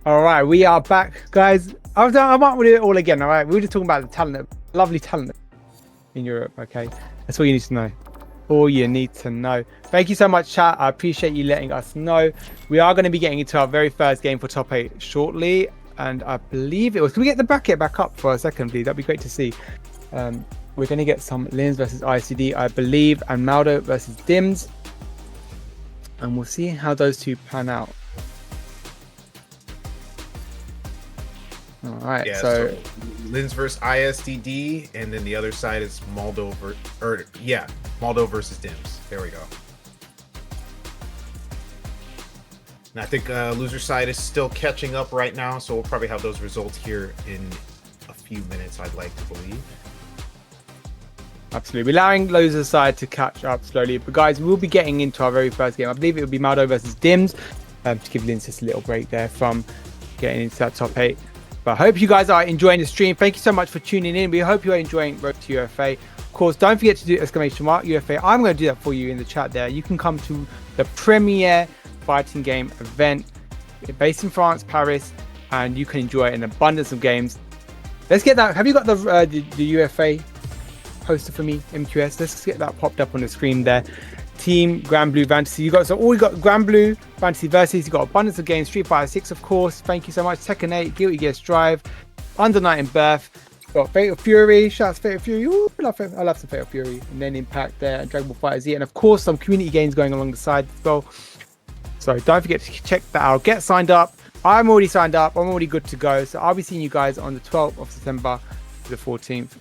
All right, we are back, guys. I might do it all again. All right, we were just talking about the talent, lovely talent in Europe. Okay, that's all you need to know. All you need to know. Thank you so much, chat. I appreciate you letting us know. We are going to be getting into our very first game for top 8 shortly, and I believe it was. Can we get the bracket back up for a second, please? That'd be great to see. We're going to get some Linz versus ICD, I believe, and MALDO versus Dims, and we'll see how those two pan out. All right, Yeah, so Linz versus ISDD, and then the other side is MALDO MALDO versus Dims. There we go. And I think loser side is still catching up right now, so we'll probably have those results here in a few minutes, I'd like to believe. absolutely, we're allowing loser side to catch up slowly. But guys, we'll be getting into our very first game. I believe it will be MALDO versus Dims, to give Linz just a little break there from getting into that top 8. But I hope you guys are enjoying the stream. Thank you so much for tuning in. We hope you are enjoying Road to UFA. Of course, don't forget to do ! UFA. I'm going to do that for you in the chat there. You can come to the premier fighting game event based in France, Paris, and you can enjoy an abundance of games. Let's get that. Have you got the UFA poster for me, MQS? Let's get that popped up on the screen there. Team Grand Blue Fantasy. You got Grand Blue Fantasy versus. You got abundance of games. Street Fighter 6, of course. Thank you so much. Tekken 8, Guilty Gear Strive, Under Night in Birth. Got Fatal Fury. Shouts Fatal Fury. Ooh, I love some Fatal Fury. And then Impact there, and Dragon Ball Fighter Z, and of course some community games going along the side as well. So don't forget to check that out. Get signed up. I'm already signed up. I'm already good to go. So I'll be seeing you guys on the 12th of September to the 14th.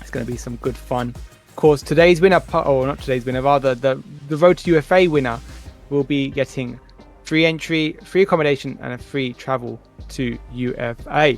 It's going to be some good fun. Of course, today's winner, or not today's winner, rather the Road to UFA winner will be getting free entry, free accommodation, and a free travel to UFA.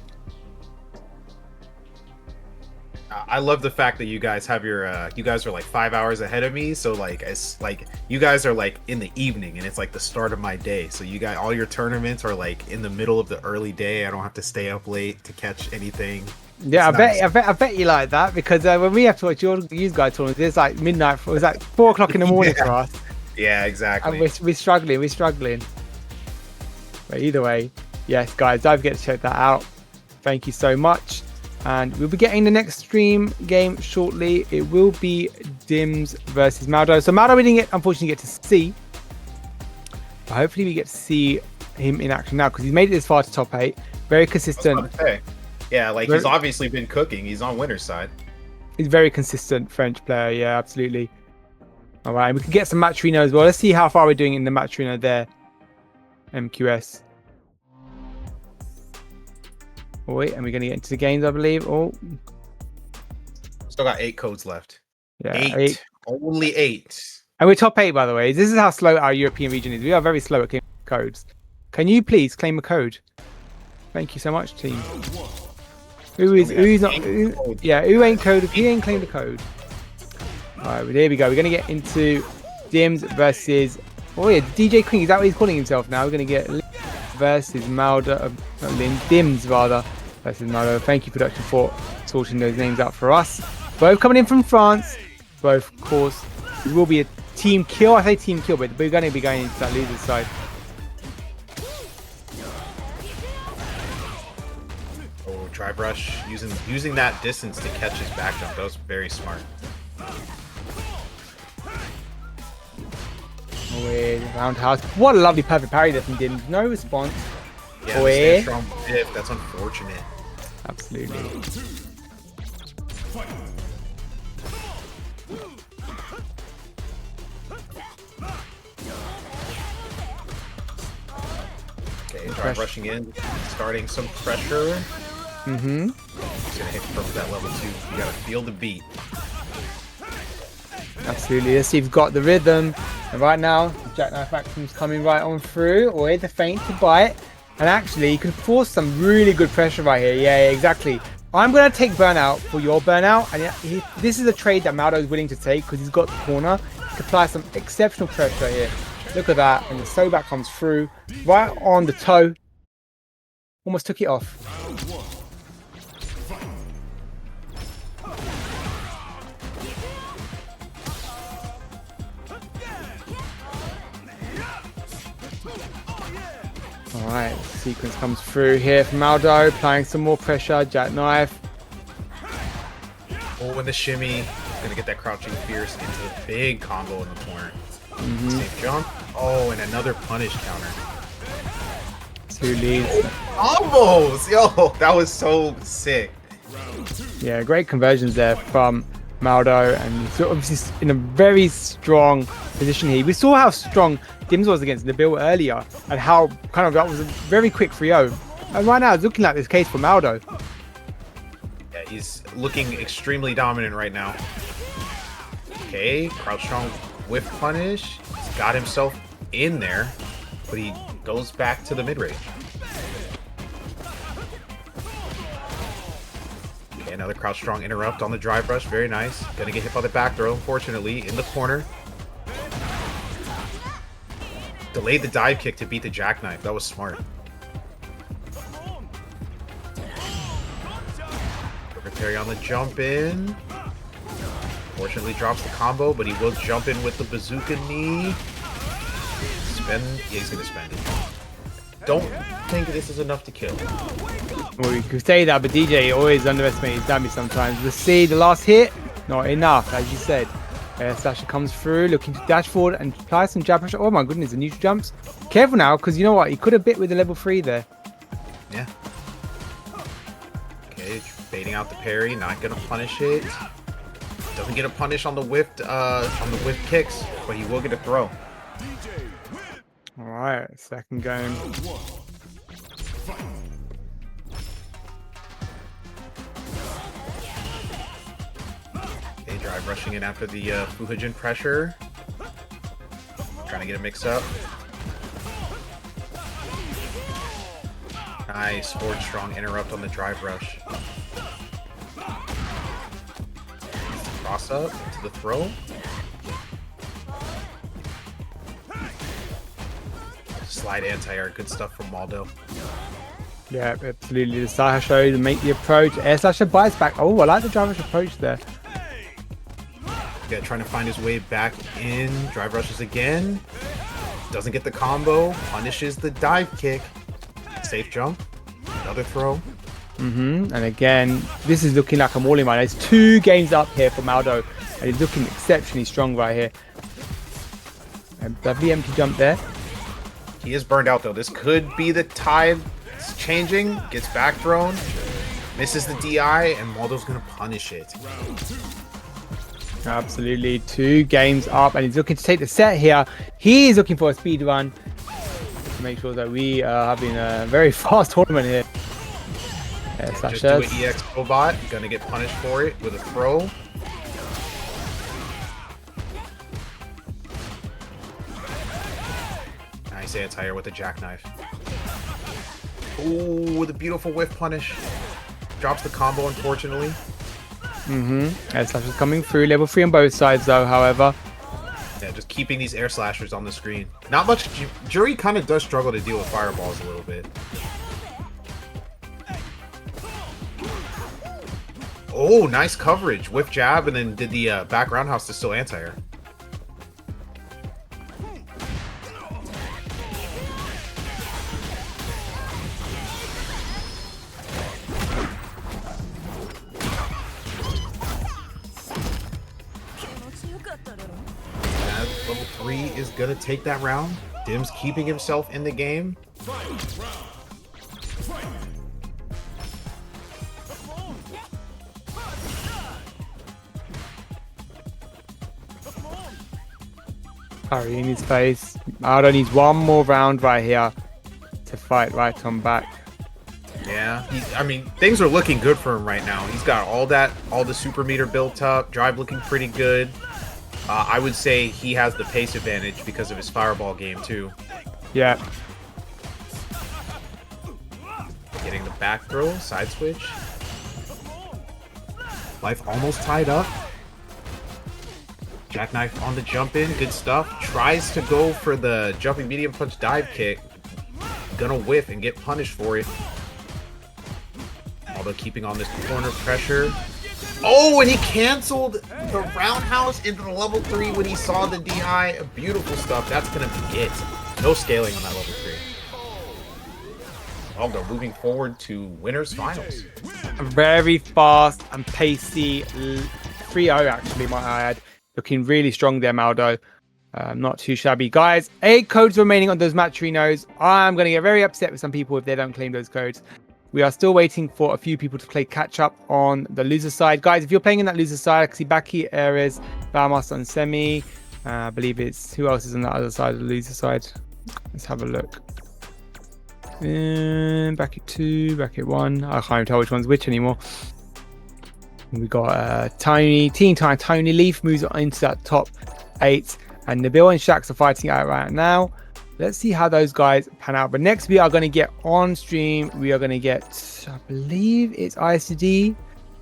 I love the fact that you guys have you guys are like 5 hours ahead of me. So like, it's like you guys are like in the evening and it's like the start of my day. So you got all your tournaments are like in the middle of the early day. I don't have to stay up late to catch anything. Yeah, I bet you like that, because when we have to watch you guys tournaments, it's like midnight. It was like 4 o'clock in the morning for us. Yeah, exactly. And we're struggling. But either way, yes, guys, don't forget to check that out. Thank you so much. And we'll be getting the next stream game shortly. It will be Dims versus MALDO. So MALDO we didn't unfortunately get to see. But hopefully we get to see him in action now, because he's made it this far to top 8. Very consistent. Yeah, like he's obviously been cooking. He's on winner's side. He's a very consistent French player. Yeah, absolutely. All right, we can get some match reno as well. Let's see how far we're doing in the match reno there. MQS. Oh, wait, and we're going to get into the games, I believe. Oh, Still got 8 codes left. yeah, 8. Only 8. And we're top 8, by the way. This is how slow our European region is. We are very slow at claiming codes. Can you please claim a code? Thank you so much, team. Who ain't code if he ain't claimed the code. Alright, well, there we go. We're gonna get into Dims versus DJ Queen. Is that what he's calling himself now? We're gonna get Linz versus MALDO, Dims rather versus MALDO. Thank you, production, for sorting those names out for us. Both coming in from France. Both, of course, it will be a team kill. I say team kill, but we're gonna be going into that loser side. Drive rush, using that distance to catch his back jump. That was very smart. Roundhouse. What a lovely perfect parry there from Dims. No response. Yeah, strong dip. That's unfortunate. Absolutely. Okay, drive rushing in, starting some pressure. Mm-hmm. He's gonna hit from that level 2. You gotta feel the beat. Absolutely. Let's see if you've got the rhythm. And right now, Jackknife Maxim's coming right on through. Or the feint to bite. And actually, you can force some really good pressure right here. Yeah, exactly. I'm going to take burnout for your burnout. And this is a trade that MALDO is willing to take, because he's got the corner to apply some exceptional pressure here. Look at that. And the Soback comes through right on the toe. Almost took it off. Alright, sequence comes through here from MALDO, applying some more pressure, jackknife. Oh, and the shimmy. Gonna get that crouching fierce into the big combo in the corner. Safe jump. Oh, and another punish counter. 2 leads. Almost! Yo, that was so sick. Yeah, great conversions there from MALDO, and he's obviously in a very strong position here. We saw how strong Dims was against Nabil earlier, and how kind of that was a very quick 3-0. And right now it's looking like this case for MALDO. Yeah, he's looking extremely dominant right now. Okay, crouch strong whiff punish. He's got himself in there, but he goes back to the mid-range. Okay, another crouch strong interrupt on the drive rush. Very nice. Gonna get hit by the back throw, unfortunately, in the corner. Delayed the dive kick to beat the jackknife. That was smart. Perfect parry on the jump in. Fortunately drops the combo, but he will jump in with the bazooka knee. Spend. Yeah, he's gonna spend it. Don't think this is enough to kill. Well, you could say that, but DJ always underestimates his damage sometimes. Let's see, the last hit, not enough, as you said. Slasher comes through, looking to dash forward and apply some jab pressure. Oh my goodness, the neutral jumps. Careful now, because you know what? He could have bit with the level 3 there. Yeah. Okay, baiting out the parry, not gonna punish it. Doesn't get a punish on the whiff kicks, but he will get a throw. All right, second game. Okay, drive rushing in after the Fuhijin pressure. Trying to get a mix up. Nice, forward strong interrupt on the drive rush. Cross up to the throw. Slide anti-air, good stuff from MALDO. Yeah, absolutely. The side show to make the approach. Air slasher bites back. Oh, I like the drive rush approach there. Yeah, trying to find his way back in. Drive rushes again. Doesn't get the combo. Punishes the dive kick. Safe jump. Another throw. And again, this is looking like a all-in one. There's 2 games up here for MALDO, and he's looking exceptionally strong right here. And lovely empty jump there. He is burned out though. This could be the tide changing. Gets back thrown. Misses the DI, and MALDO's gonna punish it. Absolutely, 2 games up, and he's looking to take the set here. He is looking for a speed run to make sure that we are having a very fast tournament here. Just do an EX robot. Gonna get punished for it with a throw. Nice anti-air with the jackknife. Ooh, with a beautiful whiff punish. Drops the combo, unfortunately. Air slashers coming through. Level 3 on both sides, though, however. Yeah, just keeping these air slashers on the screen. Not much. Juri kind of does struggle to deal with fireballs a little bit. Oh, nice coverage. Whiff jab, and then did the back roundhouse to still anti-air. Level 3 is gonna take that round. Dim's keeping himself in the game. Parry in his face. MALDO needs 1 more round right here to fight right on back. Yeah, I mean, things are looking good for him right now. He's got all the super meter built up. Drive looking pretty good. I would say he has the pace advantage because of his fireball game too. Yeah. Getting the back throw, side switch. Life almost tied up. Jackknife on the jump in, good stuff. Tries to go for the jumping medium punch dive kick. Gonna whiff and get punished for it. Although keeping on this corner pressure. Oh, and he canceled the roundhouse into the level 3 when he saw the DI. Beautiful stuff. That's gonna be it. No scaling on that level 3. MALDO moving forward to winners finals. Very fast and pacey. 3-0 actually, might I add. Looking really strong there, MALDO. Not too shabby. Guys, 8 codes remaining on those matcherinos. I'm going to get very upset with some people if they don't claim those codes. We are still waiting for a few people to play catch up on the loser side. Guys, if you're playing in that loser side, I can see Baki, Ares, Valmaster and Semi. I believe it's... Who else is on the other side of the loser side? Let's have a look. Back at 2, back at 1. I can't even tell which one's which anymore. We got Tony, Team Time, Tony Leith moves on into that top 8. And Nabil and Shax are fighting out right now. Let's see how those guys pan out. But next we are going to get on stream. We are going to get, I believe it's ICD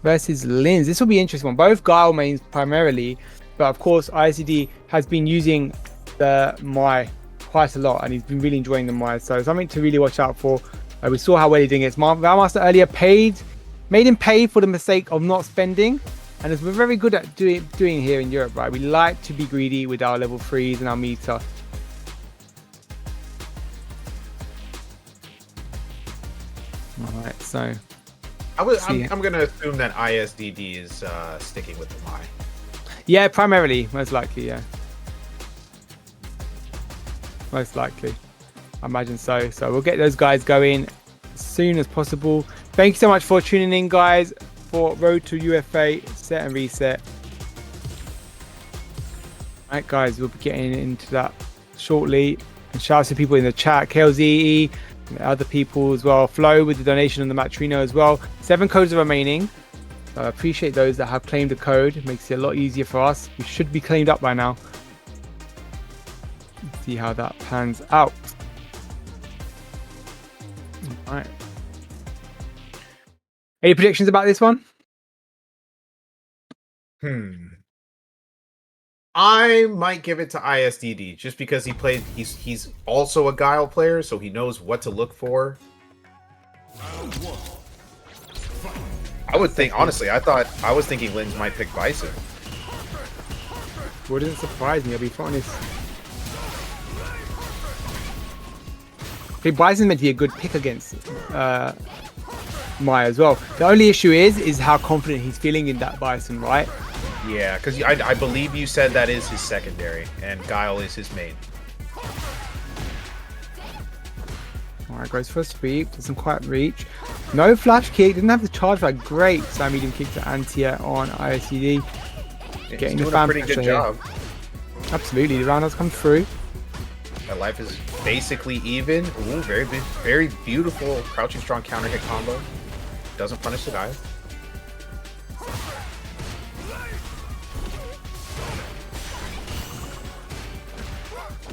versus Linz. This will be an interesting one. Both Guile mains primarily. But of course, ICD has been using the Mai quite a lot. And he's been really enjoying the Mai. So something to really watch out for. We saw how well he's doing it. Valmaster earlier made him pay for the mistake of not spending. And as we're very good at doing here in Europe, right? We like to be greedy with our level 3s and our meter. All right, so I'm going to assume that ISDD is sticking with the Mai. Yeah, primarily, most likely, yeah. Most likely. I imagine so. So we'll get those guys going as soon as possible. Thank you so much for tuning in, guys, for Road to UFA, set and reset. All right, guys, we'll be getting into that shortly. And shout out to people in the chat, KLZE, and other people as well. Flo with the donation on the Matcherino as well. 7 codes are remaining. So I appreciate those that have claimed the code. It makes it a lot easier for us. We should be claimed up by now. Let's see how that pans out. All right. Any predictions about this one? I might give it to ISDD just because he's also a Guile player, so he knows what to look for. I would think, honestly, I was thinking Linz might pick Bison. Wouldn't surprise me, I'll be honest. Bison's meant to be a good pick against Mai as well. The only issue is how confident he's feeling in that Bison, right? Yeah, because I believe you said that is his secondary, and Guile is his main. Alright, goes for a sweep, doesn't quite reach. No flash kick, didn't have the charge for a great side medium kick to Antia on ISCD. Getting the fan a pretty good job. Absolutely, the round has come through. That life is basically even. Ooh, very beautiful crouching strong counter hit combo. Doesn't punish the guy.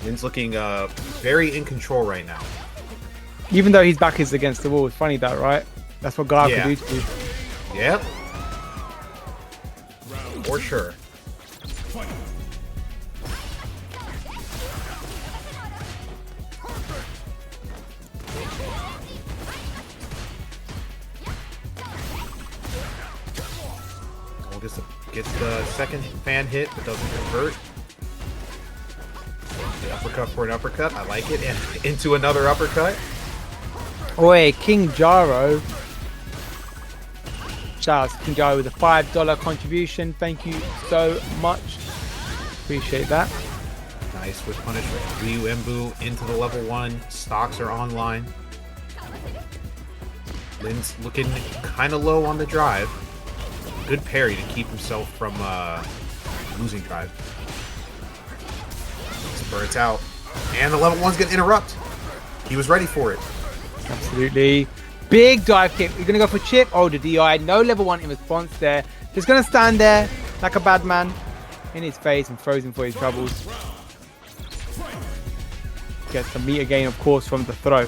Linz looking very in control right now. Even though his back is against the wall, it's funny that, right? That's what Guile can do to you. Yep. For sure. Gets the second fan hit, but doesn't convert. The uppercut for an uppercut. I like it. And into another uppercut. Oi, King Jaro. Shout out to King Jaro with a $5 contribution. Thank you so much. Appreciate that. Nice with punishment. Ryu Embu into the level 1. Stocks are online. Linz looking kind of low on the drive. Good parry to keep himself from losing drive. Spurts out. And the level 1's going to interrupt. He was ready for it. Absolutely. Big dive kick. You're going to go for chip. Oh, the DI. No level 1 in response there. Just going to stand there like a bad man in his face and throws him for his troubles. Gets the meter gain, of course, from the throw.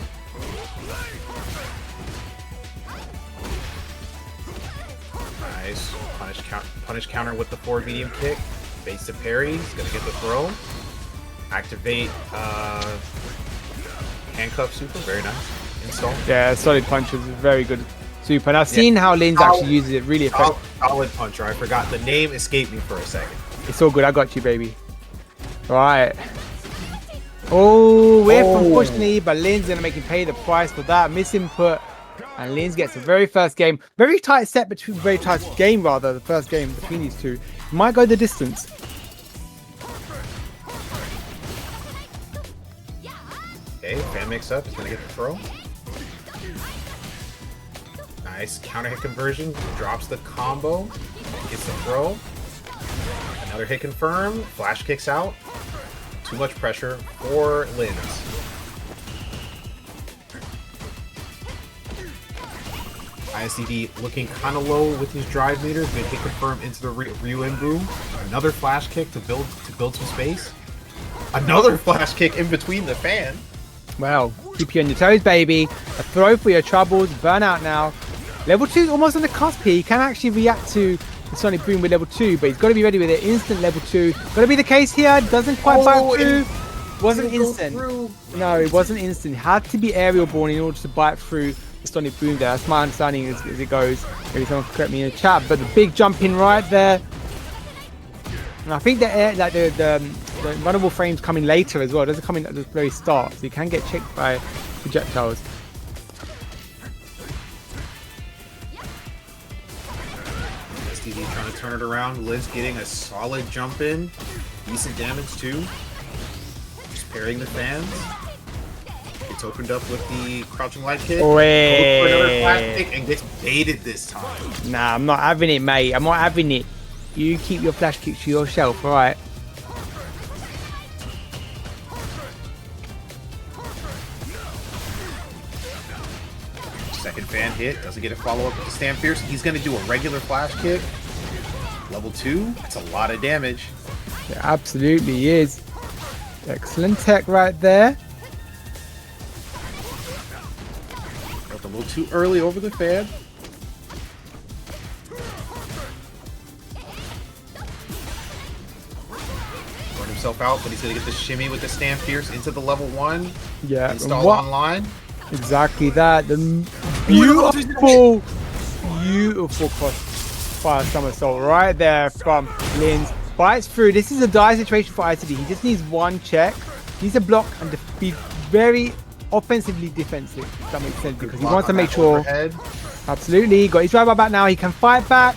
Nice. Punish counter with the forward medium kick. Base to parry. He's going to get the throw. Activate handcuff super. Very nice. Install. Yeah, solid punches. Very good super. And I've seen how Linz actually uses it really effectively. Solid puncher. I forgot. The name escaped me for a second. It's all good. I got you, baby. All right. Oh, whiff, unfortunately, but Linz gonna make him pay the price for that misinput. And Linz gets the very first game. Very tight set between, very tight game rather, the first game between these two. Might go the distance. Okay, fan mix up. He's gonna get the throw. Nice counter hit conversion. Drops the combo. Gets the throw. Another hit confirm. Flash kicks out. Too much pressure for Linz. ISDD looking kind of low with his drive meter. Good hit confirm into the Ryu boom. Another flash kick to build some space. Another flash kick in between the fan. Well, keep you on your toes, baby. A throw for your troubles. Burnout now. Level 2 is almost on the cusp here. He can actually react to the Sonic Boom with level 2, but he's got to be ready with it. Instant level 2. Got to be the case here. Doesn't quite bite through. Wasn't instant. No, it wasn't instant. Had to be aerial born in order to bite through the Sonic Boom there. That's my understanding as it goes. Maybe someone can correct me in the chat. But the big jump in right there. And I think the runnable frames coming later as well. It doesn't come in at the very start, so you can get checked by projectiles. STD trying to turn it around. Liz getting a solid jump in. Decent damage too. Just parrying the fans. It's opened up with the crouching light kick. Goes for another flash kick and gets baited this time. Nah, I'm not having it, mate. I'm not having it. You keep your flash kicks to yourself, alright? Second fan hit. Doesn't get a follow-up with the Stand Fierce. He's going to do a regular flash kick. Level 2. That's a lot of damage. It absolutely is. Excellent tech right there. Got a little too early over the fan. Burn himself out, but he's going to get the shimmy with the Stand Fierce into the level 1. Yeah. Install online. Exactly that. The beautiful cross fire somersault right there from Linz. Bites through. This is a dire situation for ICD. He just needs one check. He needs to block and be very offensively defensive. If that makes sense, because he wants to make sure. Overhead. Absolutely. Got his drive back now. He can fight back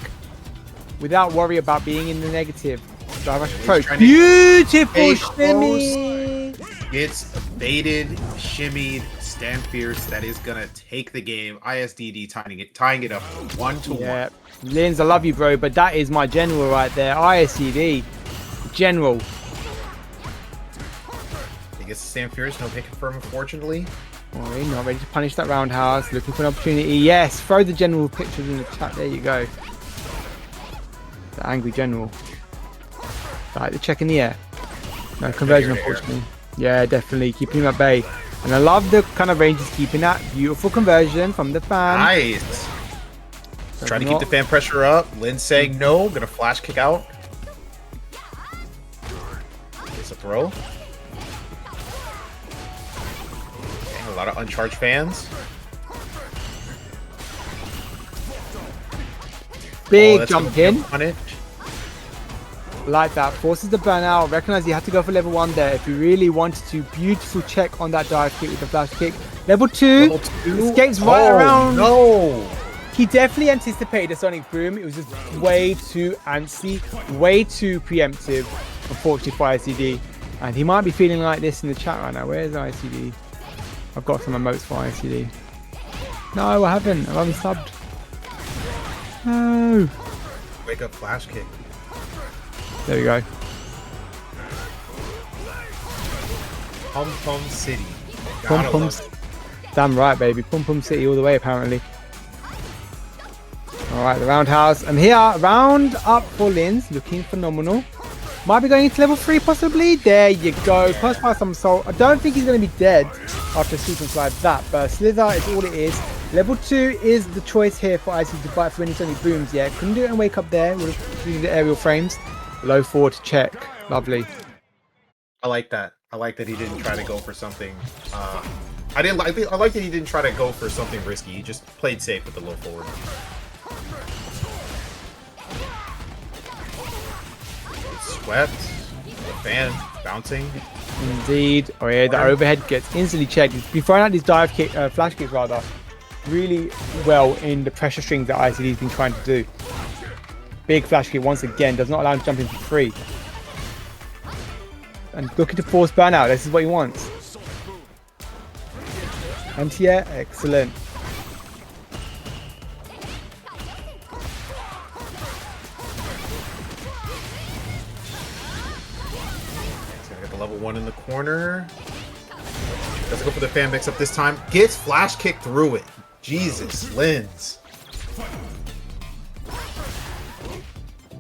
without worry about being in the negative. Drive rush approach. Beautiful shimmy. Gets baited, shimmied. Stand Fierce, that is gonna take the game. ISDD tying it up 1-1. Yeah, Linz, I love you, bro, but that is my general right there. ISDD, general. He gets Stand Fierce, no hit confirm, unfortunately. Alright, not ready to punish that roundhouse. Looking for an opportunity. Yes, throw the general pictures in the chat. There you go. The angry general. Like the check in the air. No conversion, unfortunately. Yeah, definitely keeping him at bay. And I love the kind of range he's keeping that. Beautiful conversion from the fan. Nice. Trying to keep the fan pressure up. Linz saying no. Gonna flash kick out. Gets a throw. Dang, a lot of uncharged fans. Big jump in. On it. Like that. Forces the burnout. Recognize he had to go for level 1 there if he really wanted to. Beautiful check on that dive kick with the flash kick. Level 2. Escapes right around. No. He definitely anticipated a Sonic Boom. It was just way too antsy, way too preemptive, unfortunately for ICD. And he might be feeling like this in the chat right now. Where's ICD? I've got some emotes for ICD. No, I haven't. I haven't subbed. No. Wake up flash kick. There we go. Pum Pum City. Pum Pums. Damn right, baby. Pum Pum City all the way, apparently. Alright, the roundhouse. And here, round up for Linz. Looking phenomenal. Might be going into level 3, possibly. There you go. First pass somersault. I don't think he's going to be dead after a sequence like that. But Slither is all it is. Level 2 is the choice here for IC to bite for any Sonic Booms. Yeah, couldn't do it and wake up there. Would have used the aerial frames. Low forward to check. Lovely. I like that. I like that he didn't try to go for something. I like that he didn't try to go for something risky. He just played safe with the low forward. Swept. The fan bouncing. Indeed. Oh yeah, the overhead gets instantly checked. He's been throwing out these dive kick, flash kicks rather, really well in the pressure strings that ICD's been trying to do. Big flash kick once again, does not allow him to jump in for free. And looking to force burnout, this is what he wants. Anti-air, excellent. Level 1 in the corner. Doesn't go for the fan mix up this time. Gets flash kicked through it. Jesus, Linz.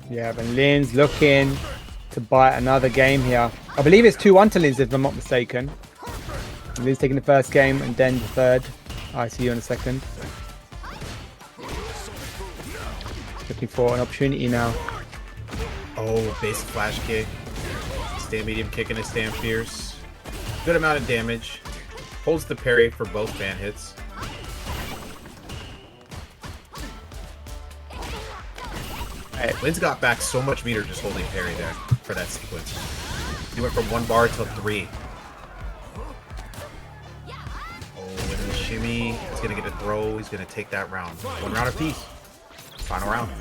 Yeah, but Linz looking to bite another game here. I believe it's 2-1 to Linz if I'm not mistaken. Linz taking the first game and then the third. I see you in a second. Looking for an opportunity now. Oh, basic flash kick. Stand medium kick and a stand fierce. Good amount of damage. Holds the parry for both fan hits. Linz got back so much meter just holding parry there for that sequence. He went from 1 bar to 3. Oh, and the shimmy. He's gonna get a throw. He's gonna take that round. 1 round apiece. Final round.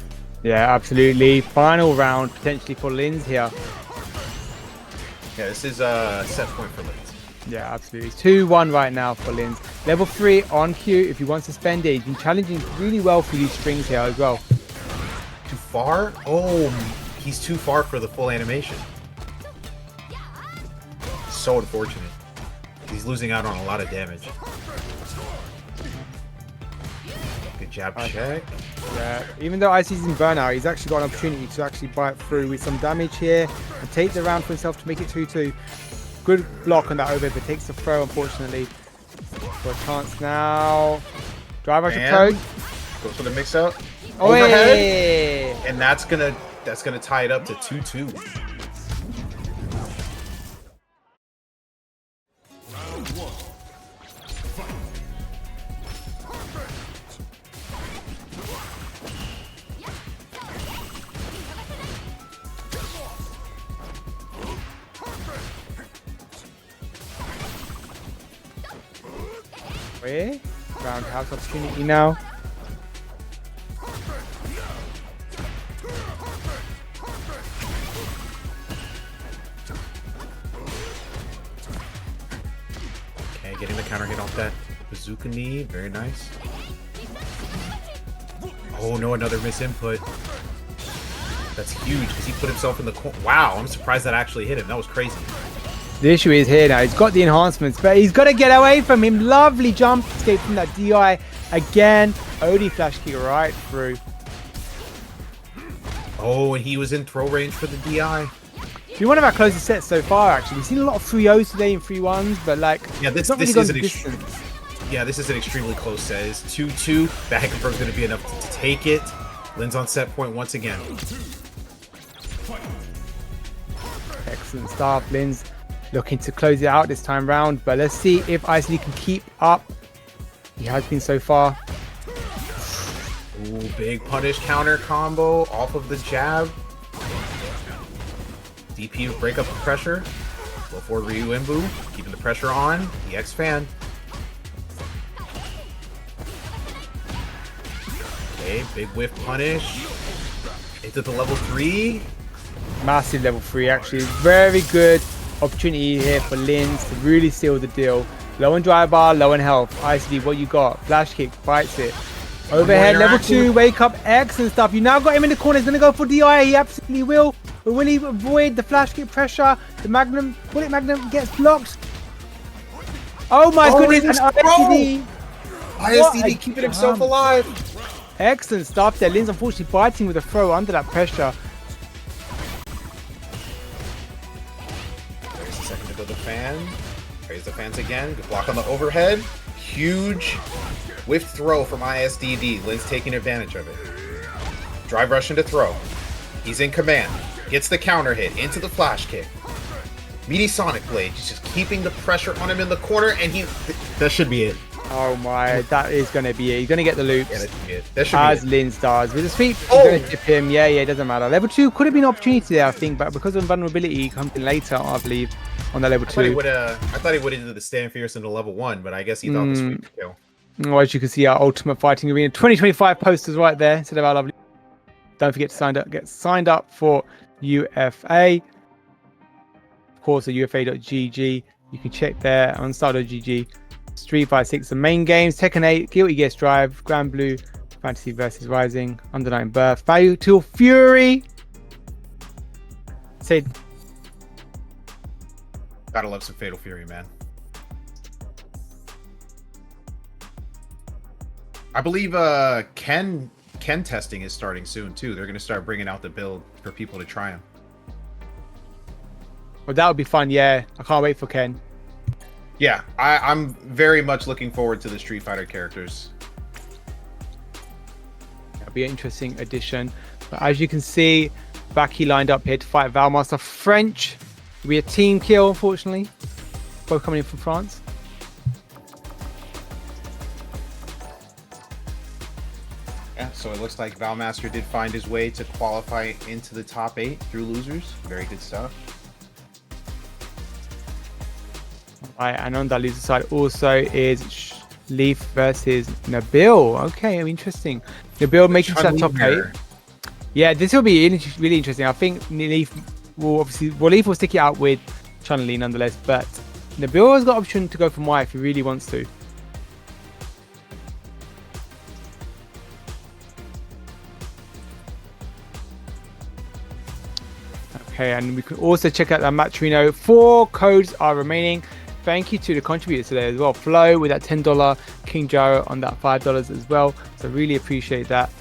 Yeah, absolutely. Final round potentially for Linz here. Yeah, this is a set point for Linz. Yeah, absolutely. 2-1 right now for Linz. Level 3 on cue if he wants to spend it. He's been challenging really well for these strings here as well. Too far? Oh, he's too far for the full animation. So unfortunate. He's losing out on a lot of damage. Good jab check. Yeah, even though IC's in burnout, he's actually got an opportunity to actually bite through with some damage here and take the round for himself to make it 2-2. Good block on that overhead, but takes the throw, unfortunately. For a chance now. Drive rush approach. Goes for the mix up. Oh, Overhead. hey. And that's gonna tie it up to 2-2. Roundhouse opportunity now. Okay, getting the counter hit off that bazooka knee. Very nice. Oh no, another misinput. That's huge because he put himself in the corner. Wow, I'm surprised that actually hit him. That was crazy. The issue is here now. He's got the enhancements, but he's got to get away from him. Lovely jump escape from that DI again. OD flash kick right through. Oh, and he was in throw range for the DI. It's been one of our closest sets so far, actually. We've seen a lot of 3-0s today and 3-1s, but like, yeah, this really is an distance. extremely close set. It's 2-2. Back and forth is going to be enough to take it. Linz on set point once again. Excellent start, Linz. Looking to close it out this time round, but let's see if ICD can keep up. He has been so far. Ooh, big punish counter combo off of the jab. DP break up the pressure. Go for Ryu Imbu, keeping the pressure on. The X fan. Okay, big whiff punish. Into the level 3. Massive level 3, actually. Very good opportunity here for Linz to really seal the deal. Low on dry bar, low on health. ICD, what you got? Flash kick, bites it. Overhead, level 2, wake up, excellent stuff. You now got him in the corner. He's going to go for DI. He absolutely will. But will he avoid the flash kick pressure? The Magnum, bullet Magnum gets blocked. Oh my goodness, and ISDD keeping himself alive. Excellent stuff there. Linz unfortunately biting with a throw under that pressure. There's a second to go the fan. There's the fans again. Good block on the overhead. Huge whiff throw from ISDD. Linz taking advantage of it. Drive rush into throw. He's in command. Gets the counter hit into the flash kick. Meaty Sonic Blade. He's just keeping the pressure on him in the corner, and that should be it. Oh my, that is going to be it. He's going to get the loops. Yeah, that should be it. That should as be it. Linz does. With the sweep, he's Oh! going to tip him. Yeah, it doesn't matter. Level 2 could have been an opportunity there, I think, but because of vulnerability, he comes in later, I believe, on the level 2. I thought he would have did the stand fierce into level 1, but I guess he thought the sweep would kill. Well, as you can see, our Ultimate Fighting Arena 2025 posters right there instead of our lovely. Don't forget to get signed up for UFA. Of course, at ufa.gg. You can check there on star.gg. Street Fighter 6, the main games, Tekken 8, Guilty Gear Strive, Grand Blue, Fantasy vs Rising, Undernight Birth, Fatal Fury. Say, Gotta love some Fatal Fury, man. I believe Ken testing is starting soon too. They're gonna start bringing out the build for people to try them. well, that would be fun. Yeah, I can't wait for Ken. Yeah, I'm very much looking forward to the Street Fighter characters. That'll be an interesting addition. But as you can see, Baki lined up here to fight Valmaster. French. It'll be a team kill, unfortunately. Both coming in from France. Yeah, so it looks like Valmaster did find his way to qualify into the top 8 through losers. Very good stuff. Right, and on that loser side also is Leith versus Nabil. Okay, interesting. Nabil making that top 8. Yeah, this will be really interesting. I think Leith will Leith will stick it out with Chun-Li nonetheless, but Nabil has got option to go for Mai if he really wants to. Okay, and we can also check out that match. We know 4 codes are remaining. Thank you to the contributors today as well. Flo with that $10, King Jaro on that $5 as well. So really appreciate that.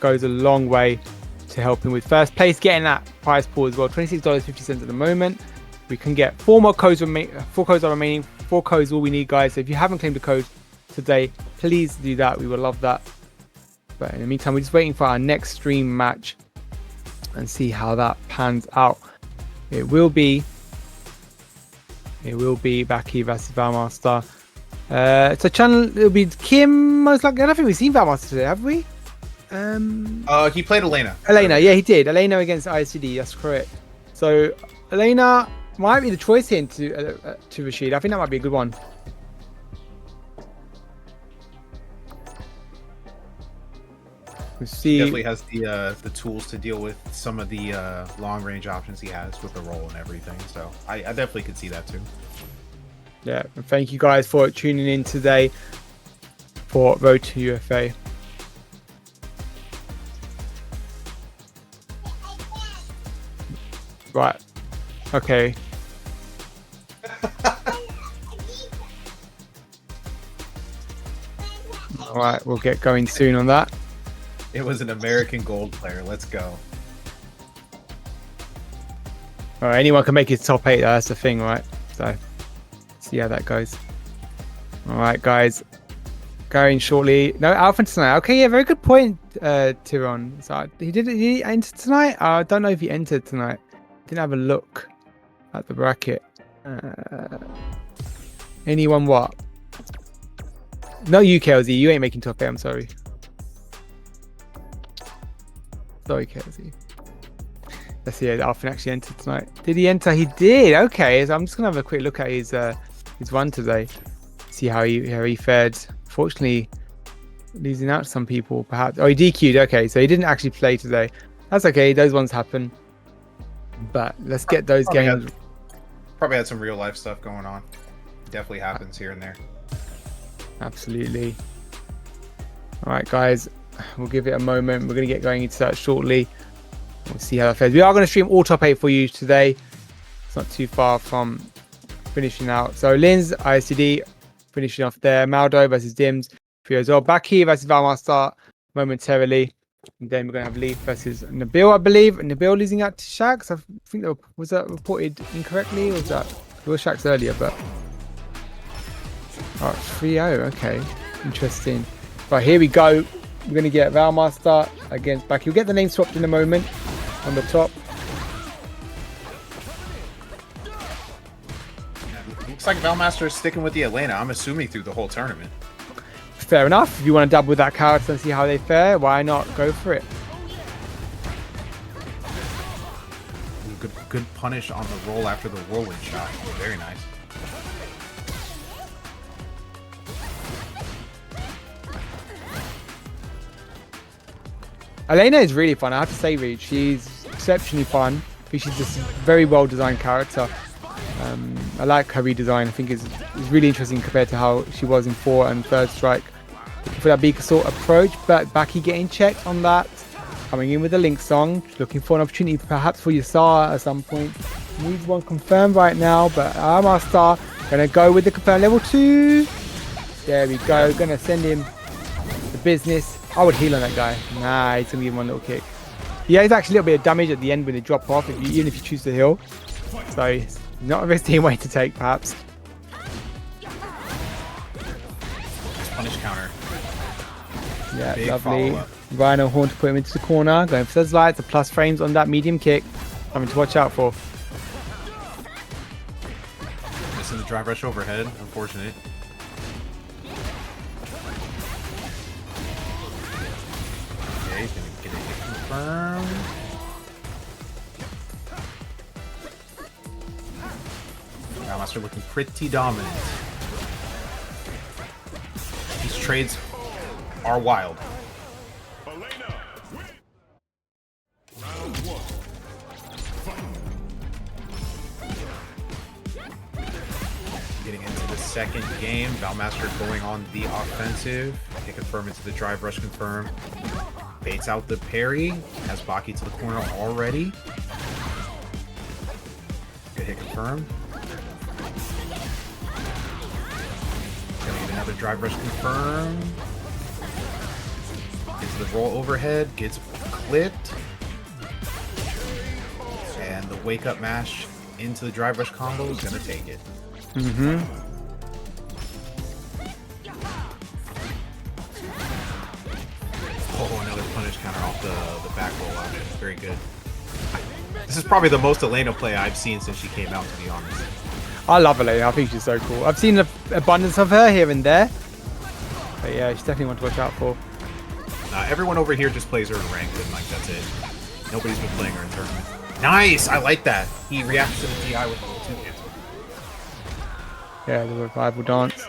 Goes a long way to helping with first place, getting that prize pool as well. $26.50 at the moment. We can get 4 more codes. 4 codes are remaining. 4 codes all we need, guys. So if you haven't claimed a code today, please do that. We would love that. But in the meantime, we're just waiting for our next stream match and see how that pans out. It will be Baki versus Valmaster. So channel it'll be Kim most likely. I don't think we've seen Valmaster today, have we? He played Elena. Elena, yeah, he did. Elena against ICD, that's correct. So Elena might be the choice here to Rashid. I think that might be a good one. We'll see. Definitely has the tools to deal with some of the long range options he has with the roll and everything. So I definitely could see that too. Yeah, and thank you guys for tuning in today for Road to UFA. Right. Okay. All right, we'll get going soon on that. It was an American gold player. Let's go. All right, anyone can make it top 8. That's the thing, right? So, see how that goes. All right, guys. Going shortly. No, Alpha tonight. Okay, yeah, very good point, Tyron. So did he enter tonight? I don't know if he entered tonight. Didn't have a look at the bracket. Anyone what? No, you, KLZ. You ain't making top 8. I'm sorry. Sorry, KLZ. Let's see. Alpha actually entered tonight. Did he enter? He did. Okay, so I'm just gonna have a quick look at his run today. See how he fared. Fortunately, losing out to some people, perhaps. Oh, he DQ'd. Okay, so he didn't actually play today. That's okay. Those ones happen. But let's get those games. Probably had some real life stuff going on. Definitely happens here and there. Absolutely. All right, guys. We'll give it a moment. We're going to get going into that shortly. We'll see how that fares. We are going to stream all top 8 for you today. It's not too far from finishing out. So Linz, ICD, finishing off there. Maldo versus Dims for you as well. Baki versus Valmaster momentarily. And then we're going to have Leith versus Nabil, I believe. Nabil losing out to Shax. I think that was that reported incorrectly, or was that it was Shax earlier? But all right, 3-0. Okay, interesting. Right, here we go. We're going to get Valmaster against Baki. We'll get the name swapped in a moment on the top. Looks like Valmaster is sticking with the Elena. I'm assuming through the whole tournament. Fair enough. If you want to double with that character and see how they fare, why not go for it? Good punish on the roll after the whirlwind shot. Very nice. Elena is really fun. I have to say, Reed, she's exceptionally fun. I think she's just a very well designed character. I like her redesign. I think it's really interesting compared to how she was in 4 and Third Strike. Looking for that Baki sort approach, but Baki getting checked on that. Coming in with a Link song, looking for an opportunity perhaps for Yasar at some point. Needs one confirmed right now, but Valmaster gonna go with the confirmed level 2. There we go, gonna send him the business. I would heal on that guy. Nah, he's gonna give him one little kick. Yeah, he's actually a little bit of damage at the end when they drop off, even if you choose to heal. So it's not a risky way to take, perhaps. Punish counter. Yeah, Big lovely. Rhino Horn to put him into the corner. Going for those lights, the plus frames on that medium kick. Something to watch out for. Missing the drive rush overhead. Unfortunate. Okay, he's going to get it confirmed. Valmaster looking pretty dominant. These trades are wild. Getting into the second game, Valmaster going on the offensive. Hit confirm into the drive rush confirm. Baits out the parry. Has Baki to the corner already. Good hit confirm. Gonna get another drive rush confirm. Gets the roll overhead. Gets clipped. And the wake up mash into the drive rush combo is gonna take it. Mm-hmm. Oh, another punish counter off the back roll out. Very good. This is probably the most Elena play I've seen since she came out, to be honest. I love Elena. I think she's so cool. I've seen an abundance of her here and there. But yeah, she's definitely one to watch out for. Everyone over here just plays her in ranked, and like that's it. Nobody's been playing her in tournament. Nice! I like that. He reacts to the DI with level 2 cancel. Yeah, the revival dance.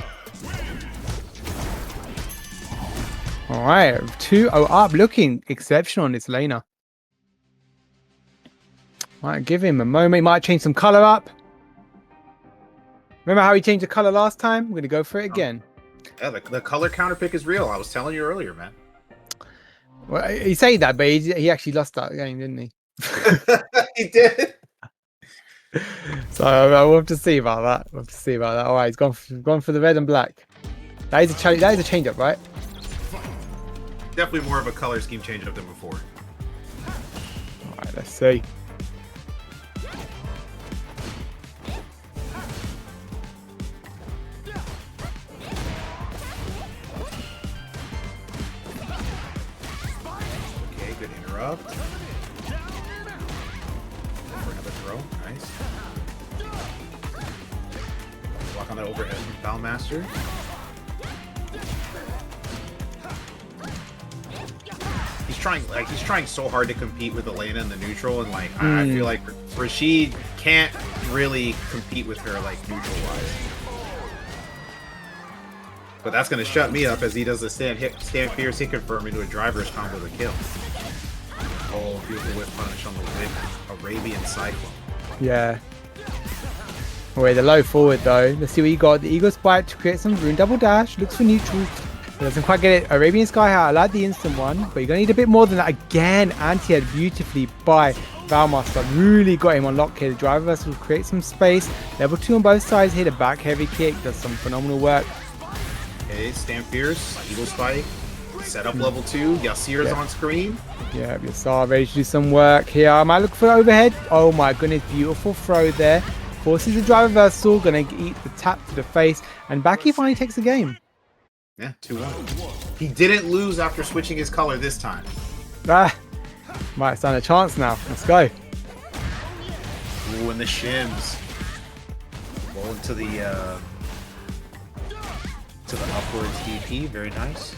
Alright, 2-0 up. Looking exceptional on this Elena. Might give him a moment. Might change some colour up. Remember how he changed the colour last time? We're going to go for it again. Yeah, the color counter pick is real. I was telling you earlier, man. Well, he said that, but he actually lost that game, didn't he? He did. So we'll have to see about that. We'll have to see about that. All right, he's gone for the red and black. That is a change up, right? Definitely more of a color scheme change up than before. All right, let's see. Okay, good interrupt. For another throw, nice. Block on that overhead from Valmaster. He's trying so hard to compete with Elena in the neutral, and like I feel like Rashid can't really compete with her like neutral wise. But that's gonna shut me up as he does the stand fierce hit confirm into a driver's combo to kill. Oh, beautiful whip punish on the whip. Arabian Cyclone. Yeah. Wait, the low forward though. Let's see what you got. The Eagle Spike to create some rune double dash. Looks for neutral. Doesn't quite get it. Arabian Sky Hat. I like the instant one, but you're gonna need a bit more than that. Again, anti-head beautifully by Valmaster. Really got him on lock here. The driver vessel will create some space. Level 2 on both sides here. The back heavy kick does some phenomenal work. Okay, stand fierce, Eagle Spike. Set up level 2. Yasir's on screen. Yeah, Yasar ready to do some work here. I might look for overhead. Oh my goodness, beautiful throw there. Forces the driver reversal. Gonna eat the tap to the face, and Baki finally takes the game. Yeah, 2-1. He didn't lose after switching his color this time. Might stand a chance now. Let's go. Ooh, and the shims. Roll into the upwards DP. Very nice.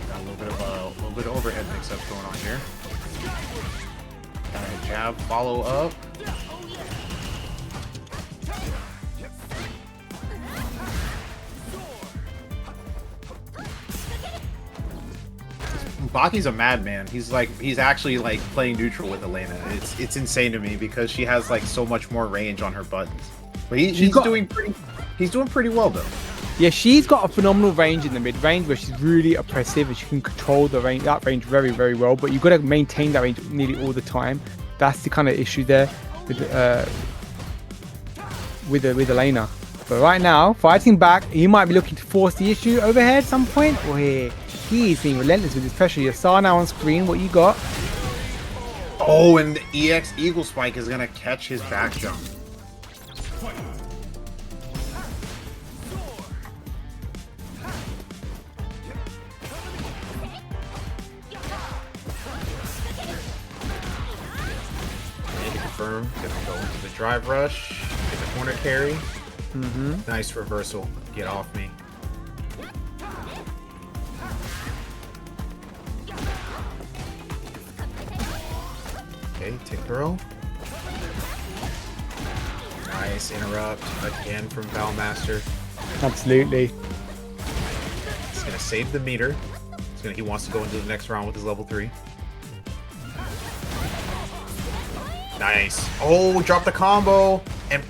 Got a little bit of overhead mix-up going on here. Kind of jab, follow up. Baki's a madman. He's actually like playing neutral with Elena. It's insane to me because she has like so much more range on her buttons. But he's doing pretty well though. Yeah, she's got a phenomenal range in the mid range where she's really oppressive and she can control that range very, very well. But you've got to maintain that range nearly all the time. That's the kind of issue there with Elena. But right now, fighting back, he might be looking to force the issue overhead at some point. Or he's being relentless with his pressure. You saw now on screen what you got. Oh, and the EX Eagle Spike is gonna catch his back jump. Confirm. Gonna go into the drive rush. Get the corner carry. Nice reversal. Get off me. Okay, take throw. Nice interrupt again from Valmaster. Absolutely. He's gonna save the meter. He wants to go into the next round with his level 3. Nice. Oh, dropped the combo.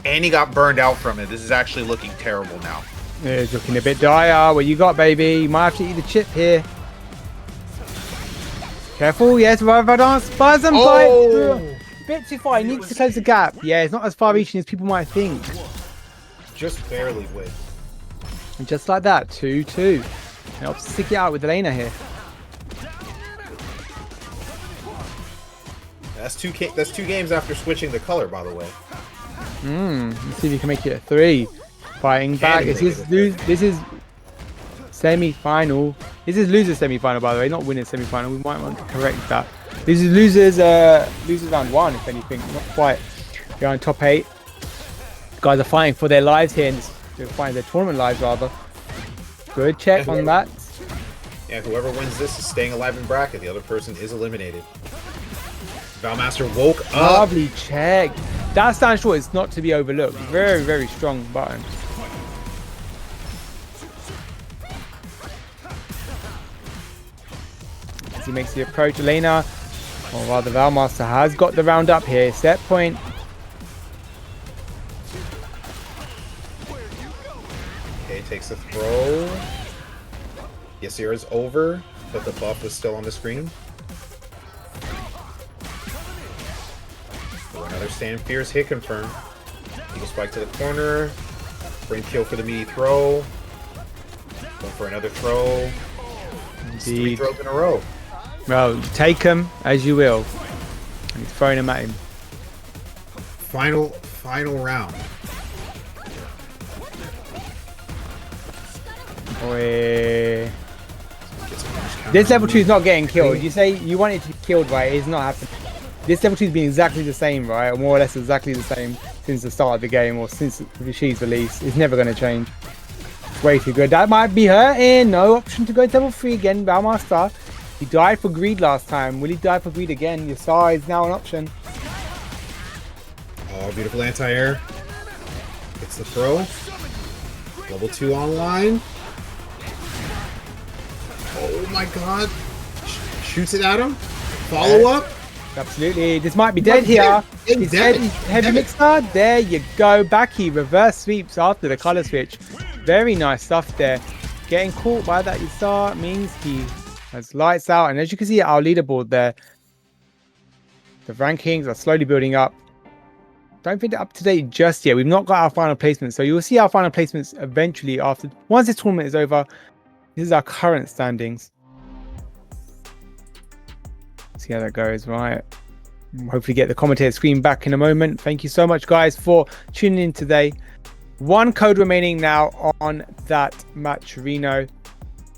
And he got burned out from it. This is actually looking terrible now. It's looking a bit dire. What you got, baby? You might have to eat the chip here. Careful. Yes, Rival Dance. Buys and bites. Bit too far. He needs to close the gap. Yeah, it's not as far reaching as people might think. Just barely with. And just like that, 2-2. Helps stick it out with Elena here. That's two games after switching the color, by the way. Let's see if you can make it a 3. Fighting back. This is semi-final. This is losers semi-final, by the way, not winners semi-final. We might want to correct that. This is losers round 1, if anything. Not quite. They're on top 8. Guys are fighting for their lives here, and they're fighting their tournament lives rather. Good check on that. Yeah, whoever wins this is staying alive in bracket. The other person is eliminated. Valmaster woke up. Lovely check. That stand short is not to be overlooked. Very, very strong button. As he makes the approach, Elena, or rather Valmaster, has got the round up here. Set point. Okay, takes a throw. Yasira's over, but the buff was still on the screen. Another stand fierce hit confirmed. Eagle spike to the corner. Bring kill for the meaty throw. Going for another throw. Indeed. 3 throws in a row. Well, take him as you will. And he's throwing him at him. Final round. Boy. This level 2 is not getting killed. You say you want it to be killed, right? It's not happening. This level 2 has been exactly the same, right? Or more or less exactly the same since the start of the game or since Rashid's release. It's never going to change. It's way too good. That might be hurting. No option to go to level 3 again. Valmaster. He died for greed last time. Will he die for greed again? Yasar is now an option. Oh, beautiful anti-air. Gets the throw. Level 2 online. Oh my god. Shoots it at him. Follow up. Absolutely. This might be dead here. He's dead. Heavy mixer. There you go. Baki reverse sweeps after the color switch. Very nice stuff there. Getting caught by that Yasar means he has lights out. And as you can see our leaderboard there, the rankings are slowly building up. Don't think they're up to date just yet. We've not got our final placements. So you will see our final placements eventually once this tournament is over. This is our current standings. See how that goes, right? Hopefully get the commentator screen back in a moment. Thank you so much, guys, for tuning in today. 1 code remaining now on that match Reno.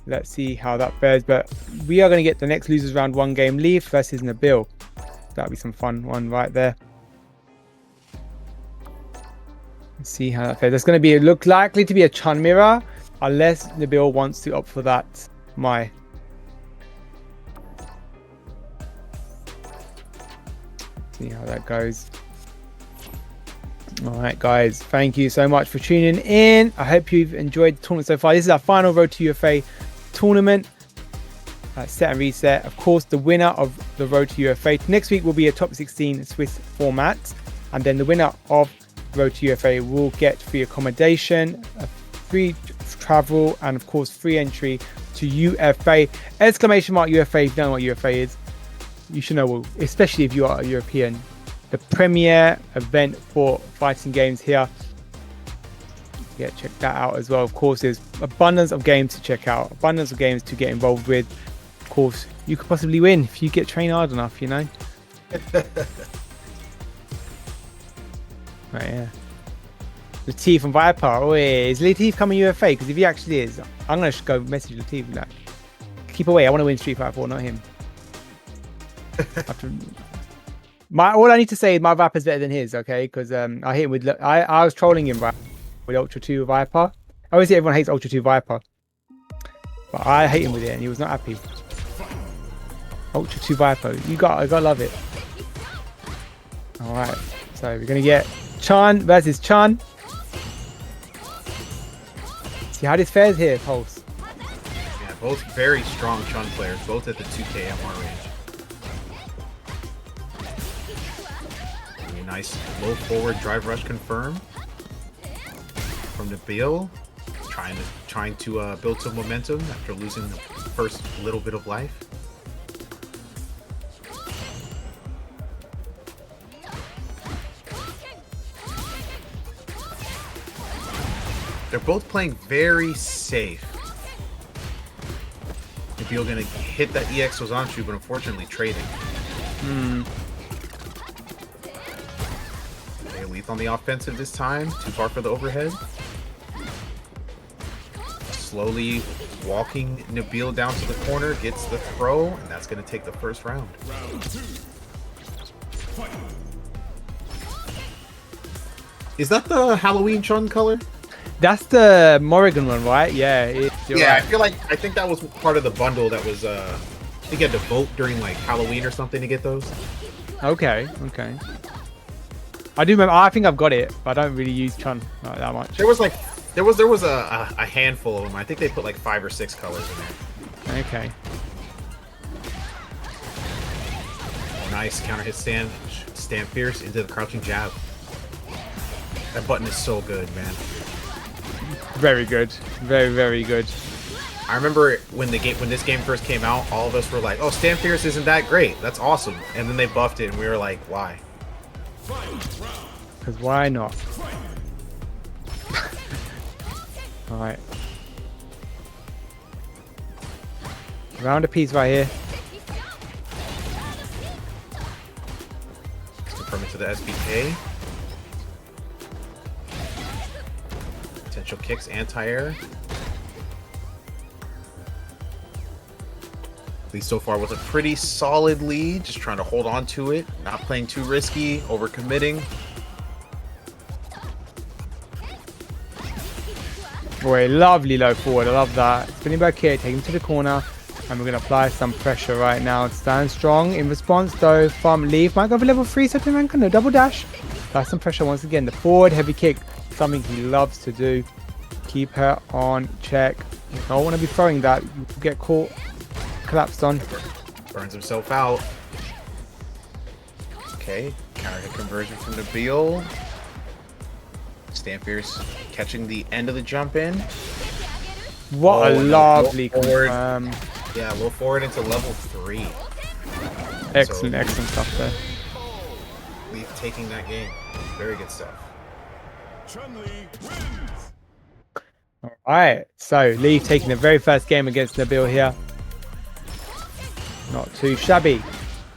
Let's see how that fares. But we are going to get the next losers round 1 game. Leith versus Nabil. That'll be some fun one right there. Let's see how that fares. There's going to be look likely to be a Chun mirror, unless Nabil wants to opt for that. See how that goes. All right, guys, thank you so much for tuning in. I hope you've enjoyed the tournament so far. This is our final Road to UFA tournament. Set and reset. Of course, the winner of the Road to UFA next week will be a top 16 Swiss format, and then the winner of Road to UFA will get free accommodation, free travel, and of course free entry to UFA. Exclamation mark UFA. If you don't know what UFA is, you should know, especially if you are a European. The premier event for fighting games here. Yeah, check that out as well. Of course, there's abundance of games to check out, abundance of games to get involved with. Of course, you could possibly win if you get trained hard enough, you know. Right, yeah. Latif and Viper. Oh, yeah. Is Latif coming UFA? Because if he actually is, I'm going to go message Latif. Like, keep away. I want to win Street Fighter 4, not him. All I need to say is my Viper's better than his, okay? Because I hit him with... I was trolling him with Ultra 2 Viper. I always say everyone hates Ultra 2 Viper. But I hate him with it and he was not happy. Ultra 2 Viper. I gotta love it. Alright. So we're going to get Chun versus Chun. See how this fares here, Pulse. Yeah, both very strong Chun players, both at the 2K MR range. Nice low forward drive rush confirm from Nabil, trying to build some momentum after losing the first little bit of life. They're both playing very safe. Nabil gonna hit that EX Gozulting, but unfortunately trading. Leith on the offensive this time. Too far for the overhead. Slowly walking Nabil down to the corner. Gets the throw. And that's going to take the first round. Is that the Halloween Chun color? That's the Morrigan one, right? Yeah. Yeah, right. I think that was part of the bundle that was... I think you had to vote during like Halloween or something to get those. Okay. I do remember. I think I've got it, but I don't really use Chun like that much. There was a handful of them. I think they put like 5 or 6 colors in there. Okay. Nice counter hit stand fierce into the crouching jab. That button is so good, man. Very good. Very good. I remember when this game first came out, all of us were like, "Oh, stand fierce isn't that great. That's awesome." And then they buffed it, and we were like, "Why?" Because why not? Alright. Round a piece right here. Confirm it to the SBK. Potential kicks, anti-air. Least so far with a pretty solid lead, just trying to hold on to it, not playing too risky, overcommitting. Boy, lovely low forward. I love that. Spinning back here, take him to the corner, and we're going to apply some pressure right now. Stand strong. In response, though, from Leith might go for level 3, so Timecodes, no double dash. Apply some pressure once again. The forward heavy kick, something he loves to do. Keep her on check. You don't want to be throwing that. You get caught. Collapsed on. Burns himself out. Okay, counter hit conversion from Nabil. Stand fierce catching the end of the jump in. What a lovely forward. Yeah, low forward into level 3. Excellent stuff there. Leith taking that game. Very good stuff. Chun-Li wins. Alright, so Leith taking the very first game against Nabil here. Not too shabby.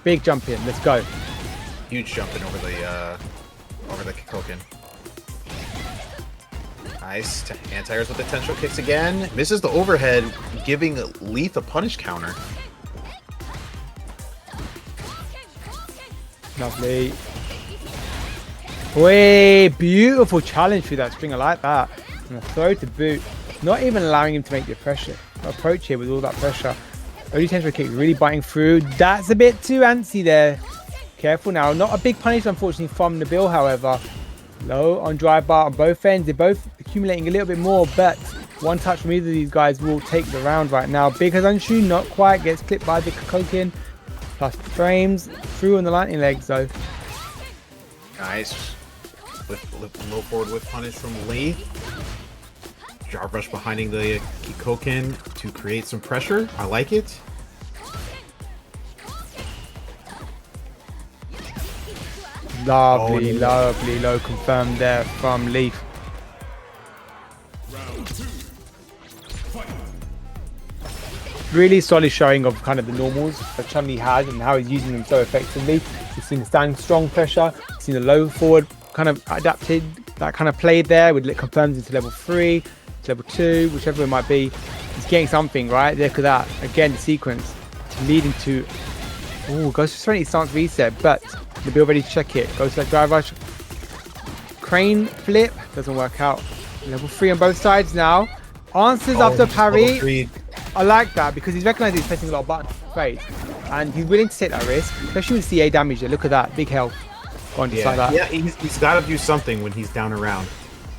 Big jump in. Let's go. Huge jump in over the Kikoken. Nice. Anti-airs with potential kicks again. Misses the overhead, giving Leith a punish counter. Lovely. Way beautiful challenge through that string. I like that. And a throw to boot. Not even allowing him to make the pressure approach here with all that pressure. Only temporary kick really biting through. That's a bit too antsy there. Careful now. Not a big punish, unfortunately, from Nabil, however. Low on drive bar on both ends. They're both accumulating a little bit more, but one touch from either of these guys will take the round right now. Big Hazanshu, not quite. Gets clipped by the Kokin. Plus frames through on the lightning legs, though. Nice. Low forward with punish from Leith. Jar rush behind the Kokin to create some pressure. I like it. Lovely, lovely low confirmed there from Leith. Really solid showing of kind of the normals that Chun-Li has and how he's using them so effectively. We've seen the stand strong pressure, we've seen the low forward kind of adapted, that kind of played there with confirms into level 3, level 2, whichever it might be. He's getting something, right? Look at that. Again, the sequence leading to, oh, goes for serenity stance reset, but Nabil ready to check it. Goes to like drive rush. Crane flip, doesn't work out. Level 3 on both sides now. Answers after parry. I like that because he's recognizing he's pressing a lot of buttons face, and he's willing to take that risk, especially with CA damage there. Look at that, big health. Going just like that. Yeah, he's got to do something when he's down around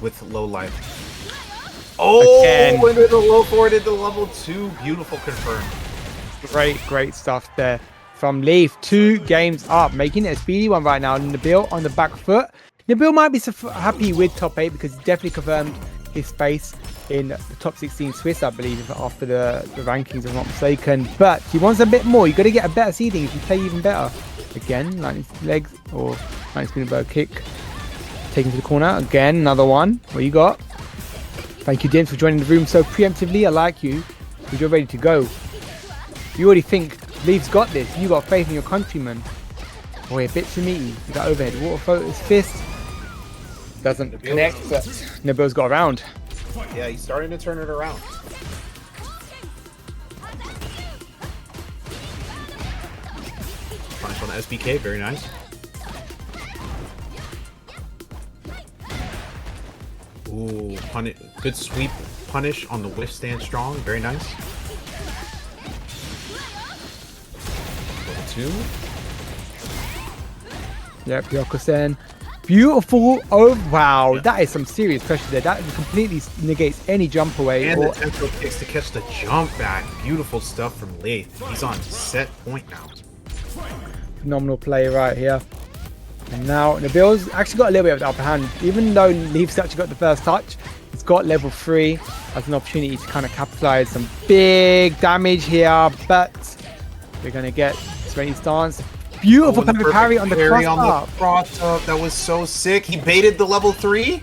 with low life. Oh, Again. Into the low forward into level 2. Beautiful confirmed. Great stuff there from Leith. 2 games up, making it a speedy one right now. Nabil on the back foot. Nabil might be happy with top 8 because he definitely confirmed his space in the top 16 Swiss, I believe, after the rankings, if I'm not mistaken. But he wants a bit more. You've got to get a better seeding if you play even better. Again, lightning legs or lightning spinning kick. Taken to the corner. Again, another one. What you got? Thank you, James, for joining the room so preemptively. I like you because you're ready to go. You already think Leith's got this. You got faith in your countrymen. Boy, a bit too meaty. You got overhead. Water focus fist. Doesn't connect, but Nabil's got around. Yeah, he's starting to turn it around. Punish on the SBK, very nice. Ooh, punish, good sweep punish on the withstand strong, very nice. Level 2. Yep, Yokosen. Beautiful. Oh, wow. Yeah. That is some serious pressure there. That completely negates any jump away. And the tempo kicks to catch the jump back. Beautiful stuff from Leith. He's on set point now. Phenomenal play right here. And now Nabil's actually got a little bit of the upper hand. Even though Leith's actually got the first touch, he's got level 3 as an opportunity to kind of capitalize some big damage here. But we're going to get serenity stance. Beautiful parry on the cross up. That was so sick. He baited the level 3.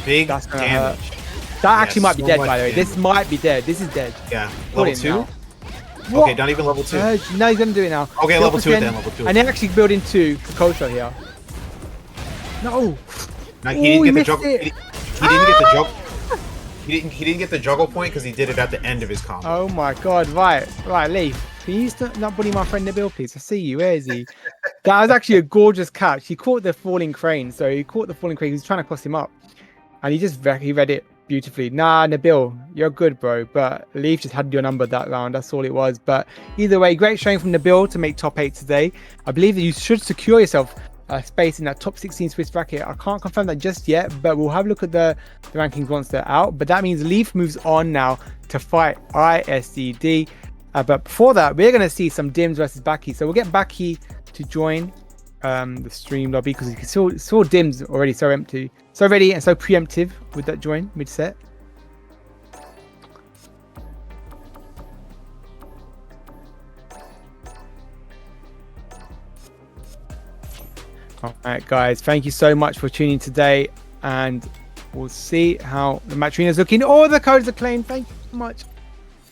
Big That's gonna damage. Hurt. That actually might be dead, by the way. This might be dead. This is dead. Yeah. Level 2? What? Okay, not even level 2. No, he's going to do it now. Okay, level 2 then. Level 2. And then actually build into Kokoto here. No. Now, he didn't get the juggle. He didn't get the juggle. He didn't get the juggle point because he did it at the end of his combo. Oh my god! Right, Leith. Can you not bully my friend Nabil, please? I see you. Where is he? That was actually a gorgeous catch. He caught the falling crane. So he caught the falling crane. He was trying to cross him up, and he read it beautifully. Nah, Nabil, you're good, bro. But Leith just had your number that round. That's all it was. But either way, great showing from Nabil to make top 8 today. I believe that you should secure yourself space in that top 16 Swiss bracket. I can't confirm that just yet, but we'll have a look at the rankings once they're out. But that means Leith moves on now to fight ISCD. But before that, we're going to see some Dims versus Baki. So we'll get Baki to join the stream lobby because you can saw Dims already so empty, so ready and so preemptive with that join mid-set. All right, guys, thank you so much for tuning today, and we'll see how the match arena is looking. Oh, the codes are claimed. Thank you so much.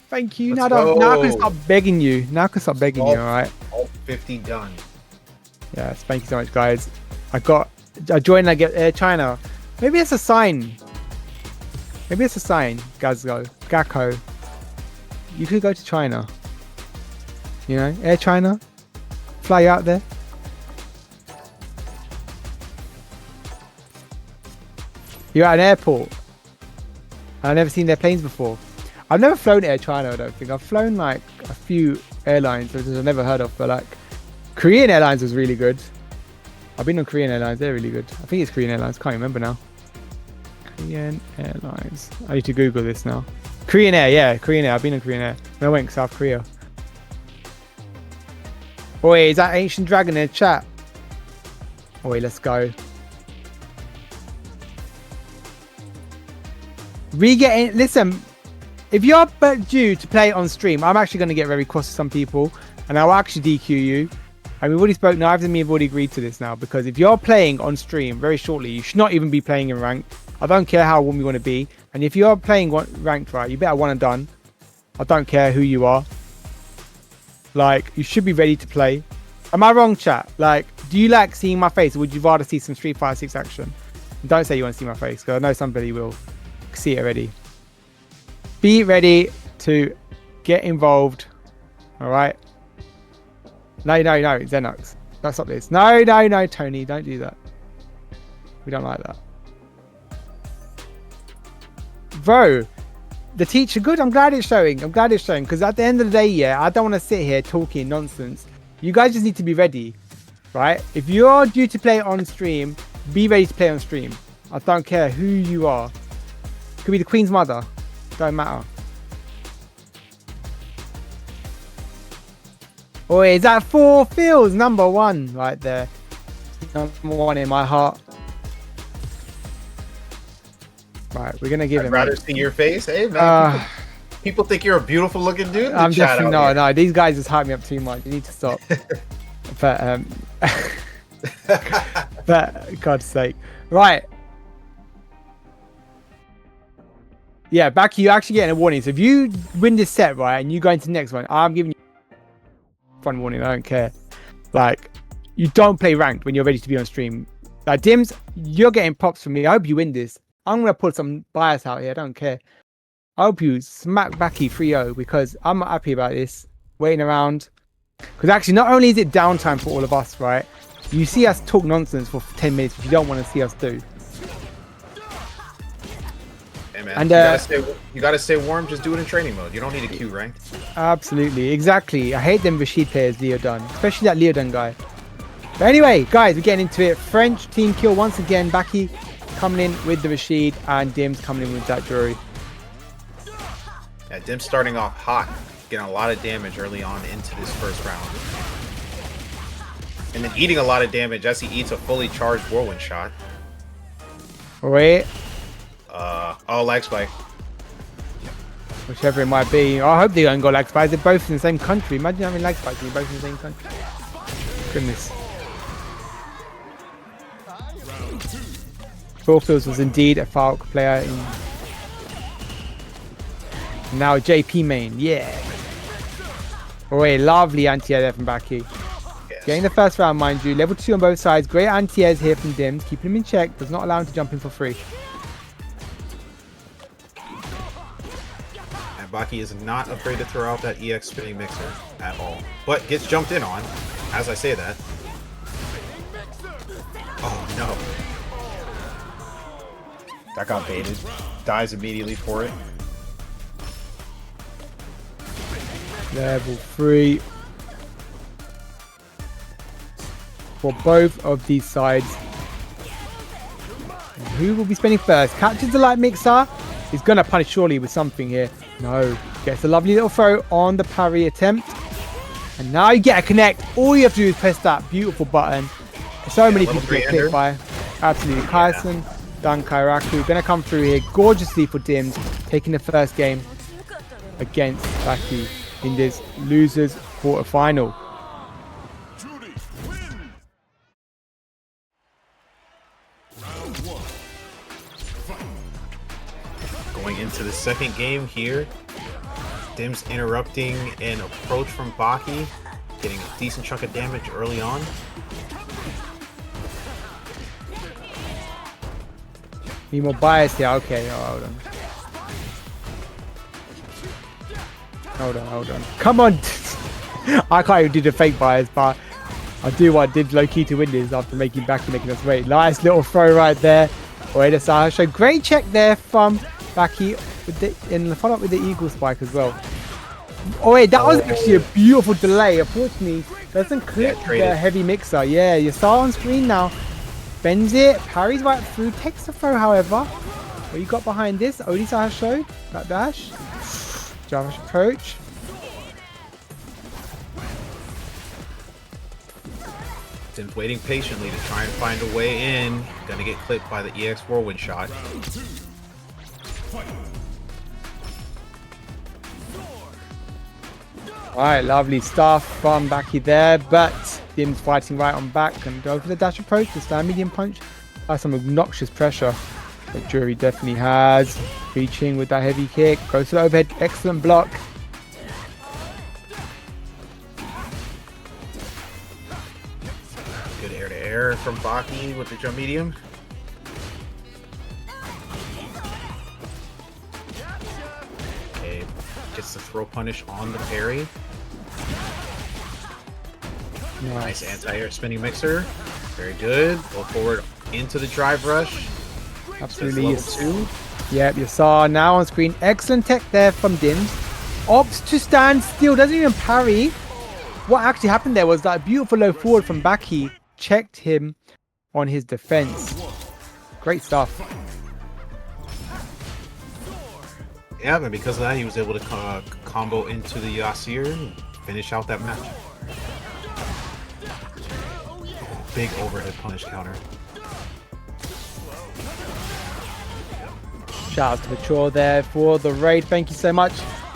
Thank you. Now I can start begging you. All right. All 50 done. Yes, thank you so much, guys. I joined. I get Air China. Maybe it's a sign. Maybe it's a sign, Gakko. You could go to China. You know, Air China. Fly out there. You're at an airport. I've never seen their planes before. I've never flown Air China, I don't think. I've flown like a few airlines which I've never heard of, but like Korean Airlines was really good. I've been on Korean Airlines, they're really good. I think it's Korean Airlines, can't remember now. Korean Airlines. I need to Google this now. Korean Air, yeah, Korean Air. I've been on Korean Air. I went to South Korea. Oi, is that Ancient Dragon in the chat? Oi, let's go. Listen, if you're due to play on stream, I'm actually going to get very cross with some people and I'll actually DQ you. And we've already spoken, Knives and me have already agreed to this now, because if you're playing on stream very shortly, you should not even be playing in ranked. I don't care how warm you want to be. And if you're playing ranked, right, you better one and done. I don't care who you are. Like, you should be ready to play. Am I wrong, chat? Like, do you like seeing my face, or would you rather see some Street Fighter 6 action? And don't say you want to see my face, because I know somebody will see it already. Be ready to get involved. All right. No, Xenox. Don't stop this. No, Tony, don't do that. We don't like that. Bro, the teacher, good. I'm glad it's showing. Because at the end of the day, yeah, I don't want to sit here talking nonsense. You guys just need to be ready, right? If you're due to play on stream, be ready to play on stream. I don't care who you are. Could be the Queen's mother. Don't matter. Oh, is that 4 Fields? Number 1 right there. Number 1 in my heart. Right, we're gonna give him. I'd rather see your face. Hey man, people think you're a beautiful looking dude. I'm definitely no. These guys just hype me up too much. You need to stop. But but God's sake, right? Yeah, Baki, you're actually getting a warning. So if you win this set, right, and you go into the next one, I'm giving you one warning. I don't care. Like, you don't play ranked when you're ready to be on stream. Like, Dims, you're getting props from me. I hope you win this. I'm going to put some bias out here. I don't care. I hope you smack Baki 3-0, because I'm not happy about this. Waiting around. Because actually, not only is it downtime for all of us, right? You see us talk nonsense for 10 minutes, which you don't want to see us do. Hey man, and, you gotta stay warm. Just do it in training mode. You don't need a Q ranked. Absolutely. Exactly. I hate them Rashid players, Leodun. Especially that Leodun guy. But anyway, guys, we're getting into it. French team kill once again. Baki coming in with the Rashid and Dims coming in with that Juri. Yeah, Dims starting off hot, getting a lot of damage early on into this first round. And then eating a lot of damage as he eats a fully charged whirlwind shot. Wait. Oh, lag spike. Whichever it might be. I hope they don't go lag spikes. They're both in the same country. Imagine having lag spikes and you're both in the same country. Goodness. Thorfields was indeed a Falk player in. Now JP main, yeah. Oh, a lovely anti-air there from Baki. Yes. Getting the first round, mind you. Level 2 on both sides. Great anti-airs here from Dims. Keeping him in check. Does not allow him to jump in for free. And Baki is not afraid to throw out that EX spinning mixer at all. But gets jumped in on, as I say that. Oh no. That got baited. Dies immediately for it. Level 3 for both of these sides. And who will be spinning first? Catches the light mixer. He's going to punish surely with something here. No. Gets a lovely little throw on the parry attempt. And now you get a connect. All you have to do is press that beautiful button. So many people get clipped by. Absolutely. Kaisen, Dan Kairaku. Going to come through here gorgeously for Dims. Taking the first game against Baki in this losers quarterfinal. Juri wins. Round 1. Fight. Going into the second game here. Dims interrupting an approach from Baki. Getting a decent chunk of damage early on. Need more bias here. Okay, hold on. Hold on. Come on. I can't even do the fake bias, but I do want Dibs low-key to win this after making us wait. Nice little throw right there. Wait a second. So great check there from Baki in the follow-up with the eagle spike as well. Oh wait, that was actually a beautiful delay. Unfortunately, doesn't clip the heavy mixer. Yeah, you saw on screen now. Bends it, parries right through, takes the throw, however. What you got behind this? Odisa has showed that dash. Java's approach. Tim's waiting patiently to try and find a way in. Gonna get clipped by the EX whirlwind shot. Alright, lovely stuff from Baki there, but Dim's fighting right on back and go for the dash approach, the stand medium punch. Has some obnoxious pressure that Juri definitely has. Reaching with that heavy kick, goes to the overhead, excellent block. Good air to air from Baki with the jump medium. Okay, gets the throw punish on the parry. Nice anti-air spinning mixer. Very good. Go forward into the drive rush. Absolutely. Yep, you saw now on screen. Excellent tech there from Dims. Opts to stand still. Doesn't even parry. What actually happened there was that beautiful low forward from Baki checked him on his defense. Great stuff. Yeah, and because of that, he was able to combo into the Yasir and finish out that match. Big overhead punish counter. Shout out to Mature there for the raid. Thank you so much.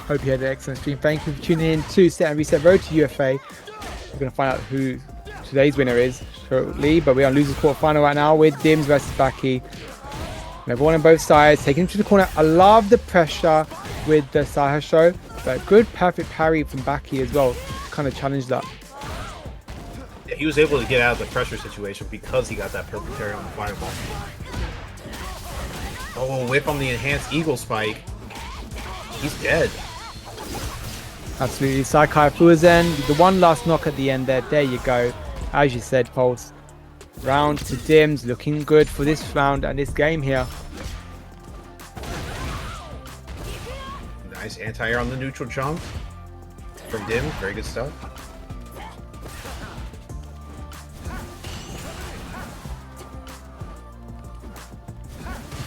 Hope you had an excellent stream. Thank you for tuning in to Set and Reset Road to UFA. We're going to find out who today's winner is shortly, but we're on losers quarter final right now with Dims versus Baki. Everyone on both sides taking him to the corner. I love the pressure with the Saha show, but good perfect parry from Baki as well. Kind of challenged that. Yeah, he was able to get out of the pressure situation because he got that perfect parry on the fireball. Oh, whip on the enhanced eagle spike. He's dead. Absolutely. Saikai Fuzen, the one last knock at the end there. There you go. As you said, Pulse. Round to Dims. Looking good for this round and this game here. Nice anti-air on the neutral jump from Dim. Very good stuff.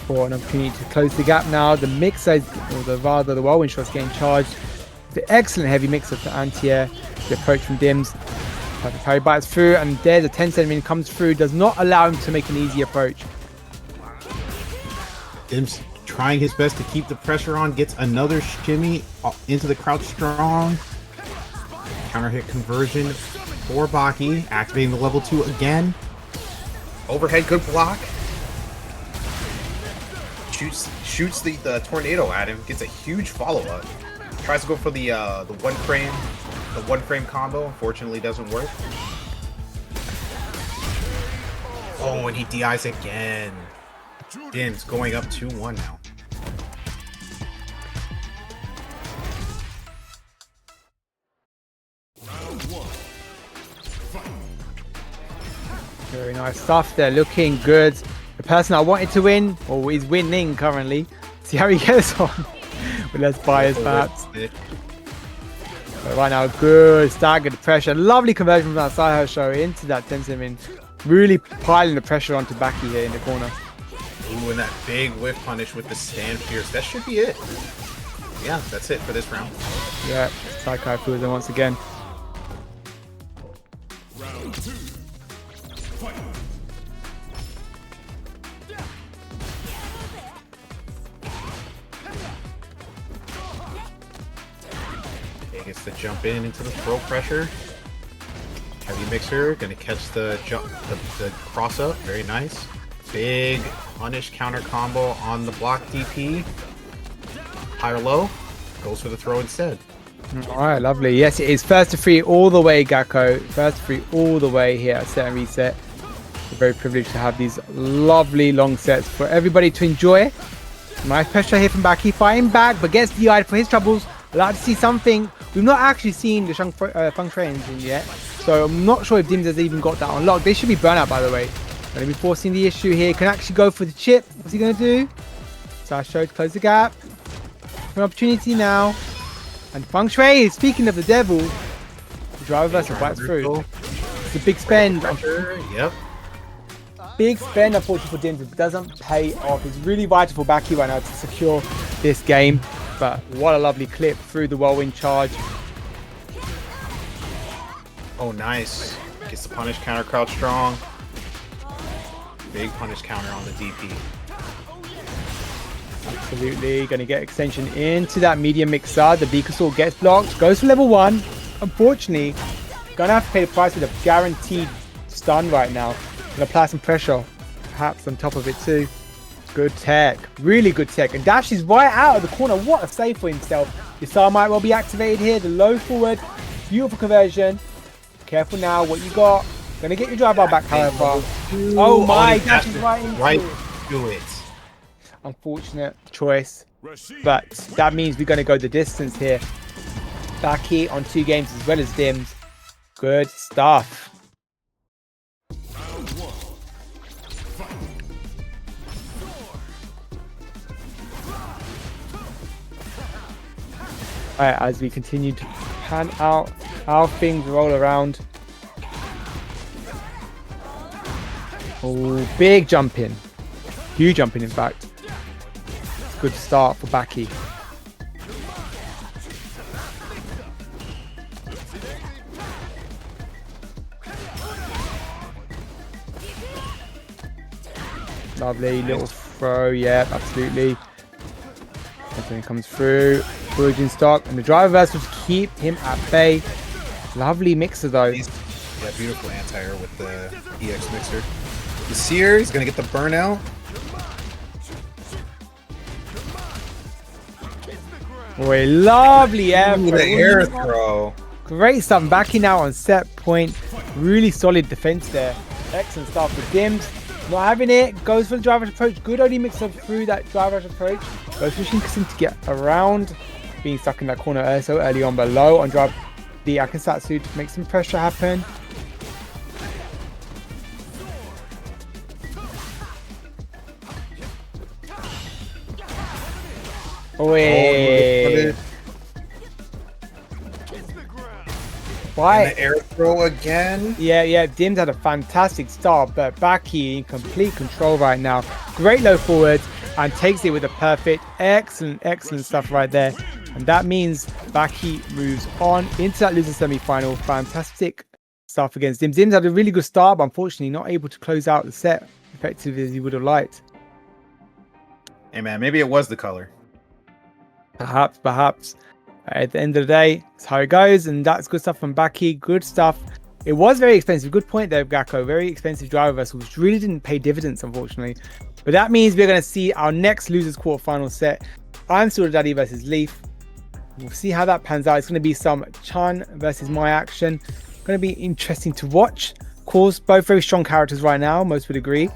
For an opportunity to close the gap now. The mixer, or the whirlwind shot's getting charged. The excellent heavy mixer to anti-air. The approach from Dims. The parry bites through, and there the 10-centimeter comes through. Does not allow him to make an easy approach. Dims trying his best to keep the pressure on. Gets another shimmy into the crouch strong. Counter hit conversion for Baki. Activating the level 2 again. Overhead, good block. Shoots the tornado at him. Gets a huge follow-up. Tries to go for the one frame combo. Unfortunately, doesn't work. Oh, and he DIs again. Dims going up 2-1 now. Very nice stuff there. Looking good. The person I wanted to win, or is winning currently. See how he gets on. With less bias, perhaps. But right now, good staggered pressure. Lovely conversion from that Saha show into that 10-centimeter. Really piling the pressure onto Baki here in the corner. Ooh, and that big whiff punish with the stand pierce. That should be it. Yeah, that's it for this round. Yeah, Saikai Fuzen once again. Round 2. Fight. Okay, gets the jump into the throw pressure. Heavy mixer, gonna catch the jump, the cross up. Very nice. Big punish counter combo on the block DP. High or low, goes for the throw instead. All right, lovely. Yes, it is first to 3 all the way, Gakko. First to 3 all the way here at Set and Reset. We're very privileged to have these lovely long sets for everybody to enjoy. Nice pressure here from Baki, fighting back, but gets DI'd for his troubles. I'd like to see something. We've not actually seen the Feng Shui engine yet, so I'm not sure if Dims has even got that unlocked. They should be burnout, by the way. Going to be forcing the issue here. Can actually go for the chip. What's he going to do? Sasho to close the gap. An opportunity now. And Feng Shui, speaking of the devil, the driver versus bites through. It's a big spend. Yep. Big spend, unfortunately, for Dims. It doesn't pay off. It's really vital for Baki right now to secure this game. But what a lovely clip through the whirlwind charge. Oh, nice. Gets the punish counter crouch strong. Big punish counter on the DP. Absolutely. Going to get extension into that medium mixer. The Beak Assault gets blocked. Goes for level 1. Unfortunately, going to have to pay the price with a guaranteed stun right now. Going to apply some pressure. Perhaps on top of it too. Good tech. Really good tech. And Dash is right out of the corner. What a save for himself. The star might well be activated here. The low forward. Beautiful conversion. Careful now what you got. Going to get your drive bar back, however. Oh my, Dash is right into it. Unfortunate choice. But that means we're going to go the distance here. Baki on 2 games as well as Dims. Good stuff. Alright, as we continue to pan out how things roll around. Oh, big jump in. Huge jump in fact. Good start for Baki. Lovely little throw, yeah, absolutely. Everything comes through. Origin stock, and the driver versus to keep him at bay. Lovely mixer though. Yeah, beautiful anti-air with the EX mixer. The Seer, he's gonna get the burnout. Oh, a lovely air throw. The air throw. Great stuff. Baki now on set point. Really solid defense there. Excellent stuff with Dims. Not having it. Goes for the driver's approach. Good only mixer through that driver's approach. Goes pushing to get around. Being stuck in that corner so early on below on drive the Akasatsu to make some pressure happen. Wait. Why? And the air throw again. Yeah. Dims had a fantastic start, but Baki in complete control right now. Great low forward and takes it with a perfect, excellent stuff right there. And that means Baki moves on into that loser semi-final. Fantastic stuff against Dims. Dims had a really good start, but unfortunately not able to close out the set effectively as he would have liked. Hey man, maybe it was the color. Perhaps. At the end of the day, it's how it goes, and that's good stuff from Baki. Good stuff. It was very expensive. Good point there, Gakko. Very expensive driver vessel, which really didn't pay dividends, unfortunately. But that means we're going to see our next losers quarterfinal set. Imstilldadaddy versus Leith. We'll see how that pans out. It's going to be some Chun versus my action. Going to be interesting to watch. Of course, both very strong characters right now. Most would agree.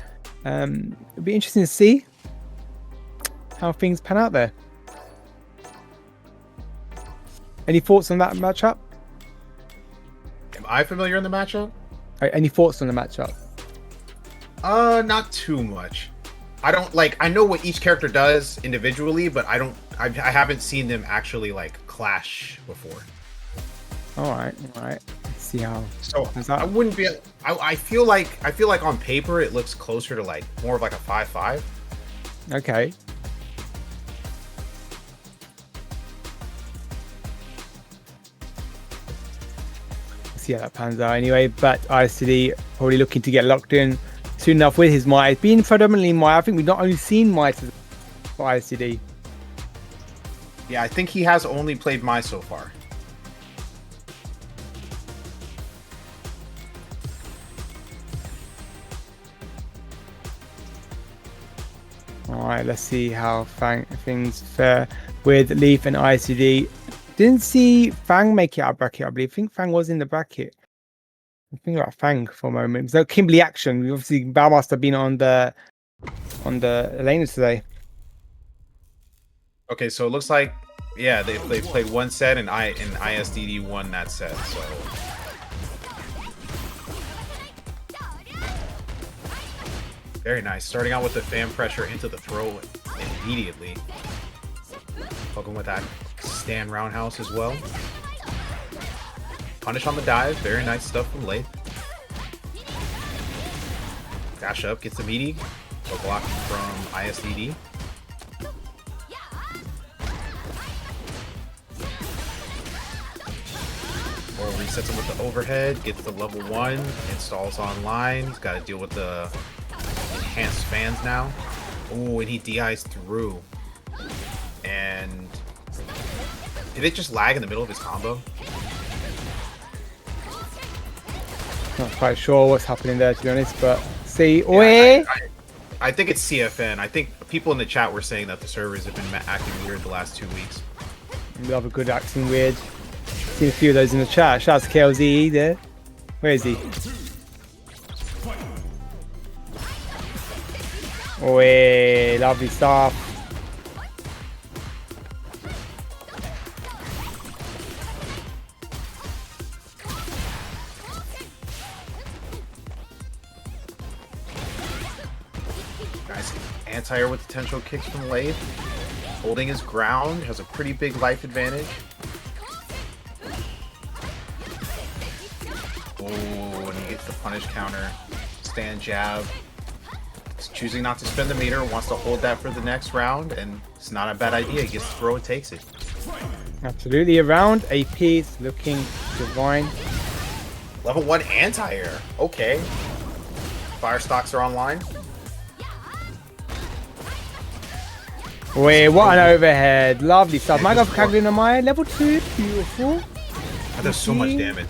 It'll be interesting to see how things pan out there. Any thoughts on that matchup? Am I familiar in the matchup? Any thoughts on the matchup? Not too much. I don't like. I know what each character does individually, but I haven't seen them actually like clash before. All right. Let's see how. So I wouldn't be. I feel like on paper it looks closer to like more of like a 5-5. Okay. See how that pans out anyway. But ICD probably looking to get locked in soon enough with his might. It's been predominantly might. I think we've not only seen might for ICD. Yeah, I think he has only played Mai so far. All right, let's see how things fare with Leith and ICD. Didn't see Fang make it out of bracket, I believe. I think Fang was in the bracket. I'm thinking about Fang for a moment. So Kimberly action. We obviously Valmaster been on the Elena today. Okay, so it looks like Yeah, they played one set and ISDD won that set. So very nice. Starting out with the fan pressure into the throw immediately. Poking with that stand roundhouse as well. Punish on the dive. Very nice stuff from Leith. Dash up, gets the meaty. Go block from ISDD. Or resets him with the overhead, gets the level 1, installs online. He's got to deal with the enhanced fans now. Oh, and he DIs through. And did it just lag in the middle of his combo? Not quite sure what's happening there, to be honest, but see. Yeah, I think it's CFN. I think people in the chat were saying that the servers have been acting weird the last 2 weeks. Love a good acting weird. Seen a few of those in the chat. Shouts to KLZE there. Where is he? Oh, lovely stuff. Nice anti-air with potential kicks from Leith. Holding his ground, has a pretty big life advantage. Oh, and he gets the punish counter. Stand jab. He's choosing not to spend the meter, wants to hold that for the next round, and it's not a bad idea. He gets to throw and takes it. Absolutely, around AP is looking divine. Level 1 anti-air. Okay. Fire stocks are online. Wait, what an overhead. Lovely stuff. My God, Kaguya level 2. Beautiful. That does so much damage.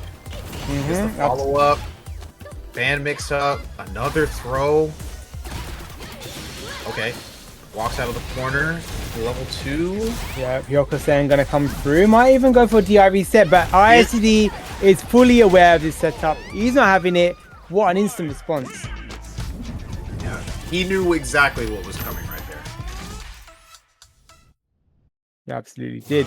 Gets the follow-up. Fan mix-up. Another throw. Okay. Walks out of the corner. Level 2. Yeah, Hyoka-sen gonna come through. Might even go for a DI reset, but ISD is fully aware of this setup. He's not having it. What an instant response. Yeah, he knew exactly what was coming right there. He absolutely did.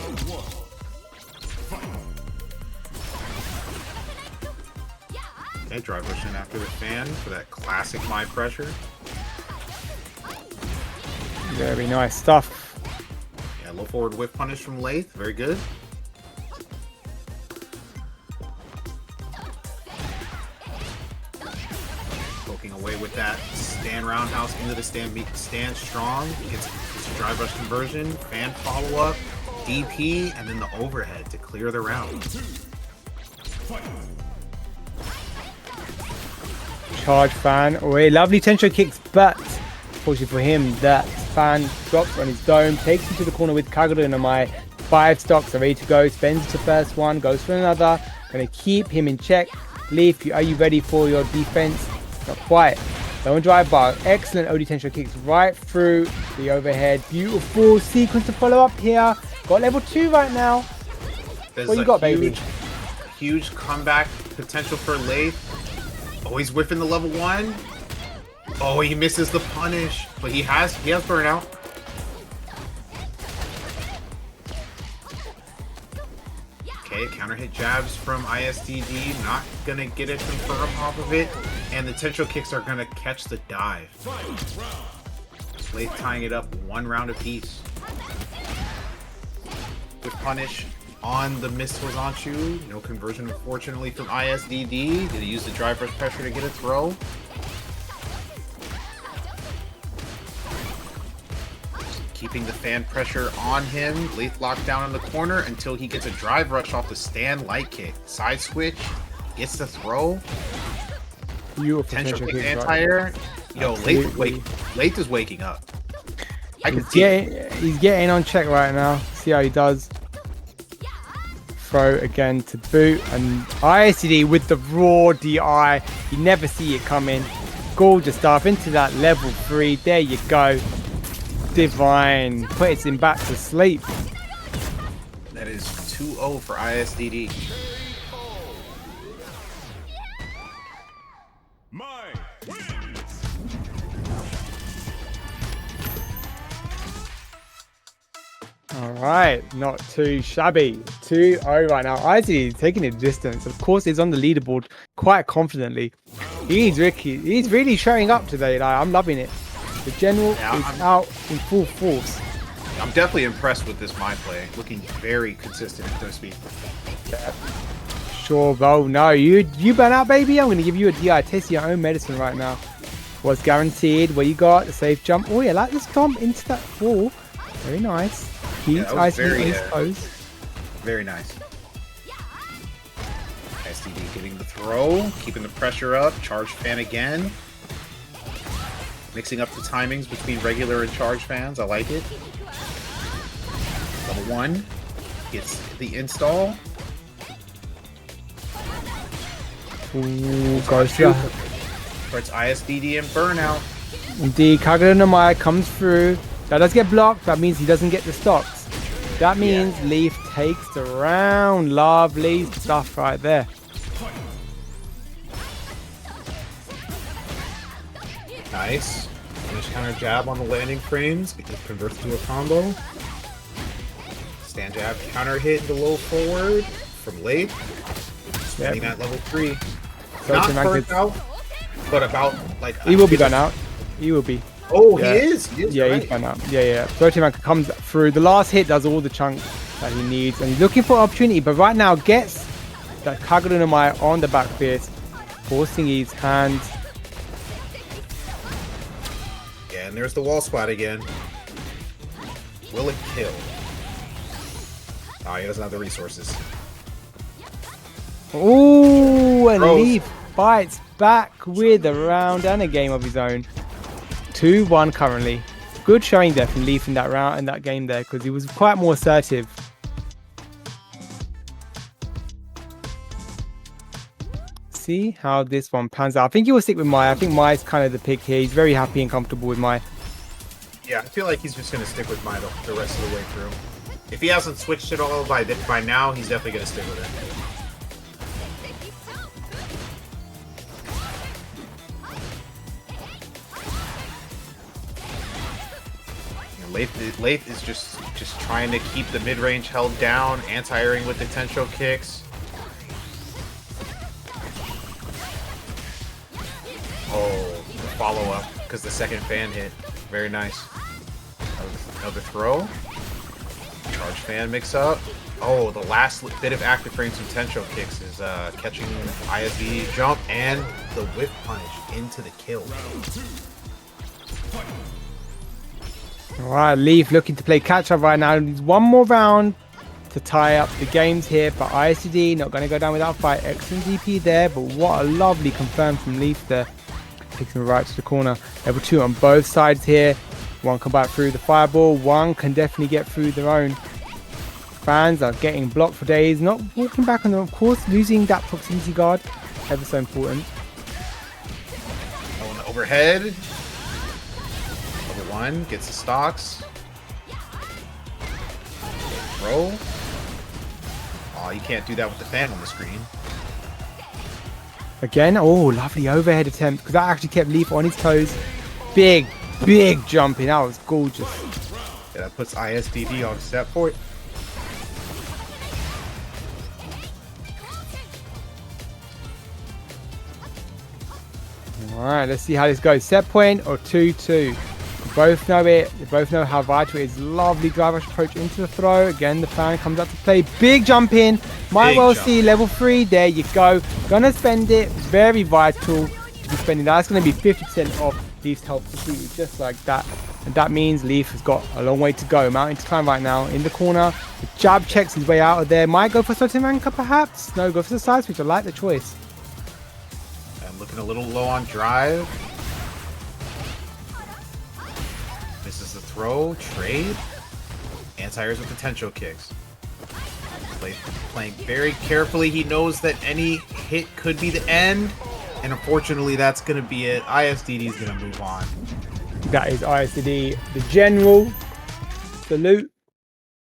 Okay, drive rush in after the fan for that classic my pressure. Very nice stuff. Yeah, low forward whiff punish from Leith. Very good. Poking away with that stand roundhouse into the stand strong. Gets a drive rush conversion, fan follow up, DP, and then the overhead to clear the round. Charge fan. Oh, lovely tension kicks, but fortunately for him, that fan drops on his dome, takes him to the corner with Kagura and my 5 stocks are ready to go. Spends the first one, goes for another. Gonna keep him in check. Leith, are you ready for your defense? Not quite. Don't drive bar. Excellent OD tension kicks right through the overhead. Beautiful sequence to follow up here. Got level 2 right now. There's what you got, baby? Huge comeback potential for Leith. Oh, he's whiffing the level 1. Oh, he misses the punish, but he has burnout. Okay, counter hit jabs from ISDD, not gonna get it confirm off of it, and the potential kicks are gonna catch the dive. Leith tying it up 1 round apiece. With punish on the missed Horizonchu, no conversion unfortunately from ISDD. Did he use the drive rush pressure to get a throw? Keeping the fan pressure on him. Leith locked down in the corner until he gets a drive rush off the stand light kick. Side switch, gets the throw. Beautiful Potential kick anti-air. Yo, Leith is waking up. He's getting on check right now. See how he does. Throw again to boot, and ISD with the raw DI. You never see it coming. Gorgeous stuff into that level 3. There you go. Divine. Puts him back to sleep. That is 2-0 for ISDD. All right, not too shabby. 2-0 right now. ISTD taking the distance. Of course, he's on the leaderboard quite confidently. He's really showing up today. Like, I'm loving it. The general is out in full force. I'm definitely impressed with this mind play. Looking very consistent in throw speed. Yeah. Sure, bro. No, you burn out, baby. I'm gonna give you a DI. Taste your own medicine right now. What's guaranteed? What you got? A safe jump. Oh yeah, like this jump into that wall. Very nice. Keeps ISTD exposed. Very nice. STD getting the throw, keeping the pressure up. Charge fan again. Mixing up the timings between regular and charge fans. I like it. Level 1 gets the install. Ooh, goes for its ISDD and burnout. Indeed, Kagura no Mai comes through. That does get blocked. That means he doesn't get the stocks. That means Leith takes the round. Lovely stuff right there. Nice. Finish counter jab on the landing frames. It converts to a combo. Stand jab counter hit the low forward from leith. Spending at level 3. Not burnt out, but about like. He will be done out. He will be. Oh, he is. Yeah, right. he's done out. Yeah. Sotimanka comes through. The last hit does all the chunk that he needs, and he's looking for opportunity. But right now, gets that Kagura no Mai on the back fist, forcing his hands. Yeah, and there's the wall squat again. Will it kill? Oh, he doesn't have the resources. Ooh, and Leith fights back with a round and a game of his own. 2-1 currently. Good showing there from Leith in that round and that game there, because he was quite more assertive. See how this one pans out. I think he will stick with Mai. I think Mai's kind of the pick here. He's very happy and comfortable with Mai. Yeah, I feel like he's just going to stick with Mai the rest of the way through. If he hasn't switched it all by now, he's definitely going to stick with it. Leith is just trying to keep the mid-range held down, anti-airing with potential kicks. Oh, follow-up, because the second fan hit. Very nice. Another throw. Charge fan mix-up. Oh, the last bit of active frames from potential kicks is catching ISV jump and the whip punish into the kill. Alright, Leith looking to play catch-up right now. Needs one more round to tie up the games here, but ISTD not going to go down without a fight. Excellent DP there, but what a lovely confirm from Leith there. Takes him right to the corner. Level 2 on both sides here. One can back through the fireball. One can definitely get through their own. Fans are getting blocked for days. Not walking back on them, of course. Losing that proximity guard. Ever so important. On the overhead. Level 1 gets the stocks. Throw. Oh, you can't do that with the fan on the screen. Again, oh, lovely overhead attempt, because that actually kept Leith on his toes. Big jumping. That was gorgeous. Yeah, that puts ISDD on set point. Alright, let's see how this goes. Set point or 2-2. Both know it. They both know how vital it is. Lovely drive rush approach into the throw. Again, the fan comes out to play. Big jump in. Might well see level 3. There you go. Gonna spend it. Very vital to be spending that. That's going to be 50% off Leith's health completely, just like that. And that means Leith has got a long way to go. Mountain to climb right now. In the corner. The jab checks his way out of there. Might go for Sotimanka perhaps. No, go for the side switch. I like the choice. I'm looking a little low on drive. Misses the throw, trade. Anti-airs with potential kicks. Playing very carefully. He knows that any hit could be the end. And unfortunately, that's going to be it. ISDD is going to move on. That is ISDD, the general. Salute.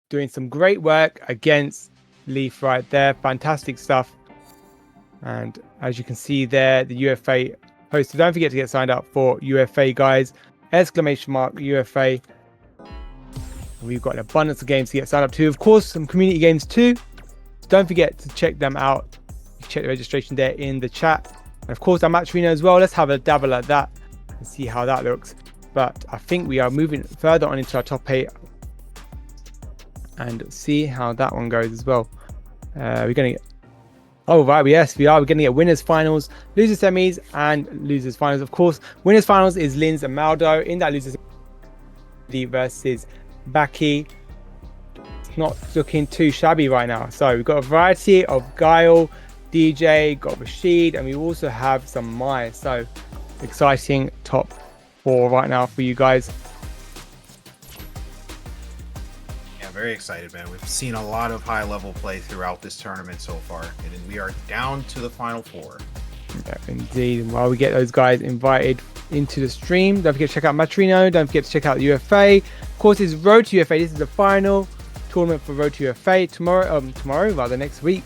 Doing some great work against Leith right there. Fantastic stuff. And as you can see there, the UFA poster. Don't forget to get signed up for UFA, guys. ! UFA. We've got an abundance of games to get signed up to. Of course, some community games too. So don't forget to check them out. You can check the registration there in the chat. And of course, our match arena as well. Let's have a dabble at that and see how that looks. But I think we are moving further on into our top 8 and see how that one goes as well. We're going to get... Oh, right. Yes, we are. We're going to get winners finals, losers semis, and losers finals. Of course, winners finals is Linz and MALDO. In that losers versus Baki. It's not looking too shabby right now. So we've got a variety of Guile, DJ, got Rashid, and we also have some Mai. So exciting top 4 right now for you guys. Yeah, very excited, man. We've seen a lot of high level play throughout this tournament so far, and we are down to the final 4. Yeah, indeed. And while we get those guys invited into the stream, don't forget to check out Matrino. Don't forget to check out the UFA. Of course, it's Road to UFA. This is the final tournament for Road to UFA. Rather next week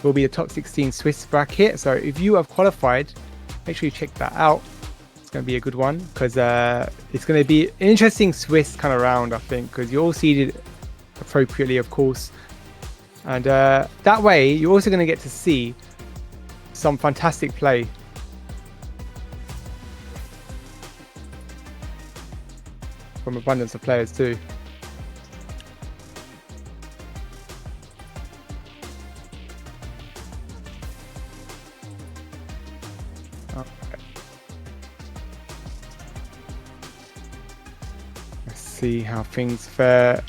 will be the top 16 Swiss bracket. So if you have qualified, make sure you check that out. It's going to be a good one because it's going to be an interesting Swiss kind of round, I think, because you're all seeded appropriately, of course. And that way, you're also going to get to see some fantastic play. From abundance of players too. Okay. Let's see how things fare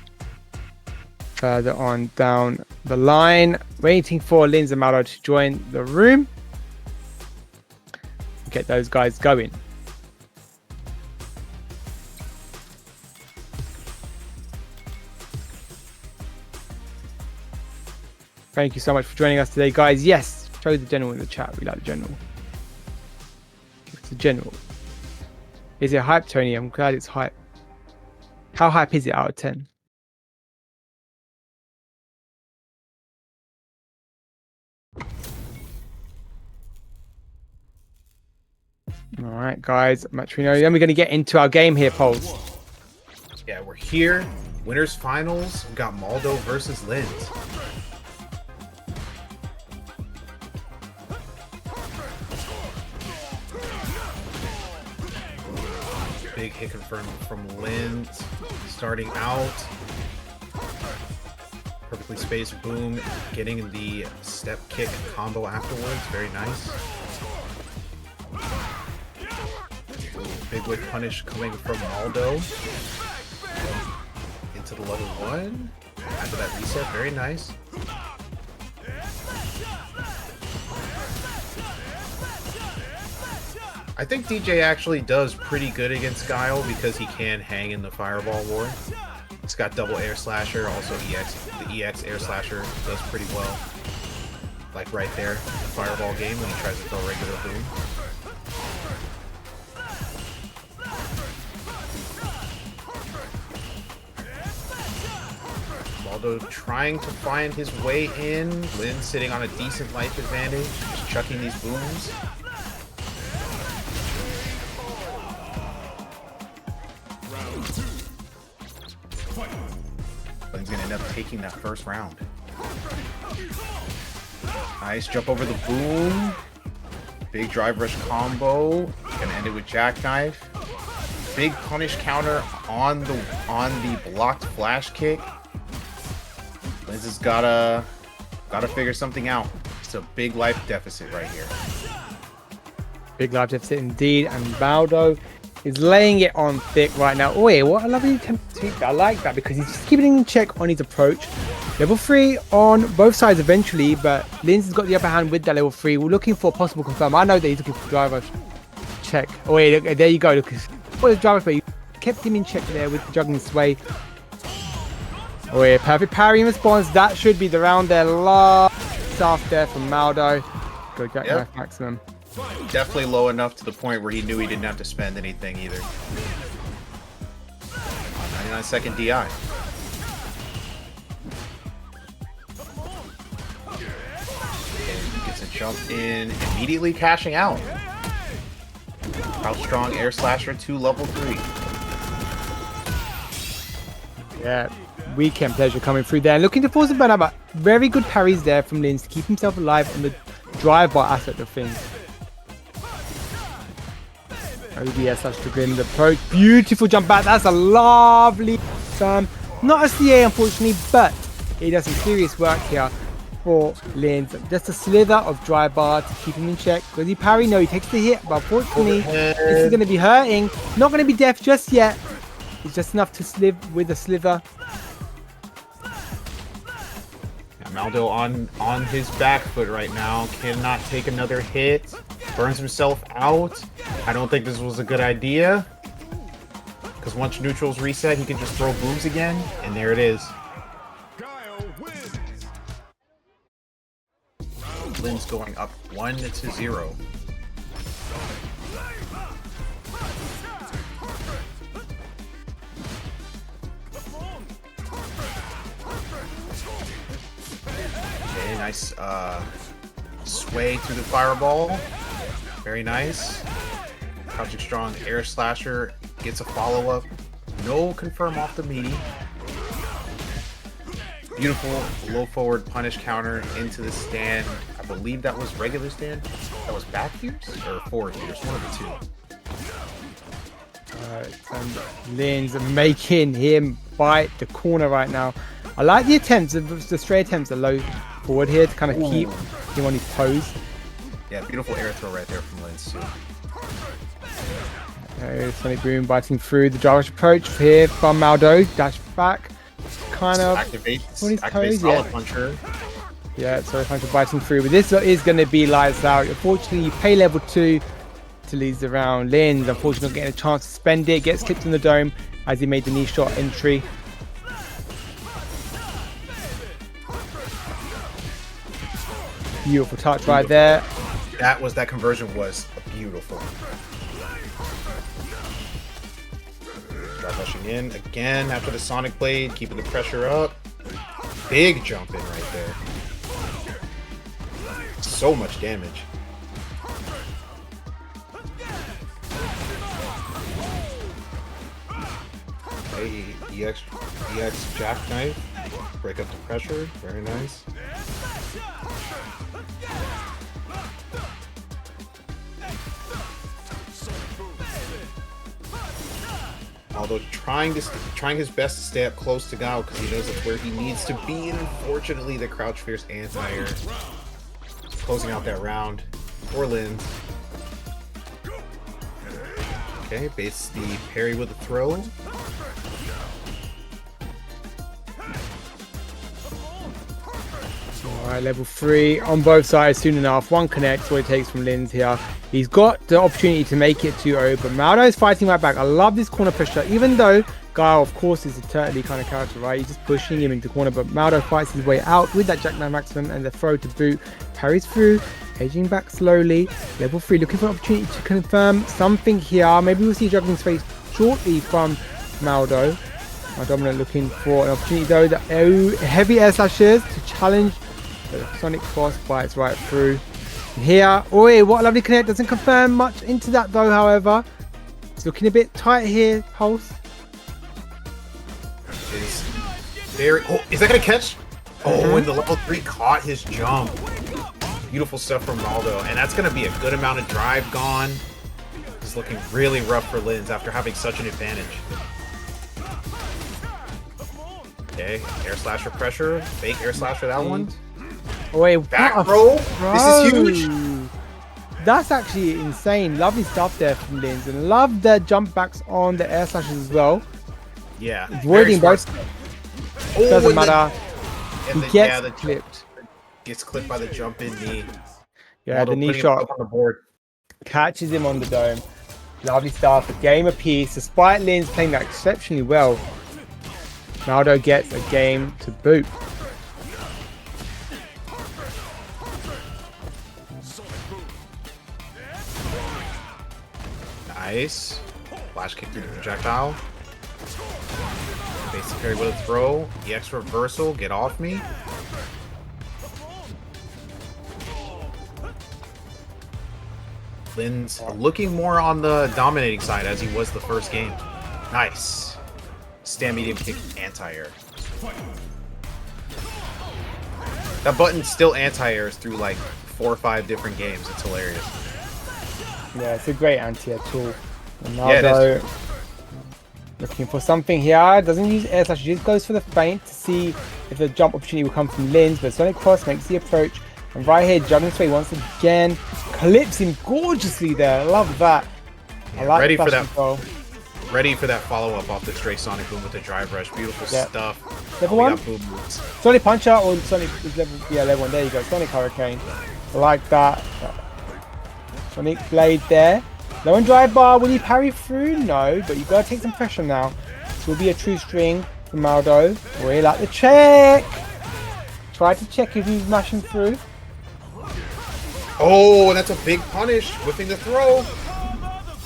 further on down the line. Waiting for Linz and MALDO to join the room. Get those guys going. Thank you so much for joining us today, guys. Yes, show the general in the chat. We like the general. It's the general. Is it hype, Tony? I'm glad it's hype. How hype is it out of 10? All right, guys. Matrino. Then we're going to get into our game here, Pulse. Yeah, we're here. Winners finals. We got MALDO versus Linz. Big hit confirmed from Linz. Starting out. Perfectly spaced boom. Getting the step kick combo afterwards. Very nice. Big whip punish coming from MALDO. Into the level 1. After that reset. Very nice. I think DJ actually does pretty good against Guile because he can hang in the Fireball War. It's got double air slasher, also EX. The EX air slasher does pretty well. Like right there, the Fireball game when he tries to throw regular boom. MALDO trying to find his way in. Linz sitting on a decent life advantage, just chucking these booms. Linz gonna end up taking that first round. Nice jump over the boom. Big drive rush combo. Gonna end it with jackknife. Big punish counter on the blocked flash kick. Linz has gotta figure something out. It's a big life deficit right here. Big life deficit indeed, and MALDO is laying it on thick right now. Oh, yeah, what a lovely attempt to tweak that. I like that because he's just keeping in check on his approach. Level 3 on both sides eventually, but Linz has got the upper hand with that level 3. We're looking for a possible confirm. I know that he's looking for driver check. Oh, wait, look, there you go. Look, what is driver play? Kept him in check there with the juggling sway. Oh, yeah, perfect parry in response. That should be the round there. Last stuff there from MALDO. Go jackknife maximum. Definitely low enough to the point where he knew he didn't have to spend anything either. 99-second DI. And gets a jump in, immediately cashing out. How strong air slasher to level 3. Yeah, weekend pleasure coming through there. Looking to force a burnout, but very good parries there from Linz to keep himself alive on the drive-by aspect of things. OBS such to grin the approach. Beautiful jump back. That's a lovely turn. Not a CA, unfortunately, but he does some serious work here for Linz. Just a slither of drive bar to keep him in check. Does he parry? No, he takes the hit, but unfortunately, this is going to be hurting. Not going to be death just yet. It's just enough to live with a slither. MALDO on his back foot right now. Cannot take another hit. Burns himself out. I don't think this was a good idea. Because once neutrals reset, he can just throw booms again. And there it is. Guile wins. Linz going up 1-0. Okay, nice sway through the fireball. Very nice. Crouching strong air slasher gets a follow-up. No confirm off the meaty. Beautiful low forward punish counter into the stand. I believe that was regular stand. That was back fierce or forward fierce, one of the two. Alright, and Linz making him bite the corner right now. I like the attempts, the stray attempts are low forward here to kind of keep him on his toes. Yeah, beautiful air throw right there from Linz too. Sonic Boom biting through the driver's approach here from MALDO. Dash back. Kind of activate toes, solid puncher. Yeah, sorry, puncher biting through. But this is going to be lights out. Unfortunately, you pay level 2 to lead the round. Linz, unfortunately, not getting a chance to spend it. Gets clipped in the dome as he made the knee shot entry. Beautiful touch right there. That conversion was beautiful. Drive rushing in again after the Sonic Blade, keeping the pressure up. Big jump in right there. So much damage. Okay, EX jackknife. Break up the pressure. Very nice. Although trying his best to stay up close to Guile because he knows that's where he needs to be, and unfortunately the crouch fierce anti-air closing out that round for Linz. Okay, base the parry with a throw. Alright, level 3 on both sides soon enough. One connect, what it takes from Linz here. He's got the opportunity to make it 2-0, but MALDO is fighting right back. I love this corner pressure, even though Guile, of course, is a turtly kind of character, right? He's just pushing him into the corner, but MALDO fights his way out with that jackknife maximum and the throw to boot. Parries through, edging back slowly. Level 3, looking for an opportunity to confirm something here. Maybe we'll see juggling space shortly from MALDO. My dominant looking for an opportunity though. The heavy air slashes to challenge the Sonic Cross bites right through. And here, oh, what a lovely connect. Doesn't confirm much into that though, however. It's looking a bit tight here, Pulse. Is that gonna catch? Oh, and the level 3 caught his jump. Beautiful stuff from MALDO, and that's gonna be a good amount of drive gone. It's looking really rough for Linz after having such an advantage. Okay, air slasher pressure, fake air slasher that one. Oh, wait, back roll. This is huge. That's actually insane. Lovely stuff there from Linz, and love the jump backs on the air slashes as well. Yeah, avoiding both. Doesn't matter. He gets clipped. Gets clipped by the jump in knee. Yeah, the knee shot on the board catches him on the dome. Lovely stuff. A game apiece. Despite Linz playing that exceptionally well, MALDO gets a game to boot. Nice. Flash kick through the projectile. Basic parry with a throw. EX reversal. Get off me. Linz looking more on the dominating side as he was the first game. Nice. stand medium kick anti-air. That button still anti-airs through like 4 or 5 different games. It's hilarious. Yeah, it's a great anti-air tool. Yeah, it is. Looking for something here. Doesn't use air slash, just goes for the feint to see if the jump opportunity will come from Linz. But Sonic Cross makes the approach. And right here, juggling sway once again. Clips him gorgeously there. I love that. I like ready the for that. control. Ready for that follow-up off the straight Sonic Boom with the drive rush. Beautiful stuff. Level we 1? got boom moves. Sonic Puncher or Sonic is level, yeah, level 1. There you go. Sonic Hurricane. I like that. Sonic Blade there. Low and drive bar. Will he parry through? No, but you gotta take some pressure now. This will be a true string from MALDO. We like the check. Try to check if he's mashing through. Oh, and that's a big punish. Whipping the throw.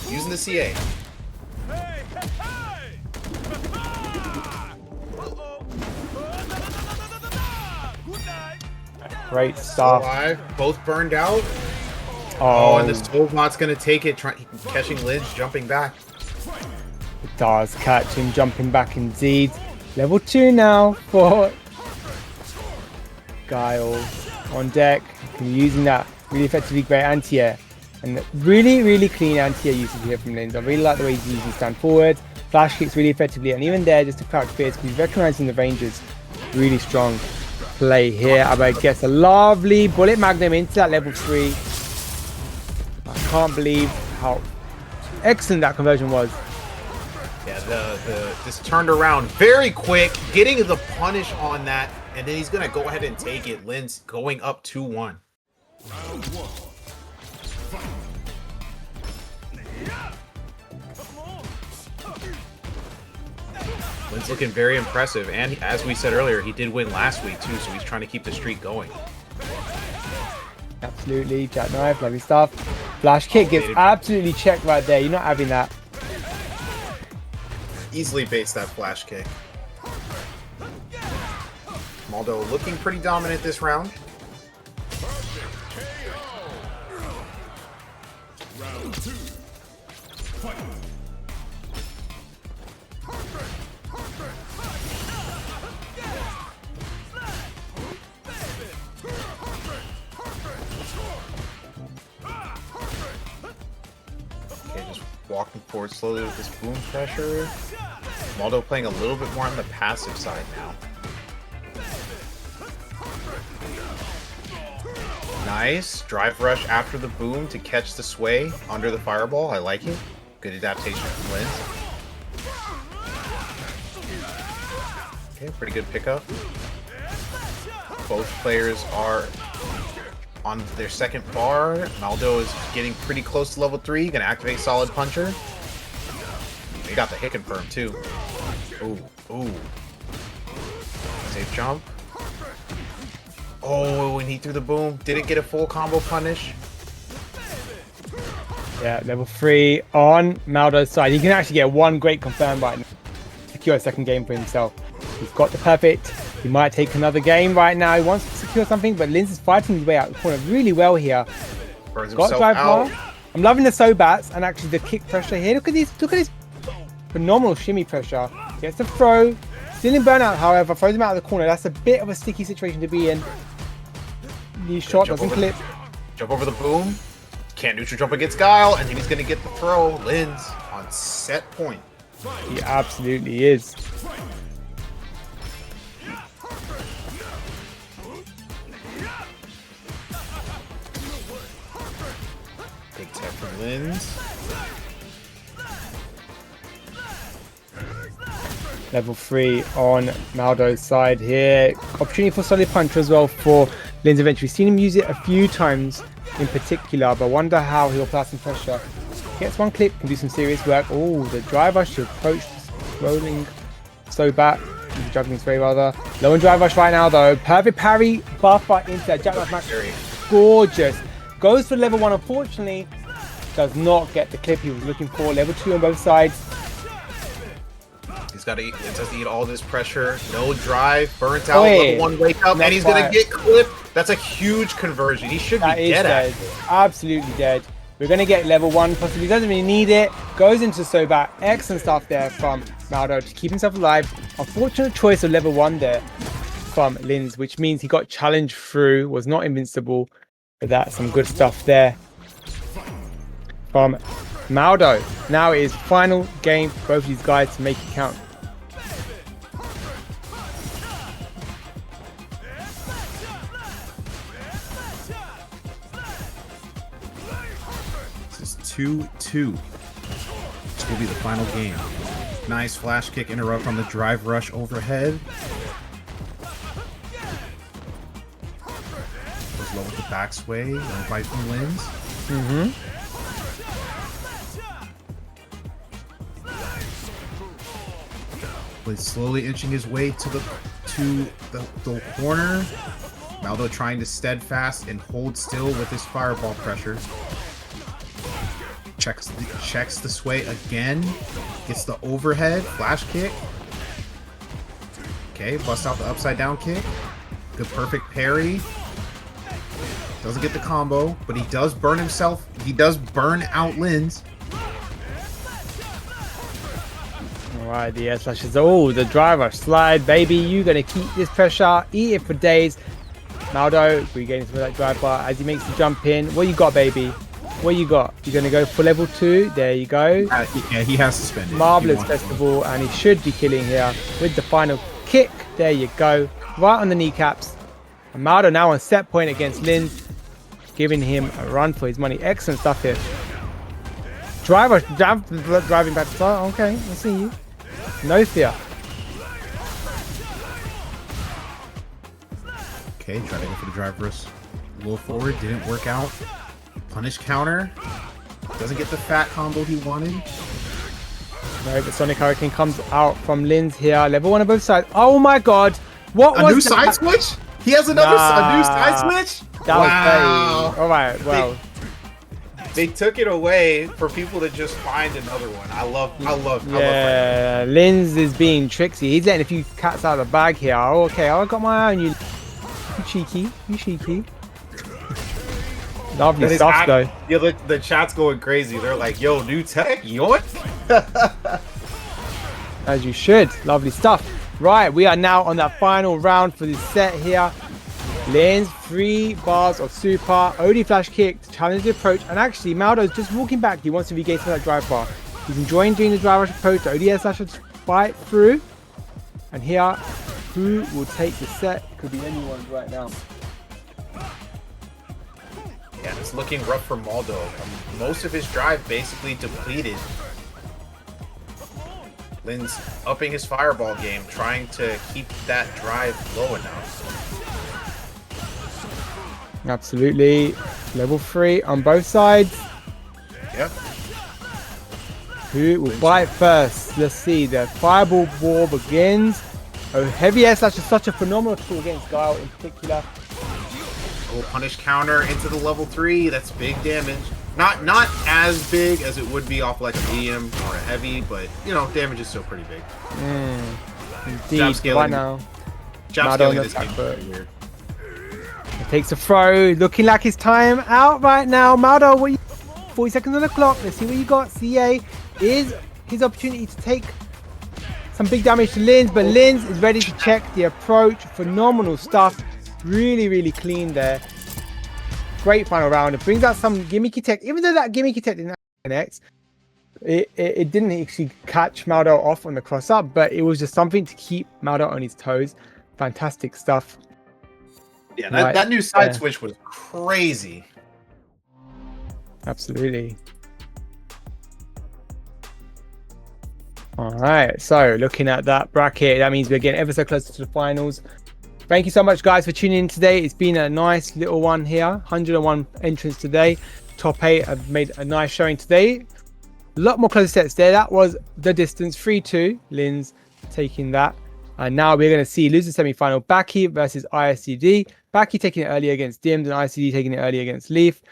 Using the CA. Great stuff. Alive. Both burned out. Oh, and this Toadbot's gonna take it, catching Linz, jumping back. it does catch him jumping back indeed. Level 2 now for Guile on deck. Using that really effectively, great anti-air. And really, really clean anti-air usage here from Linz. I really like the way he's using stand forward. Flash kicks really effectively, and even there, just to crouch fierce, because he's recognizing the ranges. Really strong play here. Abba gets a lovely bullet magnum into that level 3. I can't believe how excellent that conversion was. Yeah, this turned around very quick, getting the punish on that, and then he's gonna go ahead and take it. Linz going up 2-1. Linz looking very impressive, and as we said earlier, he did win last week too, so he's trying to keep the streak going. Absolutely, jackknife, lovely stuff. Flash kick gets absolutely checked right there. You're not having that. Easily baits that flash kick. MALDO looking pretty dominant this round. Round 2. Fight. Okay, just walking forward slowly with this boom pressure. MALDO playing a little bit more on the passive side now. Nice. Drive rush after the boom to catch the sway under the fireball. I like it. Good adaptation from Linz. Okay, pretty good pickup. Both players are on their second bar. MALDO is getting pretty close to level 3. Gonna activate Solid Puncher. They got the hit confirm too. Ooh, ooh. Safe jump. Oh, and he threw the boom. Didn't get a full combo punish. Yeah, level 3 on MALDO's side. He can actually get one great confirm right now. Secure a second game for himself. He's got the perfect. He might take another game right now. He wants to secure something, but Linz is fighting his way out the corner really well here. Burns Got himself drive out. bar. I'm loving the Sobats and actually the kick pressure here. Look at this phenomenal shimmy pressure. Gets the throw. Still in burnout, however, throws him out of the corner. That's a bit of a sticky situation to be in. The shot doesn't clip. Jump over the boom. Can't neutral jump against Guile, and then he's gonna get the throw. Linz on set point. He absolutely is. Big tech from Linz. Level 3 on MALDO's side here. Opportunity for solid punch as well for Linz eventually. Seen him use it a few times in particular, but I wonder how he'll apply some pressure. Gets one clip, can do some serious work. Oh, the drive rush to approach rolling so back. He's juggling very rather. Low and drive rush right now though. Perfect parry, buffer into that jackknife match. Gorgeous. Goes for level 1, unfortunately. Does not get the clip he was looking for. Level 2 on both sides. He's got to eat. Linz has to eat all this pressure. No drive. Burnt out. Wait. Level 1 wake up. And he's going to get clipped. That's a huge conversion. He should be dead at it. Absolutely dead. We're going to get level 1, possibly doesn't really need it. Goes into Sobat. Excellent stuff there from MALDO to keep himself alive. Unfortunate choice of level 1 there from Linz, which means he got challenged through, was not invincible. But that's some good stuff there from MALDO. Now it is final game for both of these guys to make it count. This is 2-2. This will be the final game. Nice flash kick interrupt on the drive rush overhead. Goes low with the back sway. Fight from Linz. He's slowly inching his way to the corner. MALDO trying to steadfast and hold still with his fireball pressure. Checks the sway again. Gets the overhead flash kick. Okay, busts out the upside down kick. Good perfect parry. Doesn't get the combo, but he does burn himself. He does burn out Linz. Alright, the air slashes. Oh, the driver slide, baby. You're gonna keep this pressure, eat it for days. MALDO regaining some of that drive bar as he makes the jump in. What you got, baby? What you got? You're gonna go for level 2. There you go. Yeah, he has suspended. Marvelous festival, and he should be killing here with the final kick. There you go, right on the kneecaps. And MALDO now on set point against Linz, giving him a run for his money. Excellent stuff here. Driver driving back to start. Okay, I see you. No fear. Okay, try to go for the driver's low forward. Didn't work out. Punish counter. Doesn't get the fat combo he wanted. No, but Sonic Hurricane comes out from Linz here. Level 1 on both sides. Oh my god. What was a new side switch? He has another a new side switch? That was very... Alright, well. They took it away for people to just find another one. I love Yeah, Linz is being tricksy. He's letting a few cats out of the bag here. Oh, okay, I got my eye on you. You cheeky. You cheeky. Lovely stuff, though. Yeah, the chat's going crazy. They're like, yo, new tech, yoink. As you should. Lovely stuff. Right, we are now on that final round for this set here. Linz, 3 bars of super, OD flash kick to challenge the approach, and actually MALDO's just walking back. He wants to regain some of that drive bar. He's enjoying doing the drive rush approach, the ODS slash fight through. And here, who will take the set? Could be anyone right now. Yeah, it's looking rough for MALDO. Most of his drive basically depleted. Linz upping his fireball game, trying to keep that drive low enough. Absolutely. Level 3 on both sides. Yep. Who will bite first? Let's see. The fireball war begins. Oh, heavy air slash is such a phenomenal tool against Guile in particular. Oh, punish counter into the level 3. That's big damage. Not as big as it would be off like a medium or a heavy, but you know, damage is still pretty big. Indeed. Jab scaling, right now. Jab scaling this game is pretty weird. He takes a throw, looking like his time out right now. MALDO, what you 40 seconds on the clock. Let's see what you got. CA is his opportunity to take some big damage to Linz, but Linz is ready to check the approach. Phenomenal stuff. Really, really clean there. Great final round. It brings out some gimmicky tech. Even though that gimmicky tech didn't connect, it didn't actually catch MALDO off on the cross up, but it was just something to keep MALDO on his toes. Fantastic stuff. Yeah, that new side switch was crazy. Absolutely. All right, so looking at that bracket, that means we're getting ever so close to the finals. Thank you so much, guys, for tuning in today. It's been a nice little one here. 101 entrants today. Top 8 have made a nice showing today. A lot more close sets there. That was the distance. 3-2. Linz taking that. And now we're going to see loser semi-final. Baki versus ISCD. Baki taking it early against Dims and ICD taking it early against Leith.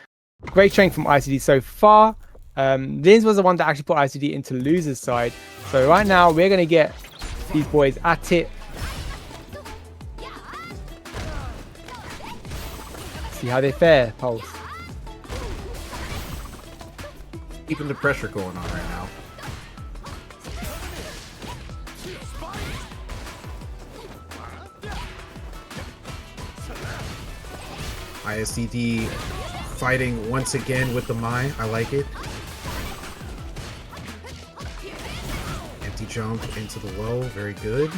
Great strength from ICD so far. Linz was the one that actually put ICD into loser's side. So right now we're going to get these boys at it. See how they fare, Pulse. Keeping the pressure going on right now. ISDD fighting once again with the Mai. I like it. Empty jump into the low. Very good.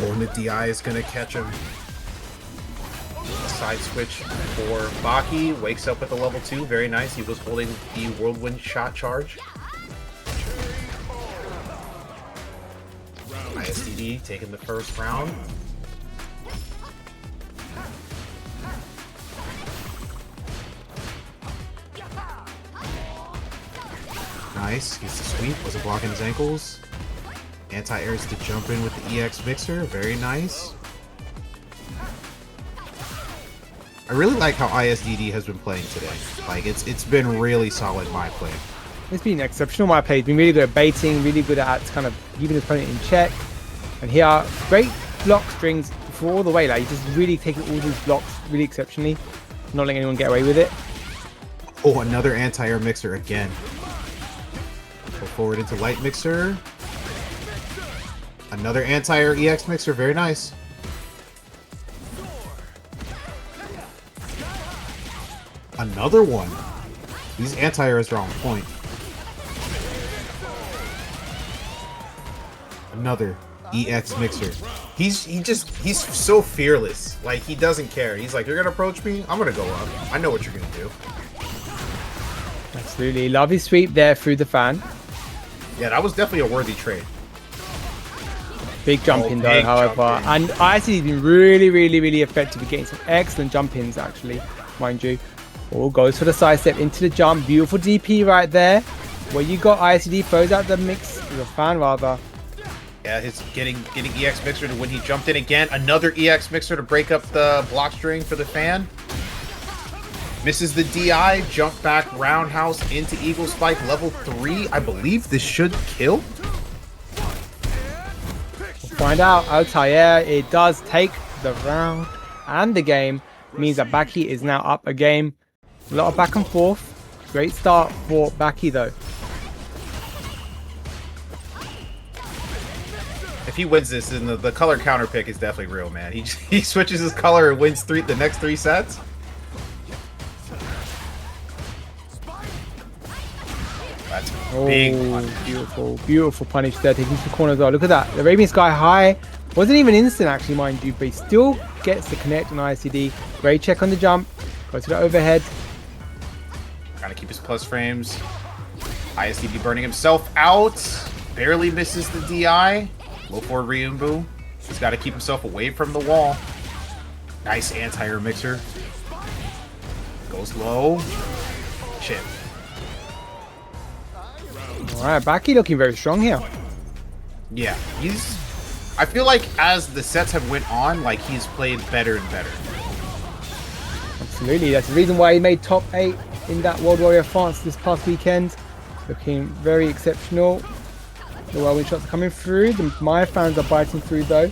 Oh, and the DI is going to catch him. Side switch for Baki. Wakes up at the level 2. Very nice. He was holding the whirlwind shot charge. ISDD taking the first round. Nice. Gets the sweep. Wasn't blocking his ankles. Anti-airs to jump in with the EX mixer. Very nice. I really like how ISDD has been playing today. Like, it's been really solid my play. It's been exceptional my play. He's been really good at baiting, really good at kind of keeping his opponent in check. And here, great block strings for all the way. Like, he's just really taking all these blocks really exceptionally. Not letting anyone get away with it. Oh, another anti-air mixer again. Go forward into light mixer. Another anti-air EX mixer. Very nice. Another one. These anti-airs are on point. Another EX mixer. He's so fearless. Like, he doesn't care. He's like, you're gonna approach me? I'm gonna go up. I know what you're gonna do. Absolutely. Lovely sweep there through the fan. Yeah, that was definitely a worthy trade. Big jump in though, however. And ISDD has been really effective at getting some excellent jump ins actually, mind you. All goes for the side step into the jump. Beautiful DP right there. Where you got ISDD throws out the mix, the fan rather. Yeah, he's getting EX mixer to when he jumped in again. Another EX mixer to break up the block string for the fan. Misses the DI, jump back roundhouse into Eagle Spike level 3. I believe this should kill. We'll find out. Altair, it does take the round and the game. Means that Baki is now up a game. A lot of back and forth. Great start for Baki though. If he wins this, then the color counter pick is definitely real, man. He switches his color and wins the next 3 sets. That's big. Beautiful punish there, taking to the corner as well. Look at that. The Arabian Sky High wasn't even instant actually, mind you, but he still gets the connect on ISDD. Great check on the jump. Go to the overhead. Trying to keep his plus frames. ISDD burning himself out. Barely misses the DI. Low forward Ryumbu. He's got to keep himself away from the wall. Nice anti-air mixer. Goes low. Chip. Alright, Baki looking very strong here. Yeah, I feel like as the sets have went on, like he's played better and better. Absolutely, that's the reason why he made top 8 in that World Warrior France this past weekend. Looking very exceptional. The whirlwind shots are coming through. The Maya fans are biting through though.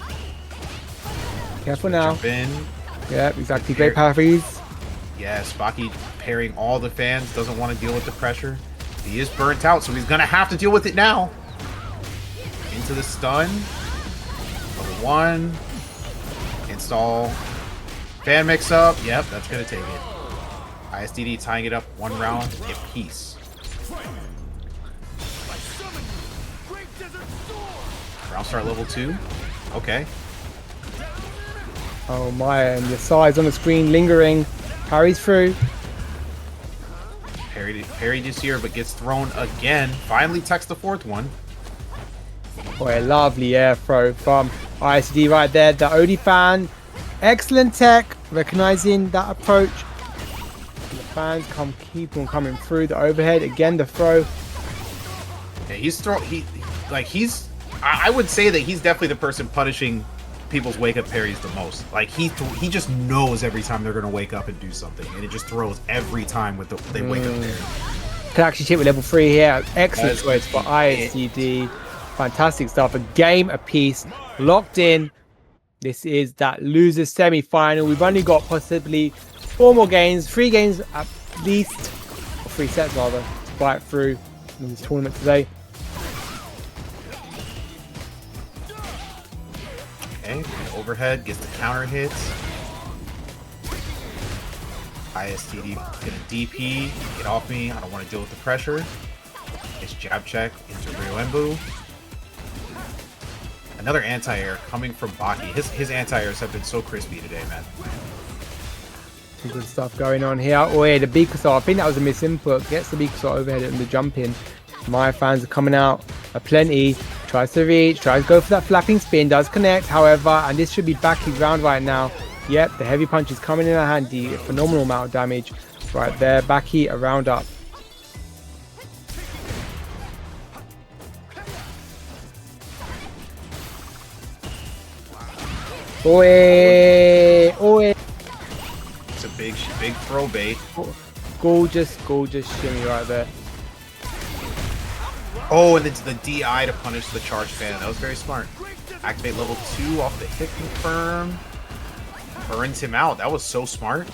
Careful now. Jump in. Yeah, exactly. Great parries. Yes, Baki parrying all the fans. Doesn't want to deal with the pressure. He is burnt out, so he's going to have to deal with it now. Into the stun. Level 1. Install. Fan mix up. Yep, that's going to take it. ISDD tying it up 1 round apiece. Round start level 2. Okay. Oh my, and the size on the screen lingering. Parries through. Parried this year, but gets thrown again. Finally techs the 4th one. Boy, a lovely air throw from ISD right there. The OD fan. Excellent tech. Recognizing that approach. The fans keep on coming through the overhead. Again, the throw. Yeah, I would say that he's definitely the person punishing people's wake up parries the most. Like he just knows every time they're gonna wake up and do something, and it just throws every time with they wake up parry. Can actually hit with level 3 here. Excellent choice for ISDD. Fantastic stuff. A game apiece, locked in. This is that losers semi-final. We've only got possibly 4 more games, 3 games at least, or 3 sets rather, to fight through in this tournament today. Okay, overhead gets the counter hits. ISTD get a DP, get off me. I don't want to deal with the pressure. It's jab check into Ryuembu. Another anti-air coming from Baki. His anti-airs have been so crispy today, man. Some good stuff going on here. Oh yeah, the Bikasaur. I think that was a misinput. Gets the Bikasaur overhead and the jump in. My fans are coming out plenty. Tries to reach, tries to go for that flapping spin, does connect, however, and this should be Baki's round right now. Yep, the heavy punch is coming in handy. A phenomenal amount of damage right there. Baki a round up. Oi, oi. It's a big throw bait. Gorgeous shimmy right there. Oh, and it's the DI to punish the charge fan. That was very smart. Activate level 2 off the hit confirm. Burns him out. That was so smart.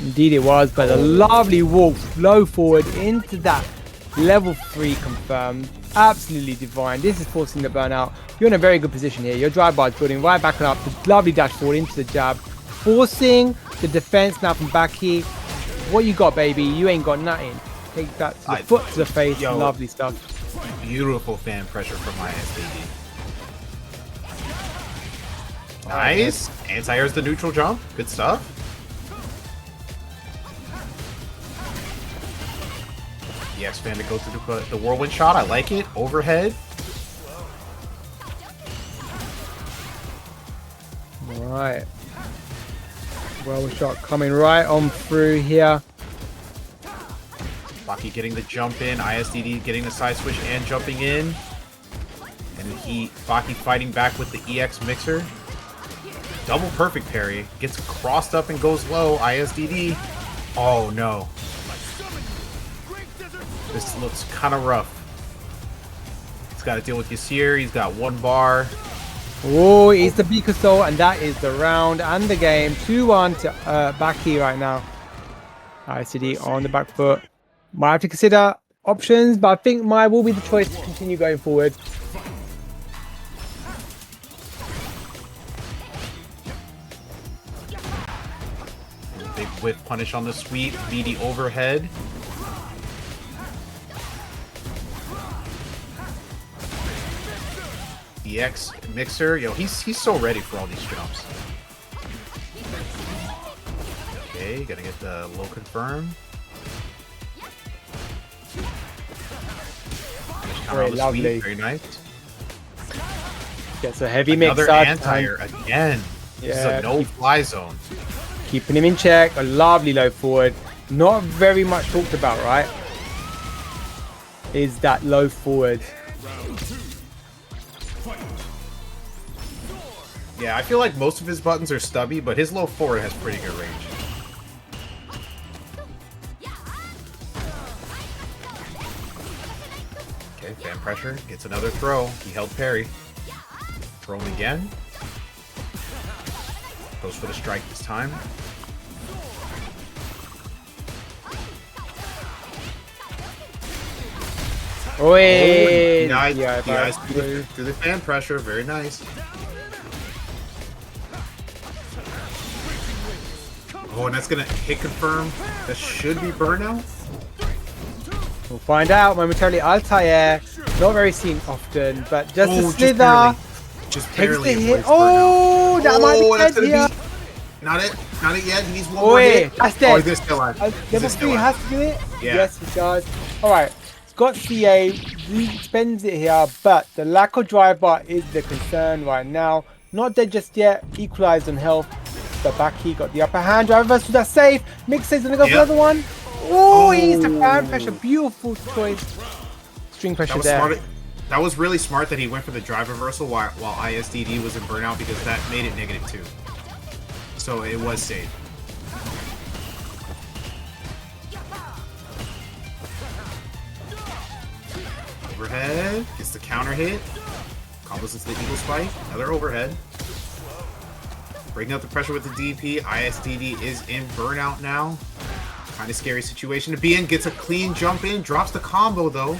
Indeed it was, but a lovely walk low forward into that level 3 confirmed. Absolutely divine. This is forcing the burnout. You're in a very good position here. Your drive bar is building right back up. The lovely dash forward into the jab. Forcing the defense now from Baki. What you got, baby? You ain't got nothing. Take that to the foot to the face. Yo, lovely stuff. Beautiful fan pressure from ISTD. Nice. Anti-air's the neutral jump. Good stuff. The X-Fan to go through the whirlwind shot. I like it. Overhead. Alright. Whirlwind shot coming right on through here. Baki getting the jump in. ISTD getting the side switch and jumping in. And Baki fighting back with the EX mixer. Double perfect parry. Gets crossed up and goes low. ISTD. Oh no. This looks kind of rough. He's got to deal with Yasir. He's got 1 bar. Oh, it's the Bikasaur, and that is the round and the game. 2-1 to Baki right now. ICD on the back foot. Might have to consider options, but I think Mai will be the choice to continue going forward. Big whip punish on the sweep. Meaty overhead. EX mixer. Yo, he's so ready for all these jumps. Okay, gotta get the low confirm. Very lovely. Sweep. Very nice. Gets a heavy mix. Another anti-air again. Yeah, This is a no-fly zone. Keeping him in check. A lovely low forward. Not very much talked about, right? Is that low forward. Yeah, I feel like most of his buttons are stubby, but his low forward has pretty good range. Okay, fan pressure. Gets another throw. He held parry. Throw him again. Goes for the strike this time. Oi! Nice. Yeah, Nice. Through the fan pressure. Very nice. Oh, and that's gonna hit confirm. That should be burnout. We'll find out momentarily. Altair, not very seen often, but just a Just slither. barely. Just Takes barely. the hit. avoids Oh, that might be that's dead gonna here. be. Not it. Not it yet. He needs one more Oi, hit. that's Oh, dead. he's still alive. Level He's 3 still alive. has to do it? Yeah. Yes, he does. Alright, got CA, he spends it here, but the lack of drive bar is the concern right now. Not dead just yet, equalized on health. The Baki got the upper hand. Drive reversal, that's safe. Mix is gonna go for another one. Oh, he's the fan pressure. Beautiful choice. String pressure That was there. smart. That was really smart that he went for the drive reversal while ISDD was in burnout, because that made it -2. So it was safe. Overhead gets the counter hit. Combos into the eagle spike. Another overhead. Breaking up the pressure with the DP. ISDD is in burnout now. Kind of scary situation to be in. Gets a clean jump in. Drops the combo though.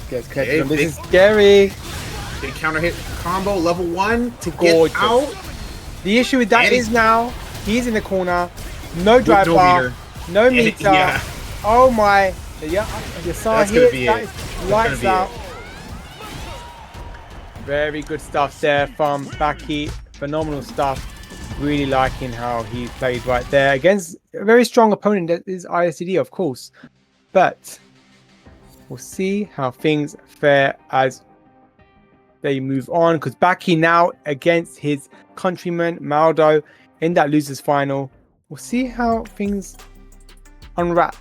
Gets catching. This is scary. Big counter hit combo. Level 1 to get out. The issue with that is now he's in the corner. No drive bar. No meter. Yeah. Oh my. Yeah, you saw That's here. Gonna be That it. is lights out. Very good stuff there from Baki. Phenomenal stuff. Really liking how he played right there against a very strong opponent that is ISDD, of course. But we'll see how things fare as they move on, because Baki now against his countryman MALDO in that losers final. We'll see how things unwrap,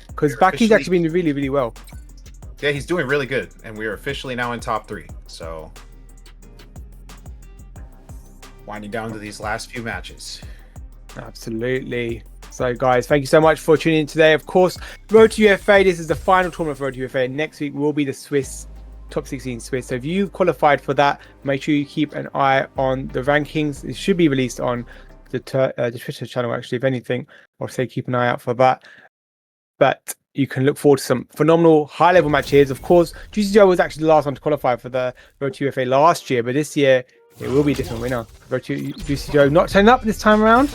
because Baki's actually been really, really well. Yeah, he's doing really good, and we are officially now in top 3. So winding down to these last few matches. Absolutely. So guys, thank you so much for tuning in today. Of course, Road to UFA, this is the final tournament for Road to UFA. Next week will be the Swiss top 16 Swiss. So if you've qualified for that, make sure you keep an eye on the rankings. It should be released on the Twitter channel, actually, if anything, or say keep an eye out for that. But you can look forward to some phenomenal high-level matches. Of course, Juicy Joe was actually the last one to qualify for the Road to UFA last year, but this year it will be a different winner. Road to Juicy Joe not turning up this time around.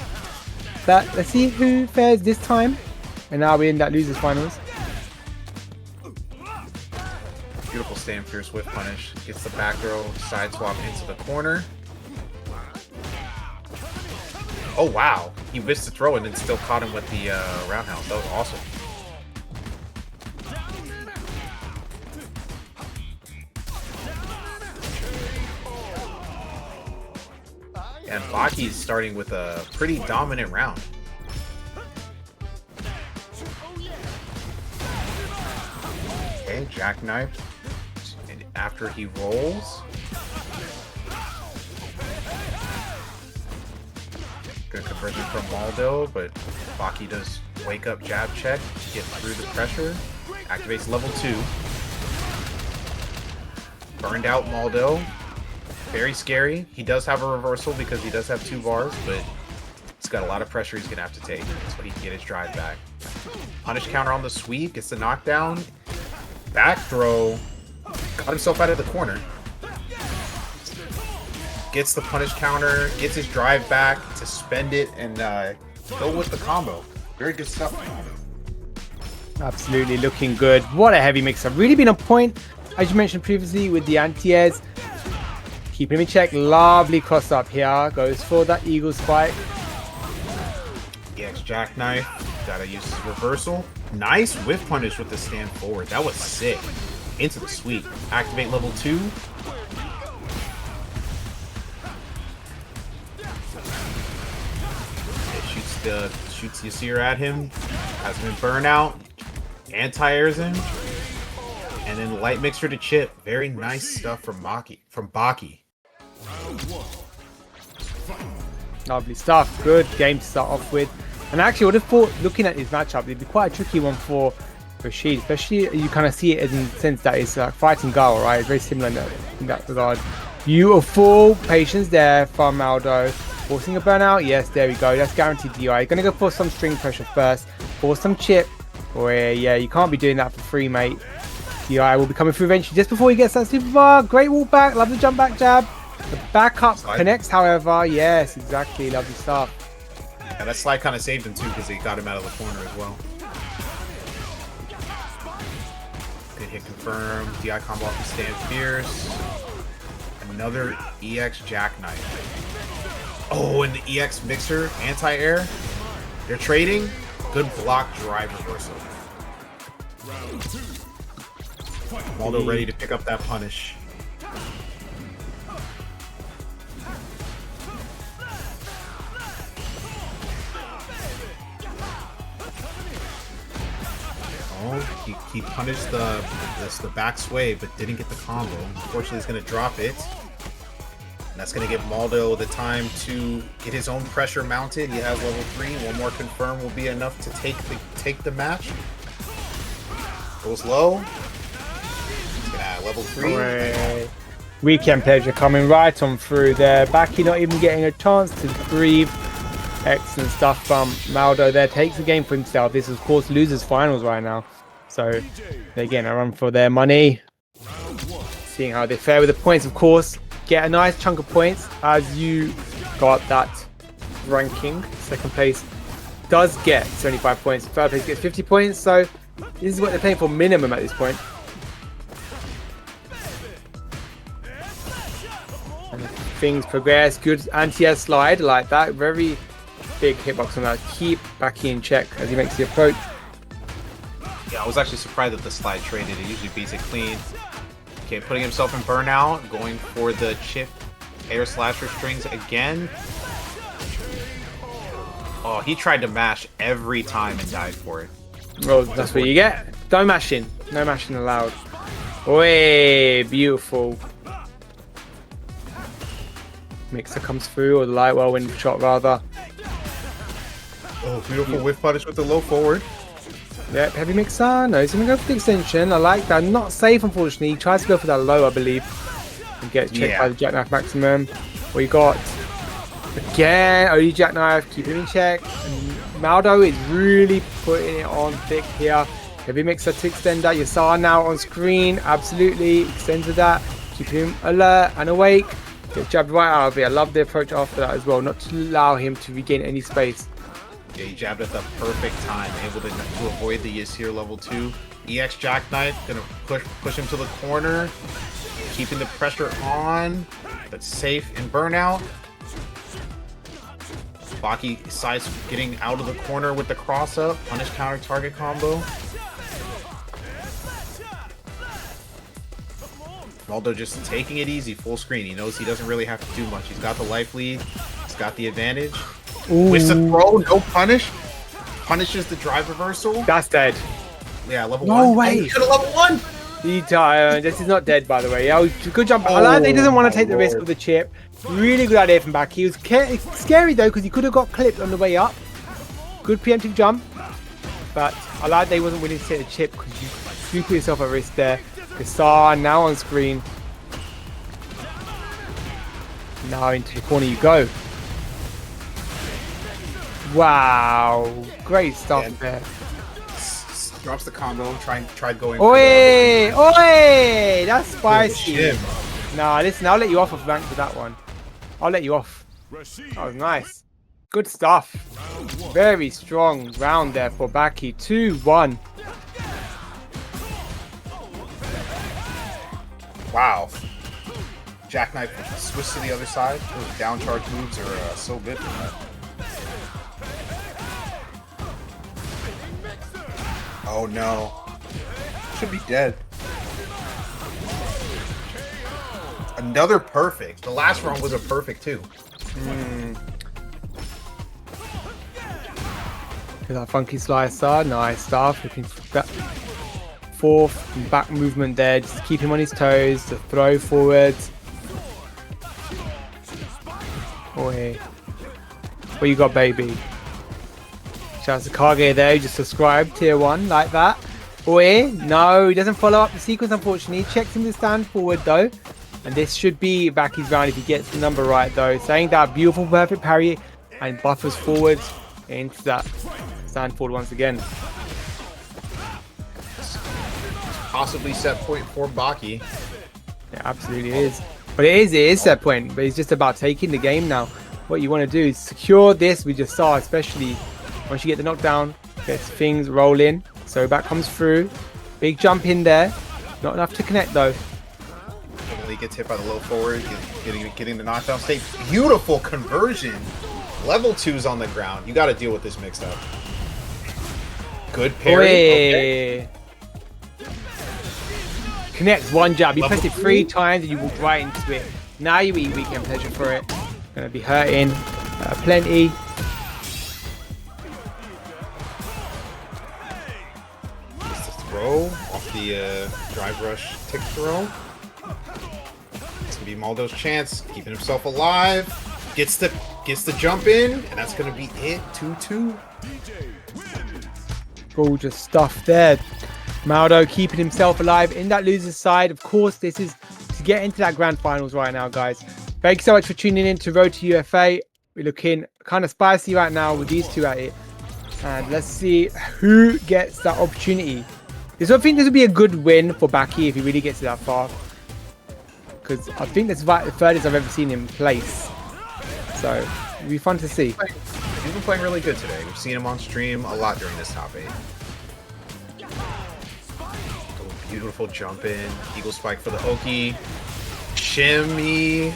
But let's see who fares this time. And now we're in that losers finals. Beautiful stand fierce whiff punish. Gets the back throw, side swap into the corner. Oh wow, he missed the throw and then still caught him with the roundhouse. That was awesome. And Baki's starting with a pretty dominant round. Okay, jackknife. And after he rolls. Good conversion from MALDO, but Baki does wake up jab check, get through the pressure, activates level 2. Burned out MALDO. Very scary. He does have a reversal because he does have 2 bars, but he's got a lot of pressure he's going to have to take so he can get his drive back. Punish counter on the sweep, gets the knockdown. Back throw. Got himself out of the corner. Gets the punish counter, gets his drive back to spend it and go with the combo. Very good stuff. Absolutely looking good. What a heavy mix-up. Really been on point, as you mentioned previously, with the anti-airs. Keeping him in check. Lovely cross up here. Goes for that eagle spike. EX jackknife. Gotta use his reversal. Nice whiff punish with the stand forward. That was sick. Into the sweep. Activate level 2. Shoots Yasir at him. Has him in burnout. Anti-airs him. And then light mixer to chip. Very nice stuff from Baki. Lovely stuff. Good game to start off with. And actually, I would have thought, looking at this matchup, it'd be quite a tricky one for Rashid. Especially, you kind of see it in the sense that it's fighting Guile, right? It's very similar in that regard. Beautiful patience there from MALDO. Forcing a burnout. Yes, there we go. That's guaranteed DI. Gonna go for some string pressure first. Force some chip. Oh, yeah, you can't be doing that for free, mate. DI will be coming through eventually just before he gets that super bar. Great walk back. Love the jump back jab. The backup connects, however. Yes, exactly. Lovely stuff. Yeah, that slide kind of saved him too because he got him out of the corner as well. Good hit confirmed. DI combo off the stand fierce. Another EX jackknife. Oh, and the EX mixer anti-air. They're trading. Good block drive reversal. MALDO ready to pick up that punish. Oh, he punished the back sway, but didn't get the combo. Unfortunately, he's going to drop it. And that's going to give MALDO the time to get his own pressure mounted. He has level 3. One more confirm will be enough to take the match. Goes low. He's going to add level 3. Weekend pleasure coming right on through there. Baki not even getting a chance to breathe. Excellent stuff from MALDO there. Takes the game for himself. This is, of course, losers finals right now. So they're getting a run for their money. Seeing how they fare with the points, of course. Get a nice chunk of points as you got that ranking. Second place does get 75 points. Third place gets 50 points. So this is what they're playing for minimum at this point. And things progress. Good anti-air slide like that. Very big hitbox on that. Keep Baki in check as he makes the approach. Yeah, I was actually surprised that the slide traded. It usually beats it clean. Okay, putting himself in burnout, going for the chip air slasher strings again. Oh, he tried to mash every time and died for it. Well, that's what you get. Don't mash in. No mashing allowed. Way beautiful. Mixer comes through, or the light whirlwind shot rather. Oh, beautiful whiff punish with the low forward. Yep, heavy mixer. No, he's going to go for the extension. I like that. Not safe, unfortunately. He tries to go for that low, I believe. And gets checked by the jackknife maximum. What you got? Again, only jackknife. Keep him in check. And MALDO is really putting it on thick here. Heavy mixer to extend that. Yasar now on screen. Absolutely. Extends with that. Keep him alert and awake. Get jabbed right out of it. I love the approach after that as well. Not to allow him to regain any space. Yeah, he jabbed at the perfect time, able to avoid the Yasir level 2. EX jackknife, gonna push him to the corner, keeping the pressure on, but safe in burnout. Baki sides getting out of the corner with the cross up, punish counter target combo. MALDO just taking it easy, full screen. He knows he doesn't really have to do much. He's got the life lead, he's got the advantage. With the throw, no punish. Punishes the drive reversal. That's dead. Yeah, level 1. No way. He could have level 1. This is not dead, by the way. Yeah, good jump. I like that he doesn't want to take the risk with the chip. Really good idea from Baki. He was scary though, because he could have got clipped on the way up. Good preemptive jump. But I like that he wasn't willing to take the chip, because you put yourself at risk there. Gasar now on screen. Now into the corner you go. Wow, great stuff there. Drops the combo, tried going. Oi, oi, that's spicy. Nah, listen, I'll let you off of rank with that one. I'll let you off. That was nice. Good stuff. Very strong round there for Baki. 2-1. Wow. Jackknife switch to the other side. Those down charge moves are so good for that. Oh no. Should be dead. Another perfect. The last round was a perfect too. That funky slicer. Nice stuff. Looking for that forth and back movement there. Just keep him on his toes. To throw forward. Oi. What you got, baby? Shout out to Kage there, just subscribed, tier 1, like that. Oi, no, he doesn't follow up the sequence, unfortunately. Checks him to stand forward, though. And this should be Baki's round if he gets the number right, though. Saying that beautiful, perfect parry and buffers forward into that stand forward once again. Possibly set point for Baki. It absolutely is. But it is set point, but it's just about taking the game now. What you want to do is secure this with your star, especially once you get the knockdown, gets things rolling. So back comes through. Big jump in there. Not enough to connect though. He gets hit by the low forward, getting the knockdown state. Beautiful conversion. Level 2's on the ground. You got to deal with this mixed up. Good parry. Okay. Connects one jab. You pressed it 3 times and you walked right into it. Now you eat weekend pleasure for it. Gonna be hurting plenty. Throw off the drive rush tick throw. It's gonna be MALDO's chance, keeping himself alive. Gets the jump in, and that's gonna be it. 2-2. Gorgeous stuff there. MALDO keeping himself alive in that loser's side. Of course, this is to get into that grand finals right now, guys. Thank you so much for tuning in to Road to UFA. We're looking kind of spicy right now with these two at it. And let's see who gets that opportunity. I think this would be a good win for Baki if he really gets it that far. Because I think this is the furthest I've ever seen him place. So, it'll be fun to see. He's been playing really good today. We've seen him on stream a lot during this top 8. Beautiful jump in. Eagle spike for the Oki. Shimmy.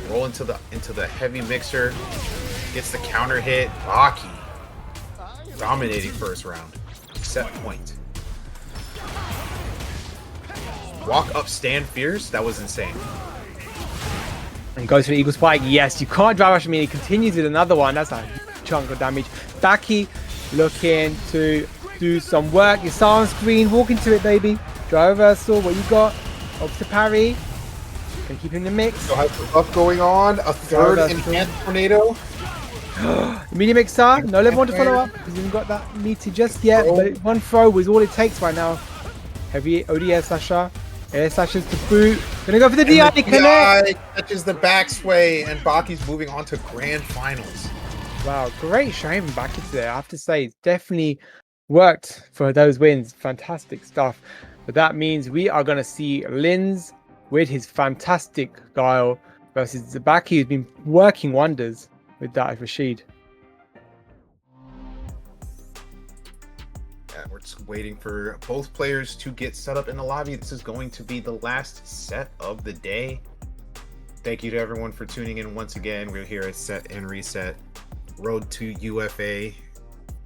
Roll into the heavy mixer. Gets the counter hit. Baki. Dominating first round. Set point. Walk up stand fierce. That was insane. And goes for the Eagle Spike. Yes, you can't drive rush me. He continues with another one. That's a chunk of damage. Baki looking to do some work. You saw on screen. Walk into it, baby. Drive reversal. What you got? Up to parry. Can keep him in the mix. Still has some buff going on. A third enhanced tornado. Medium mixer. No level 1 to follow up. Because he hasn't got that meter just yet. But one throw was all it takes right now. Heavy ODS slasher. Air slashes to boot. Gonna go for the DI. Connect. Catches the back sway, and Baki's moving on to grand finals. Wow, great showing from Baki today. I have to say, it's definitely worked for those wins. Fantastic stuff. But that means we are going to see Linz with his fantastic Guile versus Baki, who's been working wonders with that Rashid. We're just waiting for both players to get set up in the lobby. This is going to be the last set of the day. Thank you to everyone for tuning in once again. We're here at Set and Reset Road to UFA.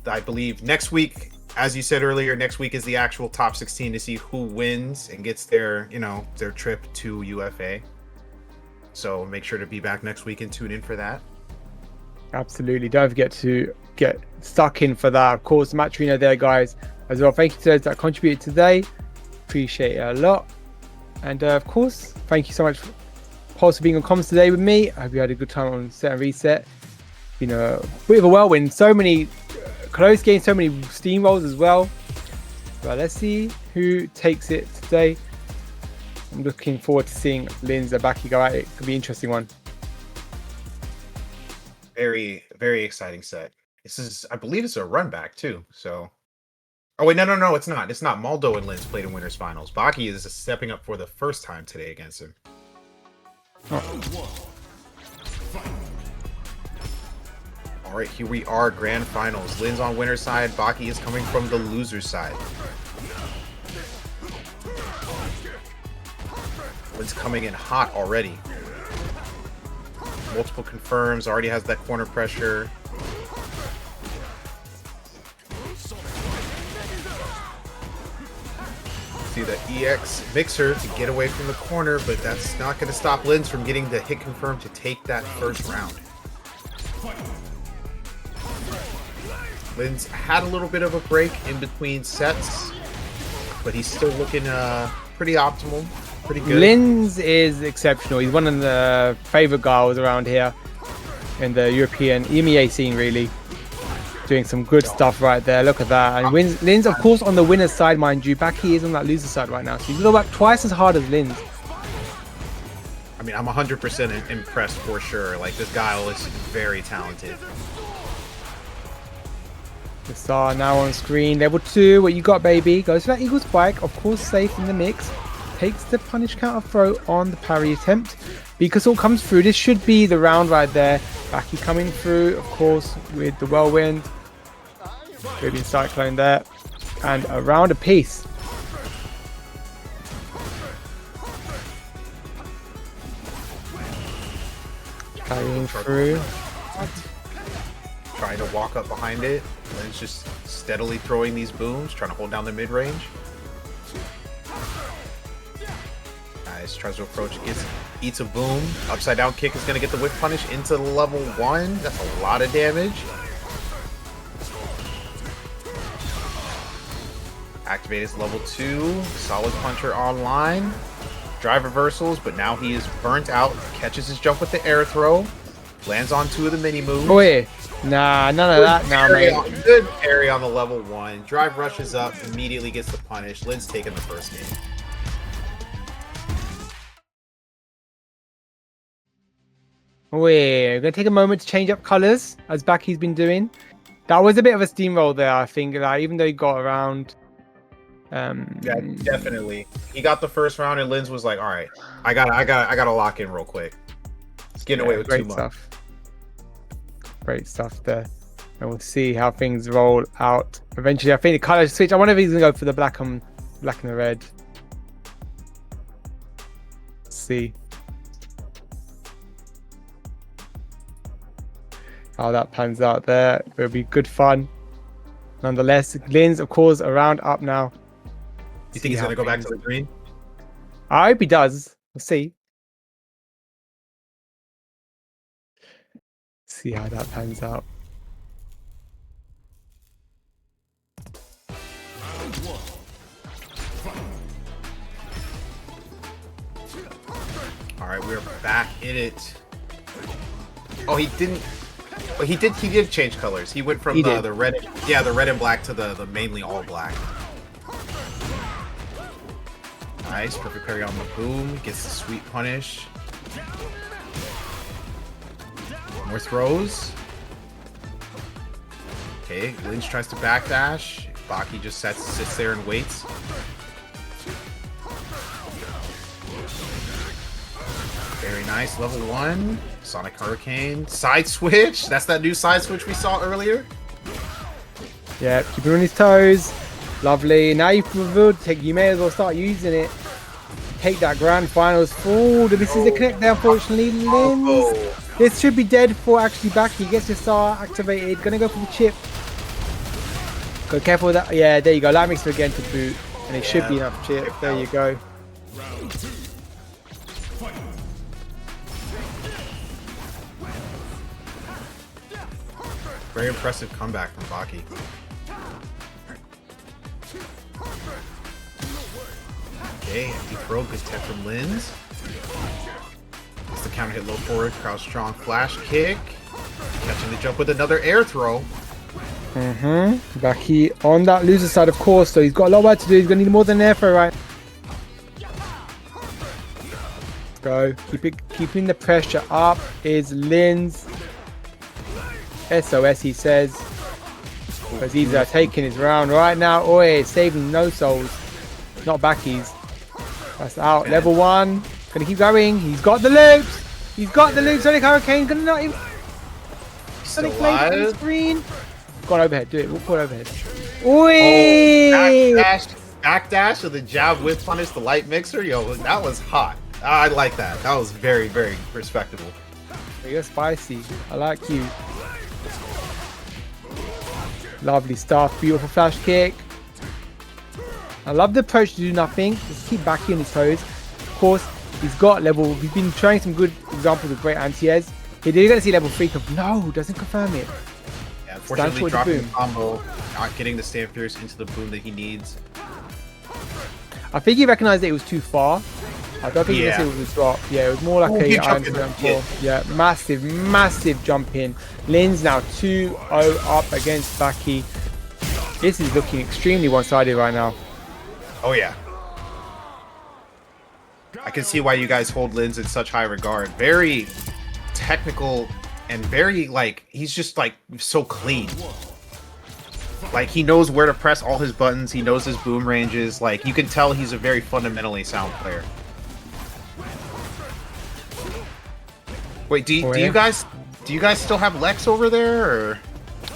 I believe next week, as you said earlier, next week is the actual top 16 to see who wins and gets their, their trip to UFA. So make sure to be back next week and tune in for that. Absolutely. Don't forget to get stuck in for that. Of course, Matrina there, guys, as well. Thank you to those that contributed today. Appreciate it a lot. And of course, thank you so much, Pulse, for being on comms today with me. I hope you had a good time on Set and Reset. You know, a bit of a whirlwind. So many close games, so many steamrolls as well. But let's see who takes it today. I'm looking forward to seeing Linz and Baki go at it. Could be an interesting one. Very, very exciting set. This is, I believe it's a run back too. So, oh wait, no, it's not. It's not. MALDO and Linz played in winners finals. Baki is stepping up for the first time today against him. Oh. All right, here we are, grand finals. Linz on winner's side. Baki is coming from the loser's side. Linz coming in hot already. Multiple confirms, already has that corner pressure. See the EX mixer to get away from the corner, but that's not going to stop Linz from getting the hit confirm to take that first round. Linz had a little bit of a break in between sets, but he's still looking pretty optimal. Pretty good. Linz is exceptional. He's one of the favorite guys around here in the European EMEA scene, really. Doing some good stuff right there. Look at that. And Linz, of course, on the winner's side, mind you. Baki is on that loser's side right now. So he's going to work twice as hard as Linz. I mean, I'm 100% impressed for sure. Like, this Guile is very talented. The star now on screen. Level 2. What you got, baby? Goes for that Eagle Spike. Of course, safe in the mix. Takes the punish counter throw on the parry attempt. Because all comes through. This should be the round right there. Baki coming through, of course, with the whirlwind. Caribbean cyclone there. And a round apiece. Carrying through. Trying to walk up behind it. Linz just steadily throwing these booms, trying to hold down the mid-range. Nice, tries to approach, eats a boom. Upside down kick is going to get the whip punish into level 1. That's a lot of damage. Activate his level 2. Solid puncher online. Drive reversals, but now he is burnt out. Catches his jump with the air throw. Lands on 2 of the mini moves. Oh yeah. Nah, none of that now, mate. Good parry on the level 1. Drive rushes up, immediately gets the punish. Linz taking the first game. We're going to take a moment to change up colors, as Baki's been doing. That was a bit of a steamroll there, I think. Like, even though he got around... Yeah, definitely. He got the first round, and Linz was like, "All right, I gotta lock in real quick. He's getting away with too much." Stuff. Great stuff there. And we'll see how things roll out. Eventually, I think the color switch. I wonder if he's going to go for the black and the red. Let's see how that pans out there. It'll be good fun. Nonetheless, Linz, of course, a round up now. You think he's gonna go back to the green? I hope he does. We'll see. See how that pans out. All right, we're back in it. Oh, he didn't. But he did change colors. He went from the red, the red and black to the mainly all black. Nice, perfect parry on the boom. Gets the sweet punish. More throws. Okay, Linz tries to backdash. Baki just sits there and waits. Very nice, level 1. Sonic Hurricane. Side switch. That's that new side switch we saw earlier. Yeah, keep him on his toes. Lovely. Now you've revealed tech. You may as well start using it. Take that grand finals forward. This is a connect there, unfortunately. Linz. This should be dead for actually Baki. Gets his star activated. Gonna go for the chip. Go careful with that. Yeah, there you go. That makes it again to boot. And it should be enough chip. There you go. Round 2. Fight. Very impressive comeback from Baki. Okay, empty throw, good tech from Linz. Gets the counter hit low forward, crouch strong flash kick. Catching the jump with another air throw. Baki on that loser side, of course, so he's got a lot of work to do. He's going to need more than an air throw, right? Let's go. Keeping the pressure up is Linz. SOS, he says. Because he's taking his round right now. Oi, saving no souls. Not Baki's. That's out. Level 1. Gonna keep going. He's got the loops. He's got the loops. Sonic Hurricane. Gonna not even. Sonic Blade on the screen. Go on overhead. Do it. We'll put overhead. Oi! Oh, backdash with the jab with punish the light mixer. Yo, that was hot. I like that. That was very, very respectable. You're spicy. I like you. Lovely stuff. Beautiful flash kick. I love the approach to do nothing. Just keep Baki on his toes. Of course, he's got level. We've been trying some good examples of great anti-airs. You're going to see level 3. No, doesn't confirm it. Yeah, unfortunately, dropping the combo, not getting the Stand Fierce into the boom that he needs. I think he recognized that it was too far. I don't think he it was a drop. Yeah, it was more like a iron jump. Yeah, massive jump in. Linz now 2-0 up against Baki. This is looking extremely one-sided right now. Oh yeah. I can see why you guys hold Linz in such high regard. Very technical and very he's just so clean. Like he knows where to press all his buttons. He knows his boom ranges. Like you can tell he's a very fundamentally sound player. Wait, do you guys still have Lex over there or?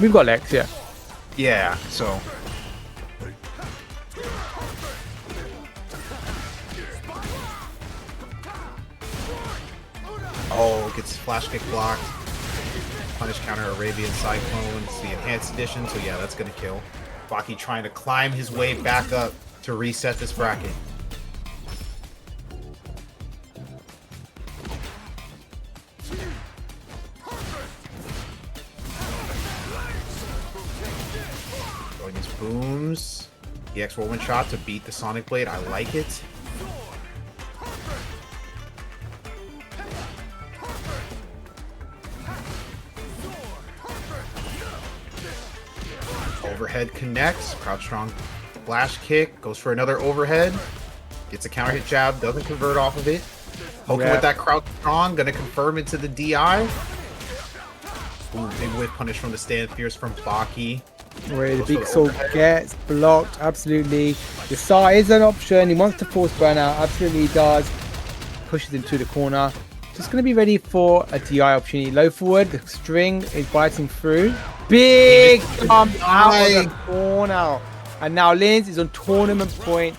We've got Lex, yeah. Yeah, so oh, gets flash kick blocked. Punish counter Arabian Cyclone. It's the enhanced edition, so yeah, that's gonna kill. Baki trying to climb his way back up to reset this bracket. Throwing his booms. EX whirlwind shot to beat the Sonic Blade. I like it. Overhead connects, crouch strong flash kick, goes for another overhead, gets a counter hit jab, doesn't convert off of it. Poking with that crouch strong, gonna confirm into the DI. Ooh, big whip punish from the stand fierce from Baki. Where the big soul gets blocked, absolutely. The SAR is an option. He wants to force burnout, absolutely he does. Pushes into the corner. Just going to be ready for a DI opportunity. Low forward, the string is biting through. Big jump out of the corner. And now Linz is on tournament point.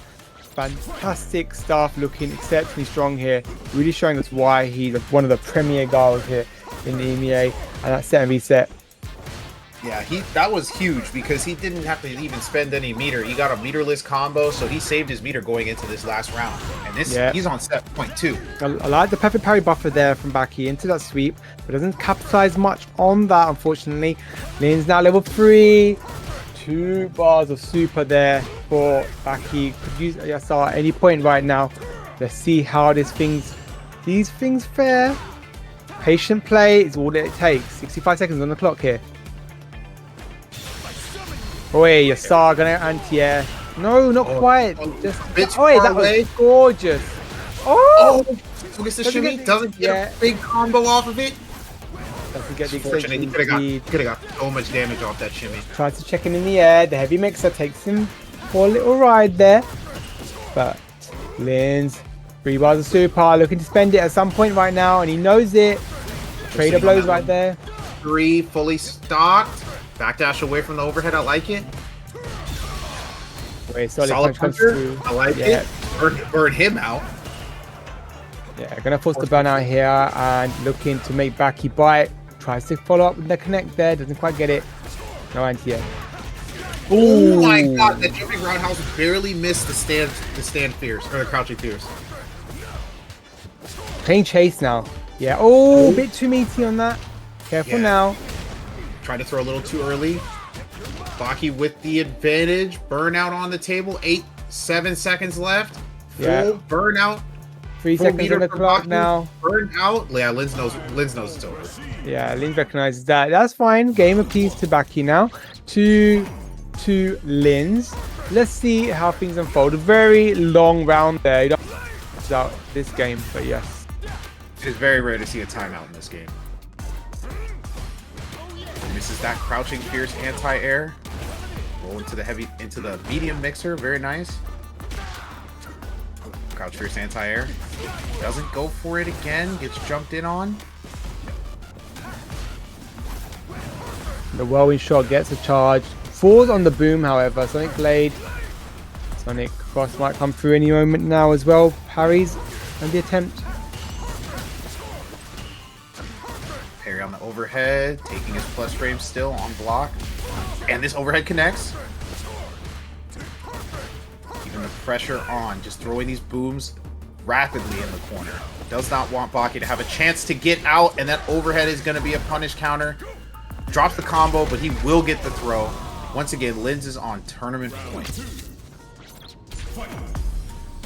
Fantastic stuff, looking exceptionally strong here. Really showing us why he's one of the premier guys here in the EMEA. And that set and reset. Yeah, that was huge because he didn't have to even spend any meter. He got a meterless combo, so he saved his meter going into this last round. And he's on set point 2. I like the perfect parry buffer there from Baki into that sweep, but doesn't capitalize much on that, unfortunately. Linz now level 3. 2 bars of super there for Baki. Could use SR at any point right now. Let's see how these things fare. Patient play is all that it takes. 65 seconds on the clock here. Oh, yeah, Yasar gonna anti-air. No, not quite. Just that was gorgeous. Oh, focus the shimmy. Doesn't get a big combo off of it. Doesn't get the extension. He could have got so much damage off that shimmy. Tries to check in the air. The heavy mixer takes him for a little ride there. But Linz, 3 bars of super, looking to spend it at some point right now, and he knows it. Trader blows right there. 3 fully stocked. Backdash away from the overhead. I like it. Wait, solid puncher. I like it. Burn him out. Yeah, gonna force the burnout here and looking to make Baki bite. Tries to follow up with the connect there. Doesn't quite get it. No anti-air. Oh my god, that jumping roundhouse barely missed the stand fierce or the crouching fierce. Clean chase now. Yeah. Oh, a bit too meaty on that. Careful now. Tried to throw a little too early. Baki with the advantage. Burnout on the table. 7 seconds left. Full burnout. 3 seconds on the clock now. Burnout. Yeah, Linz knows it's over. Yeah, Linz recognizes that. That's fine. Game of peace to Baki now. To Linz. Let's see how things unfold. A very long round there. You don't out this game, but yes. It is very rare to see a timeout in this game. Misses that crouching fierce anti-air. Roll into the medium mixer. Very nice. Crouch fierce anti-air. Doesn't go for it again. Gets jumped in on. The whirlwind shot gets a charge. Falls on the boom, however. Sonic Blade. Sonic Cross might come through any moment now as well. Parries and the attempt. Parry on the overhead, taking his plus frame still on block. And this overhead connects. Keeping the pressure on, just throwing these booms rapidly in the corner. Does not want Baki to have a chance to get out, and that overhead is going to be a punish counter. Drops the combo, but he will get the throw. Once again, Linz is on tournament point.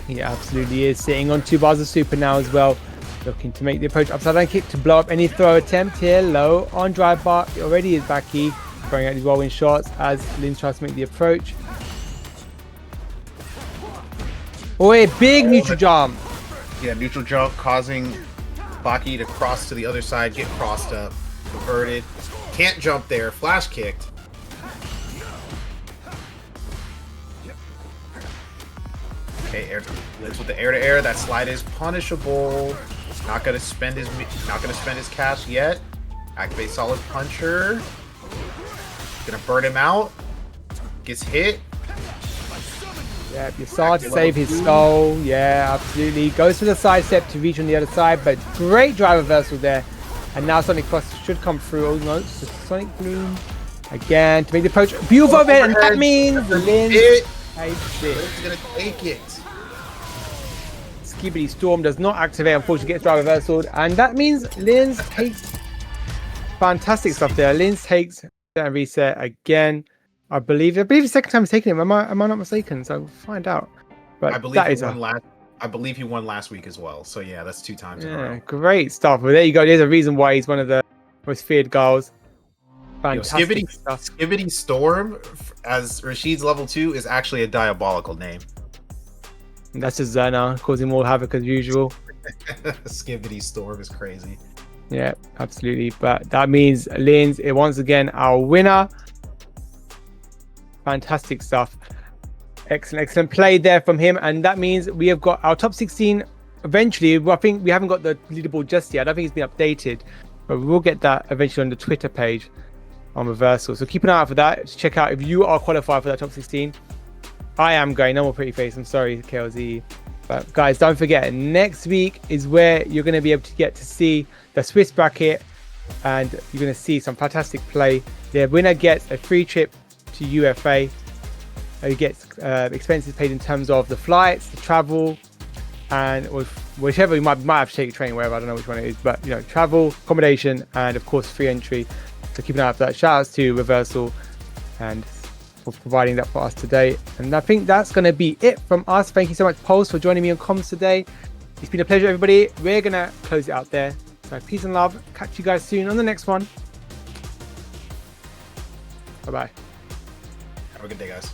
He absolutely is. Sitting on 2 bars of super now as well. Looking to make the approach upside down kick to blow up any throw attempt here. Low on drive bar. It already is Baki throwing out these whirlwind shots as Linz tries to make the approach. Oh, a big neutral jump. Yeah, neutral jump causing Baki to cross to the other side, get crossed up, converted. Can't jump there. Flash kicked. Okay, Linz with the air to air. That slide is punishable. Not gonna spend his cash yet. Activate solid puncher. Gonna burn him out. Gets hit. Yeah, you saw to save his skull. Yeah, absolutely. Goes for the side step to reach on the other side, but great drive reversal there. And now Sonic Cross should come through. Oh no, it's the Sonic Bloom again to make the approach. Beautiful overhead, and that means Linz takes it. He's gonna take it. Skibidi Storm does not activate, unfortunately gets drive reversaled, and that means Linz takes fantastic stuff there. Linz takes and reset again. I believe the second time he's taken him. Am I not mistaken? So we'll find out. But I believe he won last week as well. So yeah, that's 2 times in a row. Great stuff. Well, there you go. There's a reason why he's one of the most feared girls. Fantastic stuff. Skibidi Storm as Rashid's level 2 is actually a diabolical name. And that's just Zerna causing more havoc as usual. Skibbity Storm is crazy. Yeah, absolutely. But that means Linz is once again our winner. Fantastic stuff. Excellent play there from him. And that means we have got our top 16 eventually. I think we haven't got the leaderboard just yet. I don't think it's been updated, but we will get that eventually on the Twitter page on Reversal. So keep an eye out for that. Just check out if you are qualified for that top 16. I am going. No more pretty face. I'm sorry, KLZ. But guys, don't forget, next week is where you're going to be able to get to see the Swiss bracket, and you're going to see some fantastic play. The winner gets a free trip to UFA. He gets expenses paid in terms of the flights, the travel, and whichever, you might have to take a train, wherever, I don't know which one it is, but you know, travel, accommodation, and of course free entry. So keep an eye out for that. Shout outs to Reversal and for providing that for us today. And I think that's going to be it from us. Thank you so much, Pulse, for joining me on comms today. It's been a pleasure, everybody. We're going to close it out there. So peace and love. Catch you guys soon on the next one. Bye bye. Have a good day, guys.